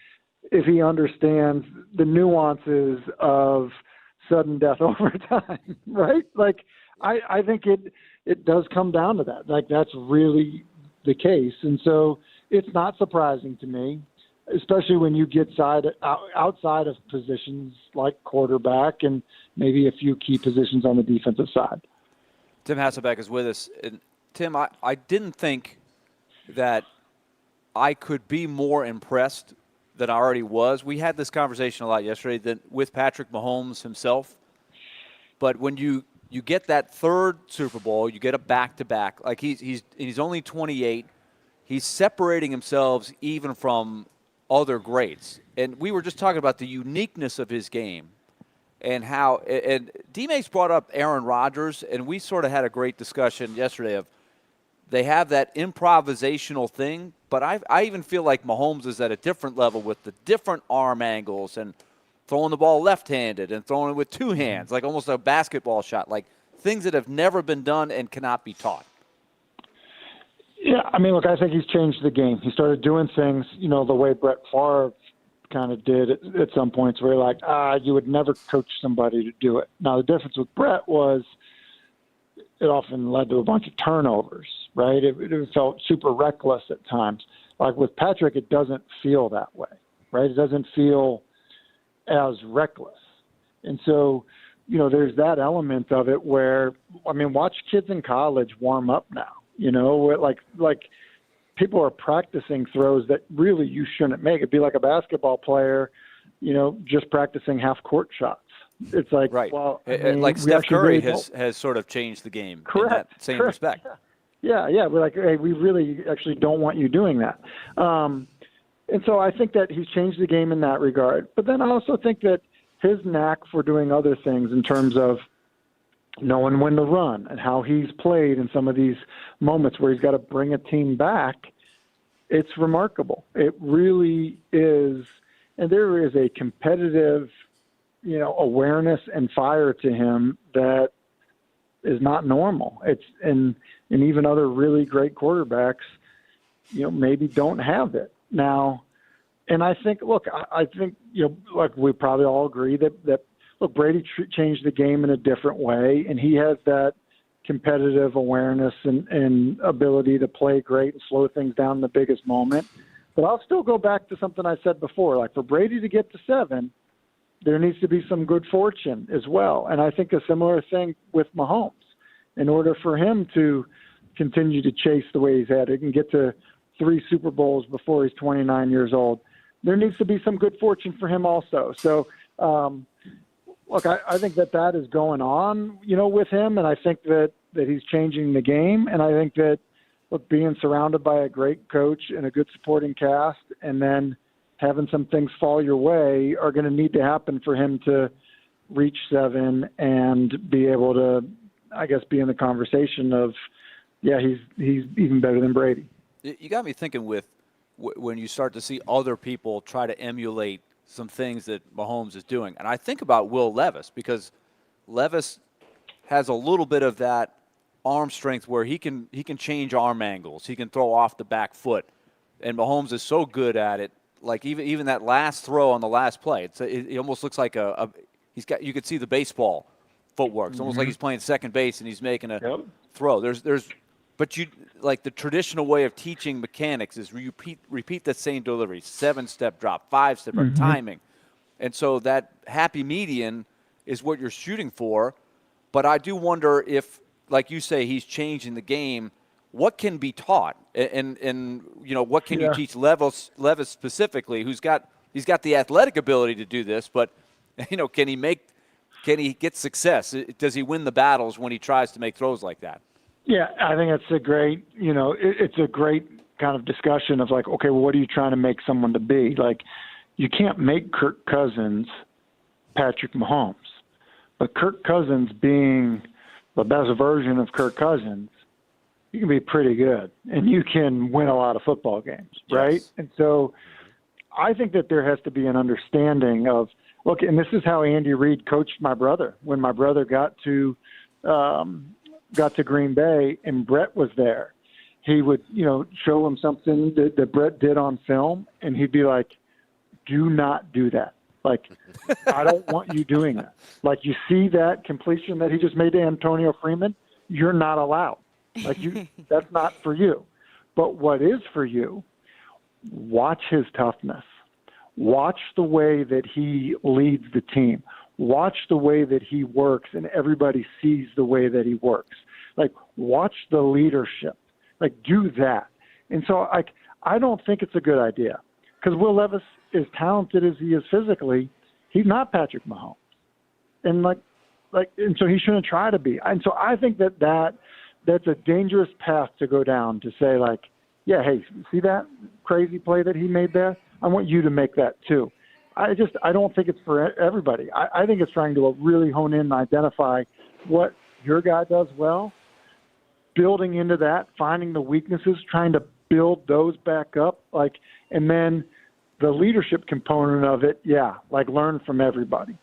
if he understands the nuances of sudden death overtime, right? I think it does come down to that. That's really the case. And so it's not surprising to me, especially when you get outside of positions like quarterback and maybe a few key positions on the defensive side. Tim Hasselbeck is with us. And Tim, I didn't think that I could be more impressed than I already was. We had this conversation a lot yesterday with Patrick Mahomes himself. But when you get that third Super Bowl, you get a back-to-back. He's only 28. He's separating himself even from other greats. And we were just talking about the uniqueness of his game and how – and D-Mase brought up Aaron Rodgers, and we sort of had a great discussion yesterday of they have that improvisational thing, but I even feel like Mahomes is at a different level with the different arm angles and throwing the ball left-handed and throwing it with two hands, like almost a basketball shot, like things that have never been done and cannot be taught. Yeah, look, I think he's changed the game. He started doing things, the way Brett Favre kind of did at some points where you would never coach somebody to do it. Now, the difference with Brett was it often led to a bunch of turnovers, right? It felt super reckless at times. Like with Patrick, it doesn't feel that way, right? It doesn't feel as reckless. And so, there's that element of it where, watch kids in college warm up now, like people are practicing throws that really you shouldn't make. It'd be like a basketball player, just practicing half-court shots. It's like, right. Well, like Steph Curry has sort of changed the game in that same respect. Yeah. We're like, hey, we really actually don't want you doing that. And so I think that he's changed the game in that regard. But then I also think that his knack for doing other things in terms of knowing when to run and how he's played in some of these moments where he's got to bring a team back, it's remarkable. It really is. And there is a competitive awareness and fire to him that is not normal. And even other really great quarterbacks, maybe don't have it now. And I think, like we probably all agree that Brady changed the game in a different way, and he has that competitive awareness and ability to play great and slow things down in the biggest moment. But I'll still go back to something I said before, like for Brady to get to 7, there needs to be some good fortune as well. And I think a similar thing with Mahomes. In order for him to continue to chase the way he's had it and get to 3 Super Bowls before he's 29 years old, there needs to be some good fortune for him also. So, look, I think that is going on, with him. And I think that he's changing the game. And I think that, look, being surrounded by a great coach and a good supporting cast and then having some things fall your way are going to need to happen for him to reach 7 and be able to, I guess, be in the conversation of, yeah, he's even better than Brady. You got me thinking when you start to see other people try to emulate some things that Mahomes is doing. And I think about Will Levis because Levis has a little bit of that arm strength where he can change arm angles. He can throw off the back foot. And Mahomes is so good at it. Like even that last throw on the last play, it almost looks like you could see the baseball footwork. It's almost like he's playing second base and he's making a throw. There's But you like the traditional way of teaching mechanics is repeat the same delivery, 7-step drop, 5-step drop, timing. And so that happy median is what you're shooting for. But I do wonder if, like you say, he's changing the game. What can be taught, and what can you teach Levis specifically? He's got the athletic ability to do this, but can he get success? Does he win the battles when he tries to make throws like that? Yeah, I think it's a great, it's a great kind of discussion of like, okay, well, what are you trying to make someone to be? Like, you can't make Kirk Cousins Patrick Mahomes, but Kirk Cousins being the best version of Kirk Cousins, you can be pretty good and you can win a lot of football games, right? Yes. And so I think that there has to be an understanding of, look, and this is how Andy Reid coached my brother. When my brother got to Green Bay and Brett was there, he would, show him something that Brett did on film, and he'd be like, do not do that. Like, I don't want you doing that. Like, you see that completion that he just made to Antonio Freeman, you're not allowed. Like, that's not for you. But what is for you, watch his toughness. Watch the way that he leads the team. Watch the way that he works and everybody sees the way that he works. Like, watch the leadership. Like, do that. And so, I don't think it's a good idea because Will Levis, as talented as he is physically, he's not Patrick Mahomes. And and so he shouldn't try to be. And so I think that's a dangerous path to go down, to say like, yeah, hey, see that crazy play that he made there? I want you to make that too. I don't think it's for everybody. I think it's trying to really hone in and identify what your guy does well, building into that, finding the weaknesses, trying to build those back up, and then the leadership component of it, learn from everybody.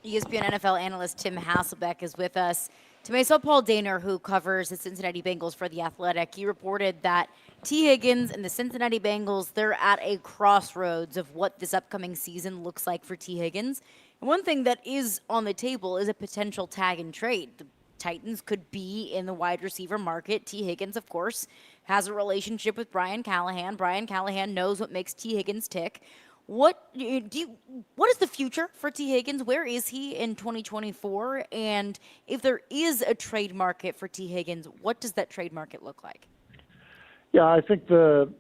ESPN NFL analyst Tim Hasselbeck is with us. To saw Paul Dehner, who covers the Cincinnati Bengals for The Athletic, he reported that T. Higgins and the Cincinnati Bengals, they're at a crossroads of what this upcoming season looks like for T. Higgins. And one thing that is on the table is a potential tag and trade. The Titans could be in the wide receiver market. T. Higgins, of course, has a relationship with Brian Callahan. Brian Callahan knows what makes T. Higgins tick. What is the future for T. Higgins? Where is he in 2024? And if there is a trade market for T. Higgins, what does that trade market look like? Yeah, I think the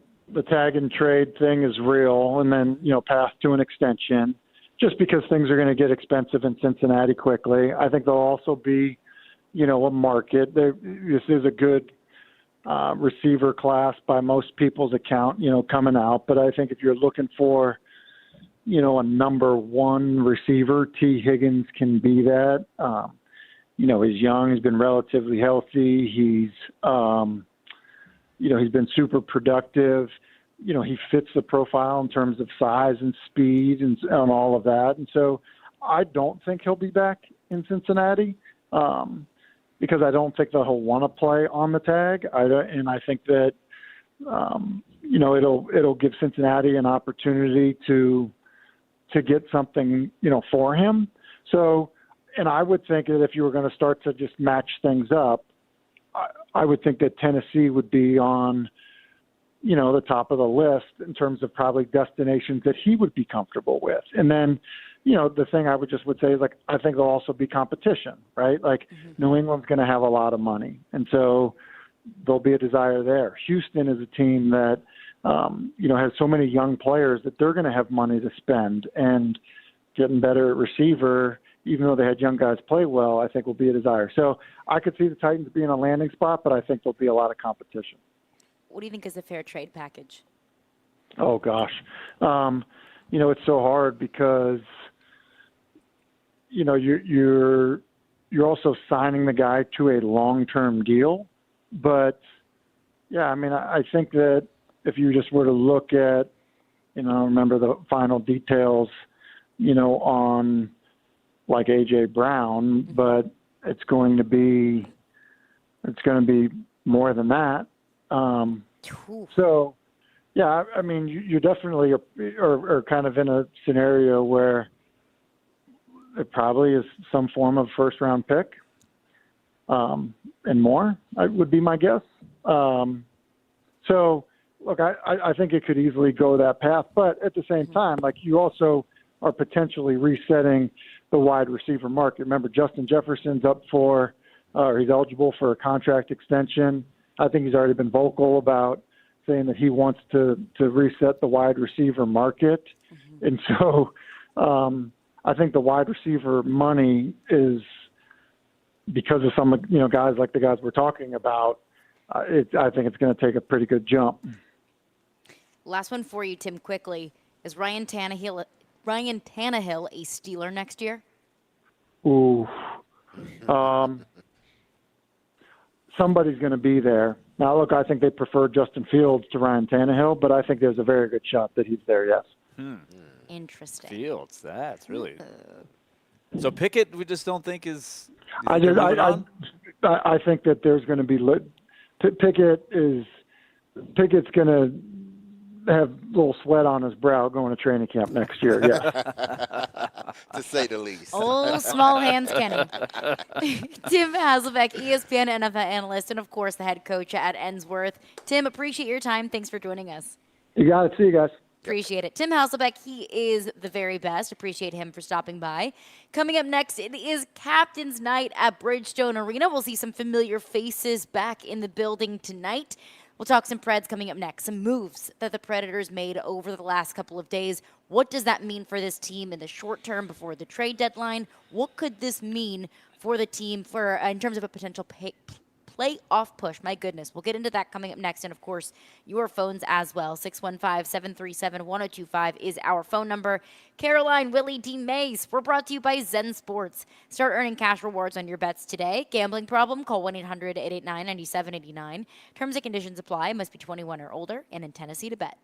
tag and trade thing is real, and then path to an extension, just because things are going to get expensive in Cincinnati quickly. I think there'll also be a market. This is a good receiver class by most people's account, coming out. But I think if you're looking for a number one receiver, T. Higgins can be that. He's young. He's been relatively healthy. He's been super productive. He fits the profile in terms of size and speed and all of that. And so I don't think he'll be back in Cincinnati because I don't think that he'll want to play on the tag. And I think that, it'll give Cincinnati an opportunity to get something, for him. So, and I would think that if you were going to start to just match things up, I would think that Tennessee would be on, the top of the list in terms of probably destinations that he would be comfortable with. And then, the thing I would say is I think there'll also be competition, right? New England's going to have a lot of money. And so there'll be a desire there. Houston is a team that, has so many young players that they're going to have money to spend, and getting better at receiver, even though they had young guys play well, I think will be a desire. So I could see the Titans being a landing spot, but I think there'll be a lot of competition. What do you think is a fair trade package? Oh gosh. It's so hard because, you're also signing the guy to a long-term deal, but I think that if you just were to look at, remember the final details, on A.J. Brown, but it's going to be more than that. So, you definitely are kind of in a scenario where it probably is some form of first-round pick. and more. Would be my guess. So, look, I think it could easily go that path, but at the same time, like you also are potentially resetting the wide receiver market. Remember, Justin Jefferson's up for, or he's eligible for a contract extension. I think he's already been vocal about saying that he wants to reset the wide receiver market. Mm-hmm. And so I think the wide receiver money is, because of some, guys like the guys we're talking about, I think it's going to take a pretty good jump. Last one for you, Tim, quickly. Is Ryan Tannehill a Steeler next year? Ooh. Somebody's going to be there. Now, look, I think they prefer Justin Fields to Ryan Tannehill, but I think there's a very good shot that he's there, yes. Interesting. Fields, that's really so Pickett, we just don't think is. I think that there's going to be Pickett's going to have a little sweat on his brow going to training camp next year. Yeah, to say the least. Oh, small hands, Kenny. Tim Hasselbeck, ESPN NFL analyst, and of course the head coach at Ensworth. Tim, appreciate your time. Thanks for joining us. You got it. See you guys. Appreciate it. Tim Hasselbeck, he is the very best. Appreciate him for stopping by. Coming up next, it is Captain's Night at Bridgestone Arena. We'll see some familiar faces back in the building tonight. We'll talk some Preds coming up next, some moves that the Predators made over the last couple of days. What does that mean for this team in the short term before the trade deadline? What could this mean for the team for in terms of a potential playoff push? My goodness. We'll get into that coming up next. And, of course, your phones as well. 615-737-1025 is our phone number. Caroline, Willy, D-Mase, we're brought to you by Zen Sports. Start earning cash rewards on your bets today. Gambling problem? Call 1-800-889-9789. Terms and conditions apply. Must be 21 or older and in Tennessee to bet.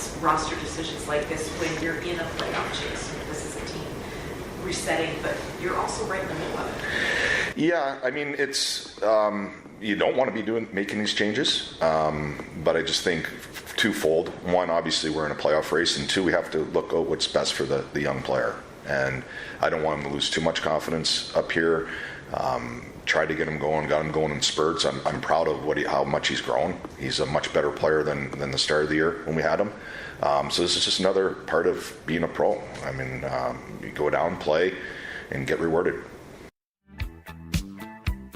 makes roster decisions like this when you're in a playoff chase? This is a team resetting, but you're also right in the middle of it. Yeah, I mean, it's you don't want to be making these changes, but I just think twofold. One, obviously, we're in a playoff race, and two, we have to look at what's best for the young player. And I don't want him to lose too much confidence up here. Tried to get him going, got him going in spurts. I'm proud of how much he's grown. He's a much better player than the start of the year when we had him. So this is just another part of being a pro. I mean, you go down, play, and get rewarded.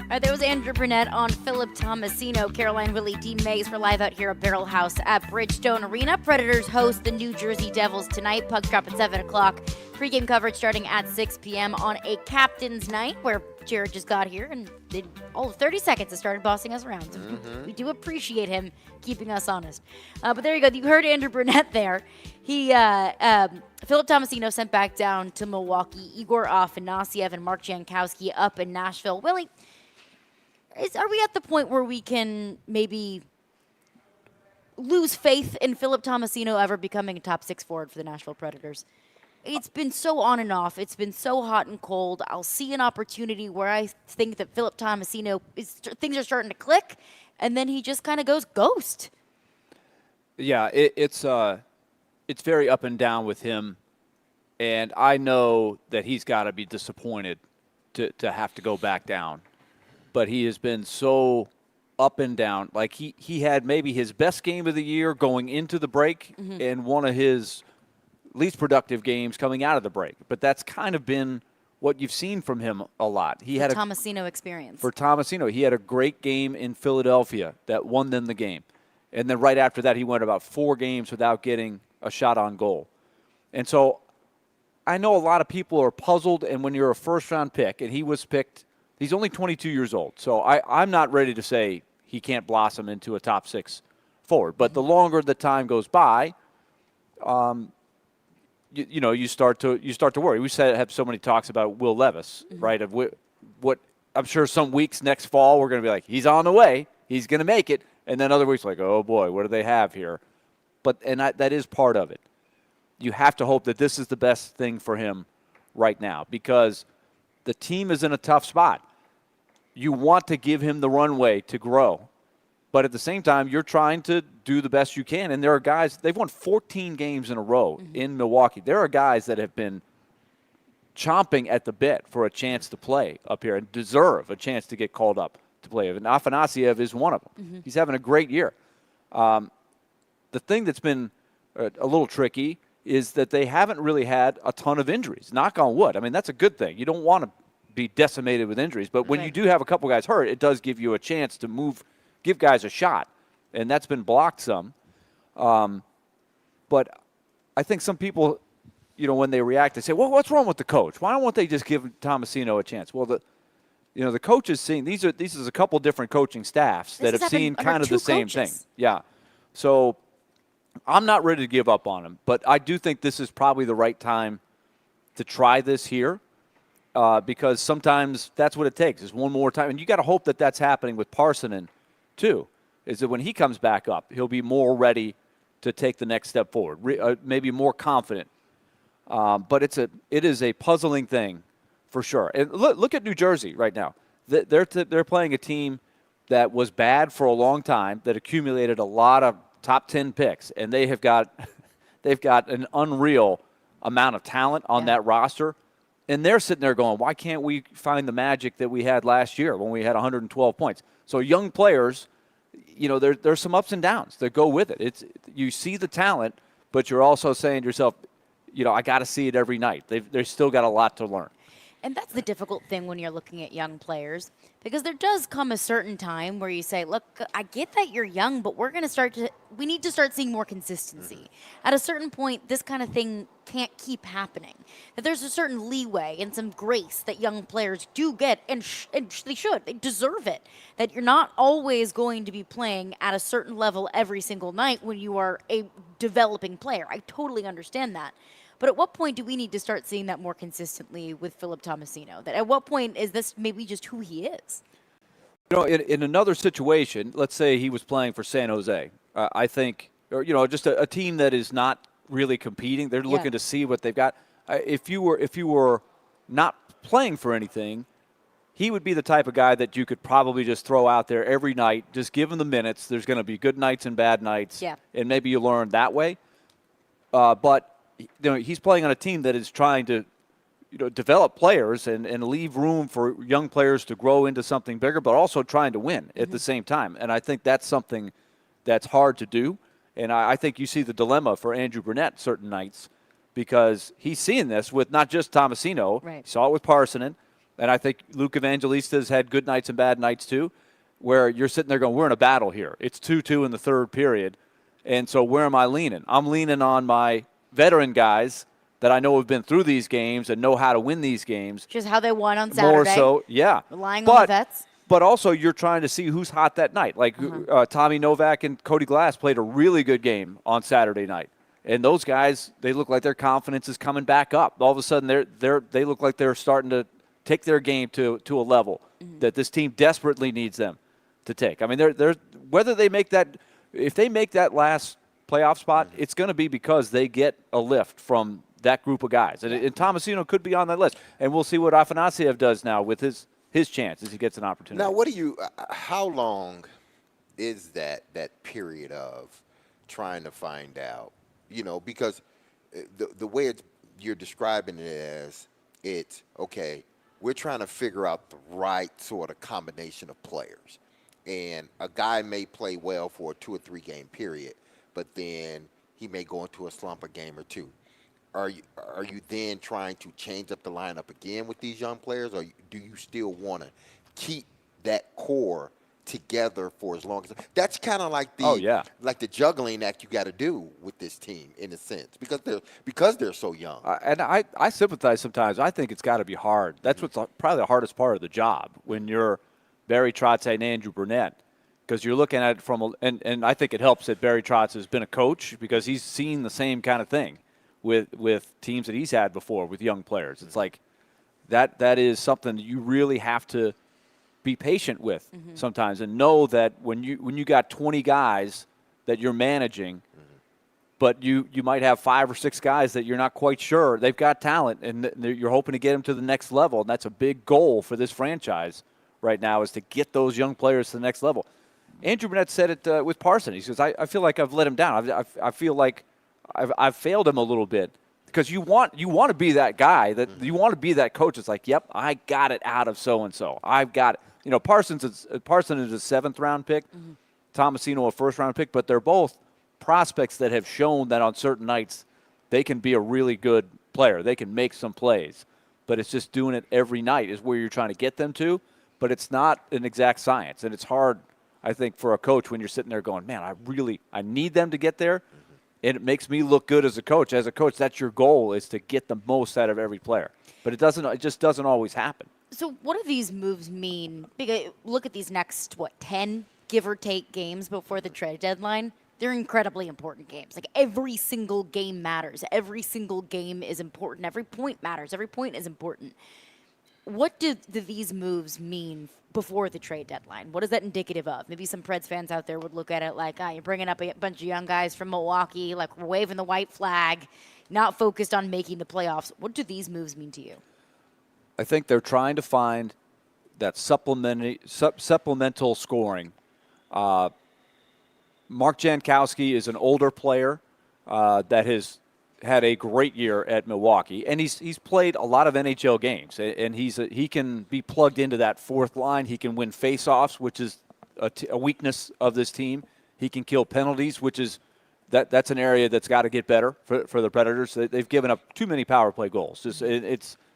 All right, there was Andrew Burnett on Philip Tomasino. Caroline, Willy, D-Mase. We're live out here at Barrel House at Bridgestone Arena. Predators host the New Jersey Devils tonight. Puck drop at 7 o'clock. Pre-game coverage starting at 6 p.m. on a captain's night where Jared just got here and did all of 30 seconds and started bossing us around. So we do appreciate him keeping us honest. But there you go. You heard Andrew Burnett there. Philip Tomasino sent back down to Milwaukee. Igor Afanasyev and Mark Jankowski up in Nashville. Willie, are we at the point where we can maybe lose faith in Philip Tomasino ever becoming a top 6 forward for the Nashville Predators? It's been so on and off. It's been so hot and cold. I'll see an opportunity where I think that Philip Tomasino, things are starting to click, and then he just kind of goes ghost. Yeah, it's very up and down with him, and I know that he's got to be disappointed to have to go back down. But he has been so up and down. Like he had maybe his best game of the year going into the break and one of his least productive games coming out of the break. But that's kind of been what you've seen from him a lot. He had Tomasino experience. For Tomasino, he had a great game in Philadelphia that won them the game. And then right after that, he went about 4 games without getting a shot on goal. And so I know a lot of people are puzzled, and when you're a first-round pick, and he was picked – he's only 22 years old, so I'm not ready to say he can't blossom into a top 6 forward. But the longer the time goes by, you start to worry. We have so many talks about Will Levis, right? Of what I'm sure some weeks next fall we're going to be like, he's on the way, he's going to make it, and then other weeks like, oh boy, what do they have here? But that is part of it. You have to hope that this is the best thing for him right now because the team is in a tough spot. You want to give him the runway to grow. But at the same time, you're trying to do the best you can. And there are guys, they've won 14 games in a row in Milwaukee. There are guys that have been chomping at the bit for a chance to play up here and deserve a chance to get called up to play. And Afanasyev is one of them. He's having a great year. The thing that's been a little tricky is that they haven't really had a ton of injuries. Knock on wood. I mean, that's a good thing. You don't want to be decimated with injuries. But when you do have a couple guys hurt, it does give you a chance to give guys a shot. And that's been blocked some. But I think some people, when they react, they say, well, what's wrong with the coach? Why don't they just give Tomasino a chance? Well, the coach is seeing, these is a couple different coaching staffs that have seen kind of the same thing. Yeah. So I'm not ready to give up on him, but I do think this is probably the right time to try this here because sometimes that's what it takes is one more time. And you got to hope that that's happening with Parsonen too, is that when he comes back up, he'll be more ready to take the next step forward, maybe more confident. But it is a puzzling thing for sure. And look at New Jersey right now. They're playing a team that was bad for a long time, that accumulated a lot of top 10 picks, and they've got an unreal amount of talent on that roster, and they're sitting there going, why can't we find the magic that we had last year when we had 112 points? So young players, there's some ups and downs that go with it. You see the talent, but you're also saying to yourself, I got to see it every night. They've still got a lot to learn. And that's the difficult thing when you're looking at young players, because there does come a certain time where you say, look, I get that you're young, but we need to start seeing more consistency. At a certain point, this kind of thing can't keep happening. That there's a certain leeway and some grace that young players do get, and they should. They deserve it. That you're not always going to be playing at a certain level every single night when you are a developing player. I totally understand that. But at what point do we need to start seeing that more consistently with Philip Tomasino? That at what point is this maybe just who he is? In another situation, let's say he was playing for San Jose, I think, or just a team that is not really competing. They're looking to see what they've got. If you were not playing for anything, he would be the type of guy that you could probably just throw out there every night, just give him the minutes. There's going to be good nights and bad nights, and maybe you learn that way. But he's playing on a team that is trying to develop players and leave room for young players to grow into something bigger, but also trying to win at the same time. And I think that's something that's hard to do. And I think you see the dilemma for Andrew Burnett certain nights because he's seeing this with not just Tomasino. Right. He saw it with Parsonen. And I think Luke Evangelista has had good nights and bad nights too, where you're sitting there going, we're in a battle here. It's 2-2 in the third period. And so where am I leaning? I'm leaning on my veteran guys that I know have been through these games and know how to win these games. Just how they won on Saturday. More so, yeah. Relying on the vets. But also you're trying to see who's hot that night. Like Tommy Novak and Cody Glass played a really good game on Saturday night. And those guys, they look like their confidence is coming back up. All of a sudden they look like they're starting to take their game to a level that this team desperately needs them to take. I mean, they're whether they make that, if they make that last playoff spot, it's going to be because they get a lift from that group of guys. And Tomasino could be on that list. And we'll see what Afanasiev does now with his chance as he gets an opportunity. Now, how long is that period of trying to find out? Because the way you're describing it as, it's, okay, we're trying to figure out the right sort of combination of players. And a guy may play well for a 2 or 3 game period, but then he may go into a slump a game or two. Are you then trying to change up the lineup again with these young players, or do you still want to keep that core together for as long as that's kind of like the juggling act you got to do with this team in a sense because they're so young. And I sympathize sometimes. I think it's got to be hard. That's what's probably the hardest part of the job when you're Barry Trotz and Andrew Burnett, because you're looking at it and I think it helps that Barry Trotz has been a coach because he's seen the same kind of thing with teams that he's had before with young players. It's like that is something that you really have to be patient with sometimes and know that when you got 20 guys that you're managing, but you might have 5 or 6 guys that you're not quite sure they've got talent and you're hoping to get them to the next level, and that's a big goal for this franchise right now is to get those young players to the next level. Andrew Burnett said it with Parson. He says, I feel like I've let him down. I feel like I've failed him a little bit. Because you want to be that guy, that you want to be that coach. It's like, yep, I got it out of so-and-so. I've got it. Parson is a 7th-round pick, Tomasino a 1st-round pick, but they're both prospects that have shown that on certain nights they can be a really good player. They can make some plays. But it's just doing it every night is where you're trying to get them to. But it's not an exact science. And it's hard, I think, for a coach when you're sitting there going, man, I need them to get there. And it makes me look good as a coach. As a coach, that's your goal, is to get the most out of every player. But it just doesn't always happen. So what do these moves mean? Because look at these next, 10, give or take, games before the trade deadline. They're incredibly important games. Like, every single game matters. Every single game is important. Every point matters. Every point is important. What do these moves mean before the trade deadline? What is that indicative of? Maybe some Preds fans out there would look at it like, you're bringing up a bunch of young guys from Milwaukee, like waving the white flag, not focused on making the playoffs. What do these moves mean to you? I think they're trying to find that supplemental scoring. Mark Jankowski is an older player that has had a great year at Milwaukee, and he's played a lot of NHL games, and he can be plugged into that 4th line. He can win faceoffs, which is a weakness of this team. He can kill penalties, which is that's an area that's got to get better for the Predators. They've given up too many power play goals.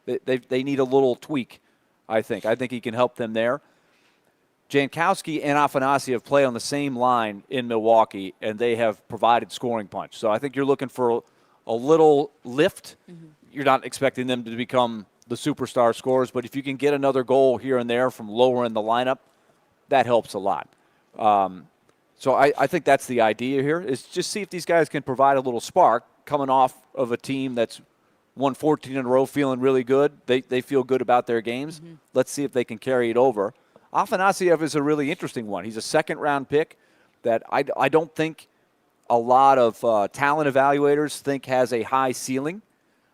They need a little tweak, I think. I think he can help them there. Jankowski and Afanasiev play on the same line in Milwaukee, and they have provided scoring punch. So I think you're looking for a little lift. You're not expecting them to become the superstar scorers, but if you can get another goal here and there from lower in the lineup, that helps a lot. So I think that's the idea here, is just see if these guys can provide a little spark coming off of a team that's won 14 in a row, feeling really good. They feel good about their games. Let's see if they can carry it over. Afanasiev is a really interesting one. He's a 2nd-round pick that I don't think a lot of talent evaluators think has a high ceiling,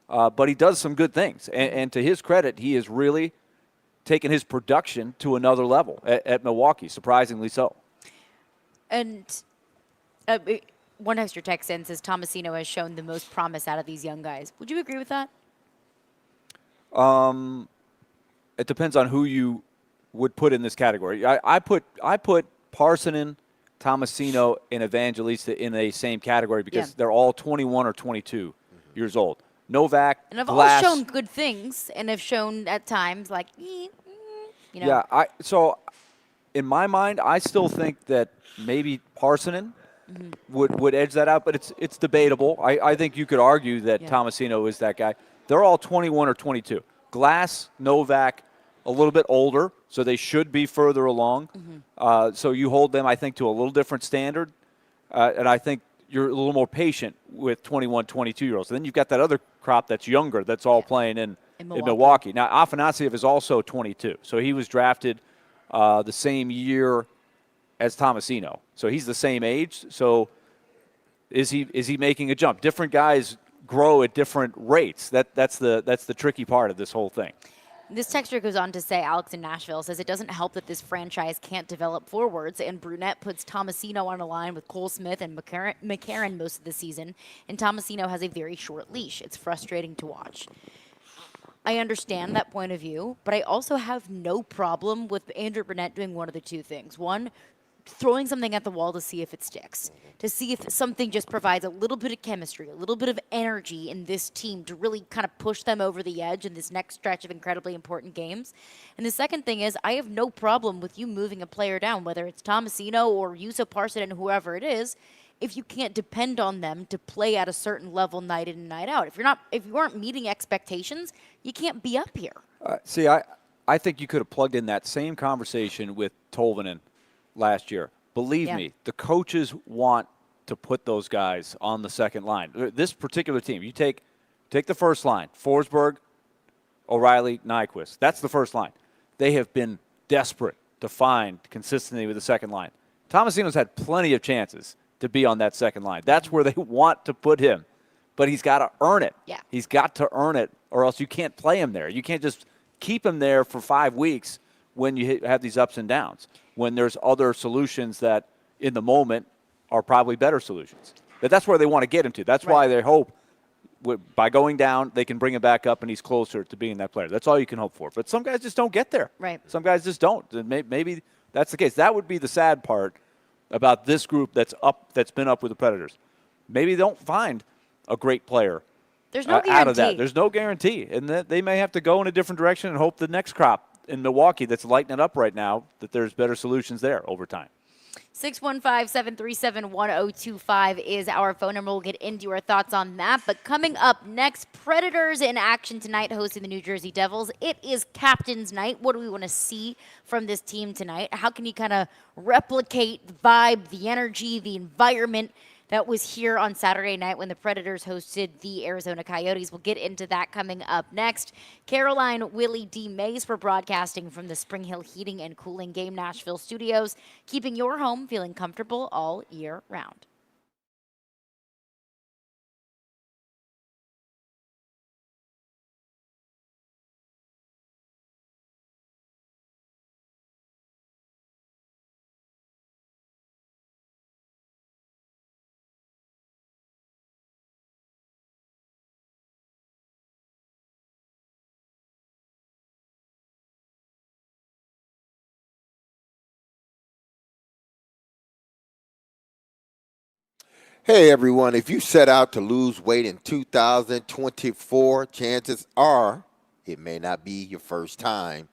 but he does some good things. And to his credit, he has really taken his production to another level at Milwaukee, surprisingly so. And one extra text in says Tomasino has shown the most promise out of these young guys. Would you agree with that? It depends on who you would put in this category. I put Parsonen, Tomasino, and Evangelista in the same category because they're all 21 or 22 years old. Novak, and have Glass, all shown good things and have shown at times like, you know. Yeah, so in my mind, I still think that maybe Parsonen would edge that out, but it's debatable. I think you could argue that Tomasino is that guy. They're all 21 or 22. Glass, Novak, a little bit older, so they should be further along. So you hold them, I think, to a little different standard, and I think you're a little more patient with 21, 22-year-olds. And then you've got that other crop that's younger that's all playing in Milwaukee. Now, Afanasyev is also 22, so he was drafted the same year as Tomasino. So he's the same age. So is he making a jump? Different guys grow at different rates. That's the tricky part of this whole thing. This texter goes on to say, Alex in Nashville says, it doesn't help that this franchise can't develop forwards, and Brunette puts Tomasino on a line with Cole Smith and McCarron most of the season, and Tomasino has a very short leash. It's frustrating to watch. I understand that point of view, but I also have no problem with Andrew Brunette doing one of the two things. One, throwing something at the wall to see if it sticks, to see if something just provides a little bit of chemistry, a little bit of energy in this team to really kind of push them over the edge in this next stretch of incredibly important games. And the second thing is, I have no problem with you moving a player down, whether it's Tomasino or Juuso Parssinen, whoever it is, if you can't depend on them to play at a certain level night in and night out. If you aren't meeting expectations, you can't be up here. See, I think you could have plugged in that same conversation with Tolvanen last year. Believe me, the coaches want to put those guys on the second line. This particular team, you take the first line, Forsberg, O'Reilly, Nyquist. That's the first line. They have been desperate to find consistency with the second line. Tomasino's had plenty of chances to be on that second line. That's where they want to put him. But he's got to earn it. Yeah. He's got to earn it, or else you can't play him there. You can't just keep him there for 5 weeks when you have these ups and downs, when there's other solutions that in the moment are probably better solutions. But that's where they want to get him to. That's why they hope by going down, they can bring him back up and he's closer to being that player. That's all you can hope for. But some guys just don't get there. Right. Some guys just don't. Maybe that's the case. That would be the sad part about this group that's been up with the Predators. Maybe they don't find a great player. There's no guarantee. Out of that. There's no guarantee. And that they may have to go in a different direction and hope the next crop in Milwaukee that's lighting it up right now, that there's better solutions there over time. 615-737-1025 is our phone number. We'll get into your thoughts on that. But coming up next, Predators in action tonight hosting the New Jersey Devils. It is captain's night. What do we want to see from this team tonight? How can you kind of replicate the vibe, the energy, the environment that was here on Saturday night when the Predators hosted the Arizona Coyotes? We'll get into that coming up next. Caroline, Willy, D-Mase for broadcasting from the Spring Hill Heating and Cooling Game Nashville studios, keeping your home feeling comfortable all year round. Hey everyone, if you set out to lose weight in 2024, chances are it may not be your first time,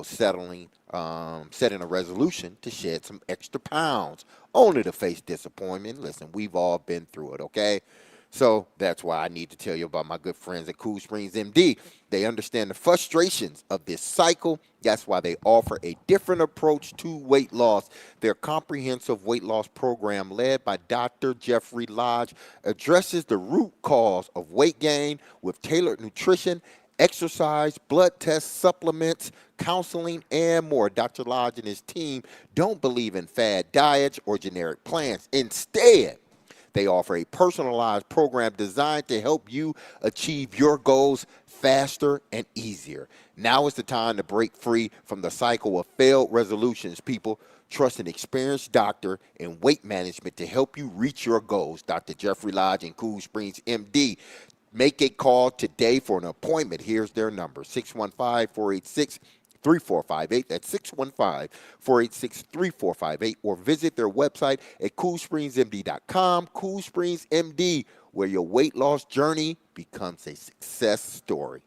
setting a resolution to shed some extra pounds, only to face disappointment. Listen, we've all been through it, okay? So that's why I need to tell you about my good friends at Cool Springs MD. They understand the frustrations of this cycle. That's why they offer a different approach to weight loss. Their comprehensive weight loss program, led by Dr. Jeffrey Lodge, addresses the root cause of weight gain with tailored nutrition, exercise, blood tests, supplements, counseling, and more. Dr. Lodge and his team don't believe in fad diets or generic plans. Instead, They offer a personalized program designed to help you achieve your goals faster and easier. Now is the time to break free from the cycle of failed resolutions, people. Trust an experienced doctor in weight management to help you reach your goals. Dr. Jeffrey Lodge in Cool Springs, MD. Make a call today for an appointment. Here's their number, 615-486-3458. That's 615-486-3458. Or visit their website at coolspringsmd.com. Cool Springs MD, where your weight loss journey becomes a success story.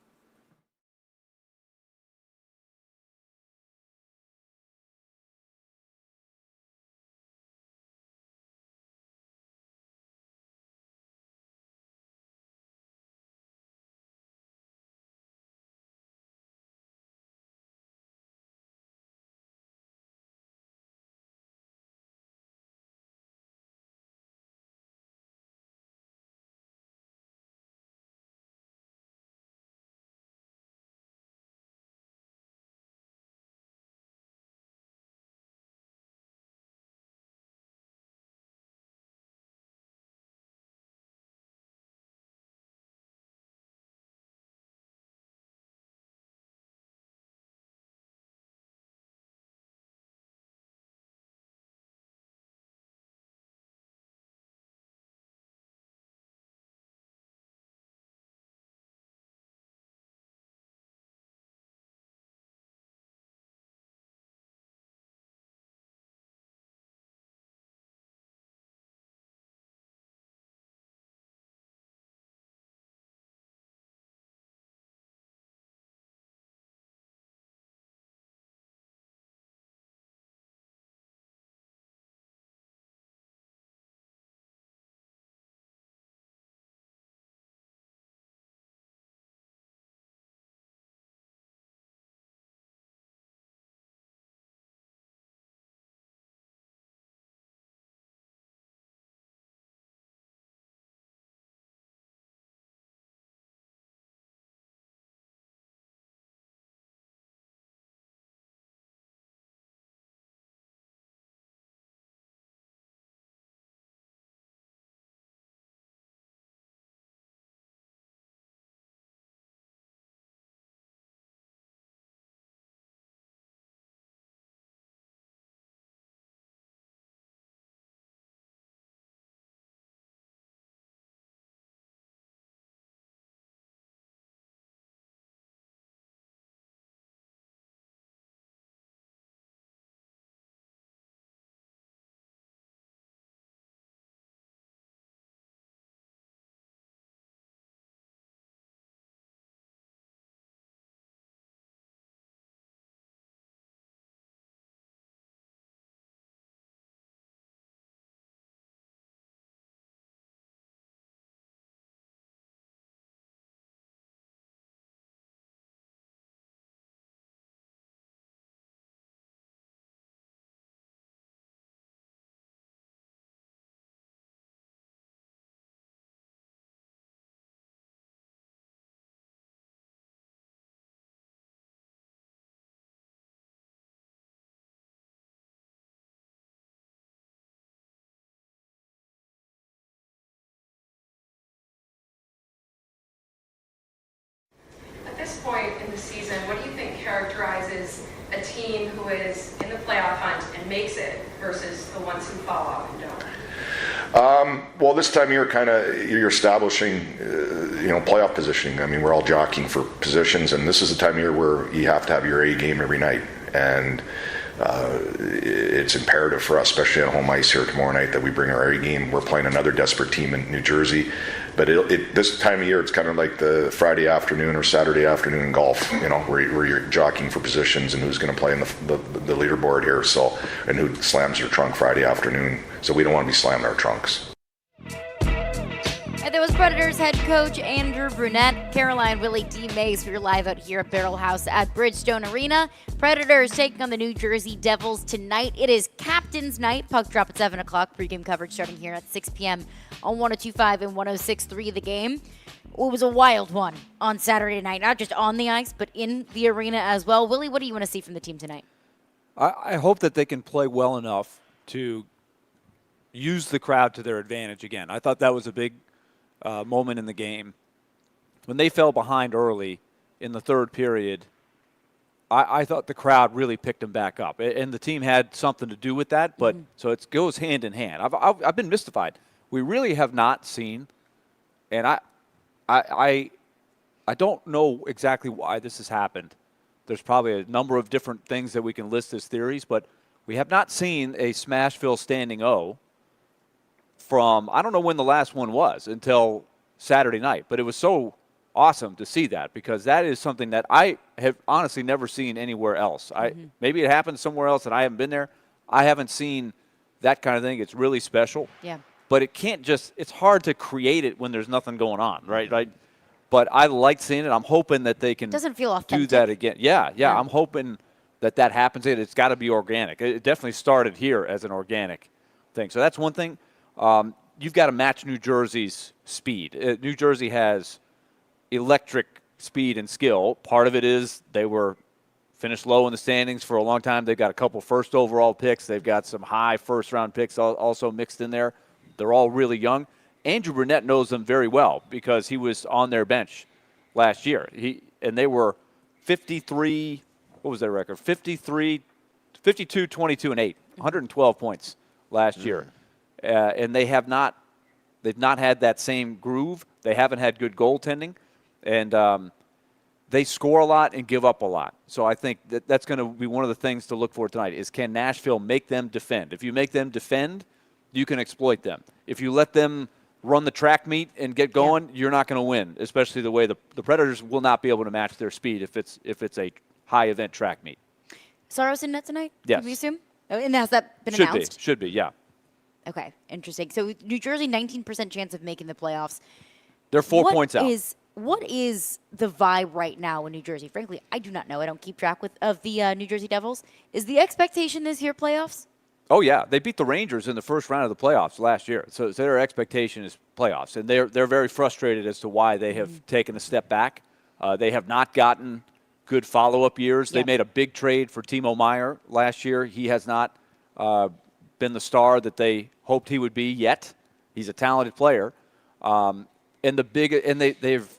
At this point in the season, what do you think characterizes a team who is in the playoff hunt and makes it versus the ones who fall off and don't? Well, this time of year, you're establishing, playoff positioning. I mean, we're all jockeying for positions, and this is the time of year where you have to have your A game every night. And it's imperative for us, especially on home ice here tomorrow night, that we bring our A game. We're playing another desperate team in New Jersey. But this time of year, it's kind of like the Friday afternoon or Saturday afternoon in golf, where you're jockeying for positions and who's going to play in the leaderboard here. So, and who slams your trunk Friday afternoon. So we don't want to be slamming our trunks. And there was Predators head coach Andrew Brunette, Caroline Willy D-Mase. We're live out here at Barrel House at Bridgestone Arena. Predators taking on the New Jersey Devils tonight. It is Captain's Night. Puck drop at 7 o'clock. Pre-game coverage starting here at 6 p.m. on 102.5 and 106.3 The Game. It was a wild one on Saturday night, not just on the ice, but in the arena as well. Willie, what do you want to see from the team tonight? I hope that they can play well enough to use the crowd to their advantage again. I thought that was a big moment in the game. When they fell behind early in the third period, I thought the crowd really picked them back up. And the team had something to do with that, but so it goes hand in hand. I've been mystified. We really have not seen, and I don't know exactly why this has happened. There's probably a number of different things that we can list as theories, but we have not seen a Smashville standing O from, I don't know when the last one was, until Saturday night. But it was so awesome to see that, because that is something that I have honestly never seen anywhere else. Maybe it happened somewhere else and I haven't been there. I haven't seen that kind of thing. It's really special. Yeah. But it can't just – it's hard to create it when there's nothing going on, right? But I like seeing it. I'm hoping that they can doesn't feel authentic. do that again. Yeah. I'm hoping that happens. It's got to be organic. It definitely started here as an organic thing. So that's one thing. You've got to match New Jersey's speed. New Jersey has electric speed and skill. Part of it is they were finished low in the standings for a long time. They've got a couple first overall picks. They've got some high first-round picks also mixed in there. They're all really young. Andrew Burnett knows them very well because he was on their bench last year. And they were 53, what was their record? 52, 22, and 8, 112 points last year. And they've not had that same groove. They haven't had good goaltending. And they score a lot and give up a lot. So I think that's going to be one of the things to look for tonight is, can Nashville make them defend? If you make them defend, you can exploit them. If you let them run the track meet and get going, you're not going to win, especially the way the Predators will not be able to match their speed if it's a high-event track meet. Saros in net tonight? Yes. Can we assume? Oh, and has that been announced? Should be, yeah. Okay, interesting. So New Jersey, 19% chance of making the playoffs. They're 4 points out. What is the vibe right now in New Jersey? Frankly, I do not know. I don't keep track of the New Jersey Devils. Is the expectation this year playoffs? Oh, yeah. They beat the Rangers in the first round of the playoffs last year. So their expectation is playoffs. And they're very frustrated as to why they have taken a step back. They have not gotten good follow-up years. They made a big trade for Timo Meier last year. He has not been the star that they hoped he would be yet. He's a talented player. They've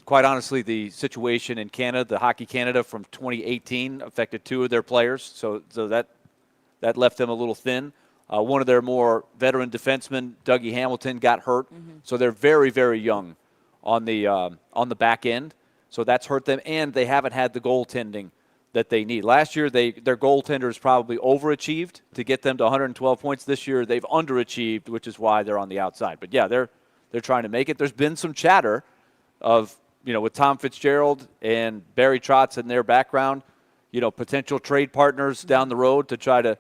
quite honestly, the situation in Canada, the Hockey Canada from 2018 affected two of their players. So that left them a little thin. One of their more veteran defensemen, Dougie Hamilton, got hurt. So they're very, very young on the back end. So that's hurt them, and they haven't had the goaltending that they need. Last year, their goaltenders probably overachieved to get them to 112 points. This year, they've underachieved, which is why they're on the outside. But yeah, they're trying to make it. There's been some chatter of, with Tom Fitzgerald and Barry Trotz in their background, potential trade partners down the road to try to,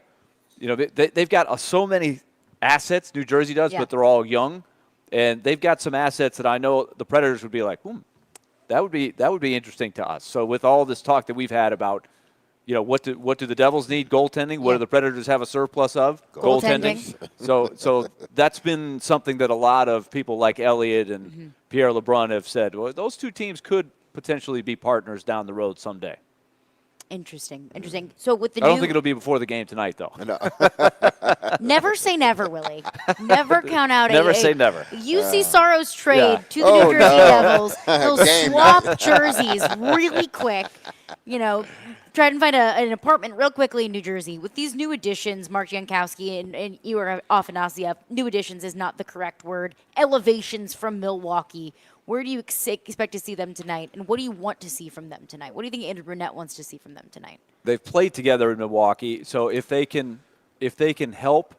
they've got so many assets, New Jersey does, but they're all young. And they've got some assets that I know the Predators would be like, that would be interesting to us. So with all this talk that we've had about, what do the Devils need? Goaltending. What do the Predators have a surplus of? Goaltending. So that's been something that a lot of people like Elliott and Pierre LeBrun have said. Well, those two teams could potentially be partners down the road someday. Interesting. So with the I don't think it'll be before the game tonight, though. Never say never, Willie. Never count out. Never say never. UC Saros trade to the New Jersey Devils. They'll swap jerseys really quick. Try and find an apartment real quickly in New Jersey. With these new additions, Mark Jankowski and Igor Afanasyev, new additions is not the correct word, elevations from Milwaukee. Where do you expect to see them tonight, and what do you want to see from them tonight? What do you think Andrew Burnett wants to see from them tonight? They've played together in Milwaukee, so if they can help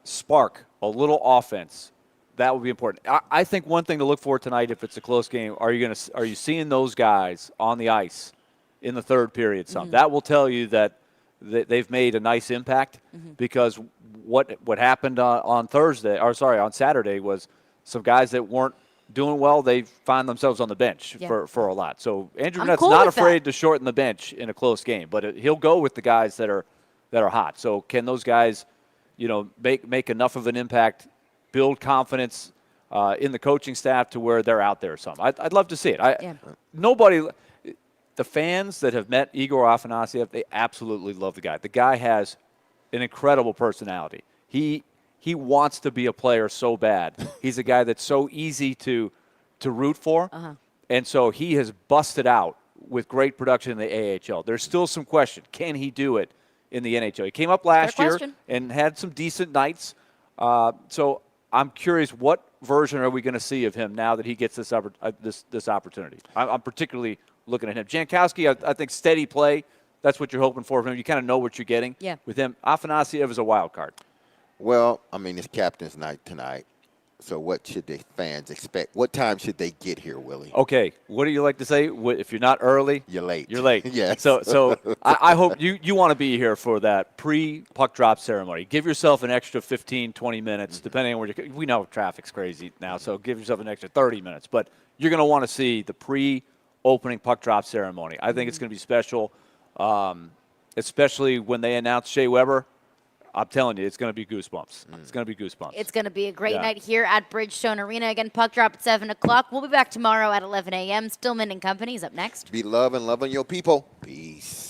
spark a little offense, that would be important. I think one thing to look for tonight, if it's a close game, are you seeing those guys on the ice in the third period? That will tell you that they've made a nice impact, because what happened on Saturday was some guys that weren't doing well, they find themselves on the bench for a lot. So Andrew Burnett's not afraid to shorten the bench in a close game, but he'll go with the guys that are hot. So can those guys, make enough of an impact, build confidence in the coaching staff to where they're out there or something? I'd love to see it. The fans that have met Igor Afanasyev, they absolutely love the guy. The guy has an incredible personality. He wants to be a player so bad. He's a guy that's so easy to root for. And so he has busted out with great production in the AHL. There's still some question. Can he do it in the NHL? He came up last year and had some decent nights. So I'm curious, what version are we going to see of him now that he gets this opportunity? I'm particularly looking at him. Jankowski, I think steady play. That's what you're hoping for from him. You kind of know what you're getting with him. Afanasiev is a wild card. Well, I mean, it's captain's night tonight. So what should the fans expect? What time should they get here, Willie? Okay, what do you like to say? If you're not early, you're late. You're late. Yes. So I hope you want to be here for that pre-puck drop ceremony. Give yourself an extra 15, 20 minutes, depending on where you're. We know traffic's crazy now, so give yourself an extra 30 minutes. But you're going to want to see the pre-opening puck drop ceremony. I think it's going to be special, especially when they announce Shea Weber. I'm telling you, it's going to be goosebumps. It's going to be goosebumps. It's going to be a great night here at Bridgestone Arena. Again, puck drop at 7 o'clock. We'll be back tomorrow at 11 a.m. Stillman and Company is up next. Be loving your people. Peace.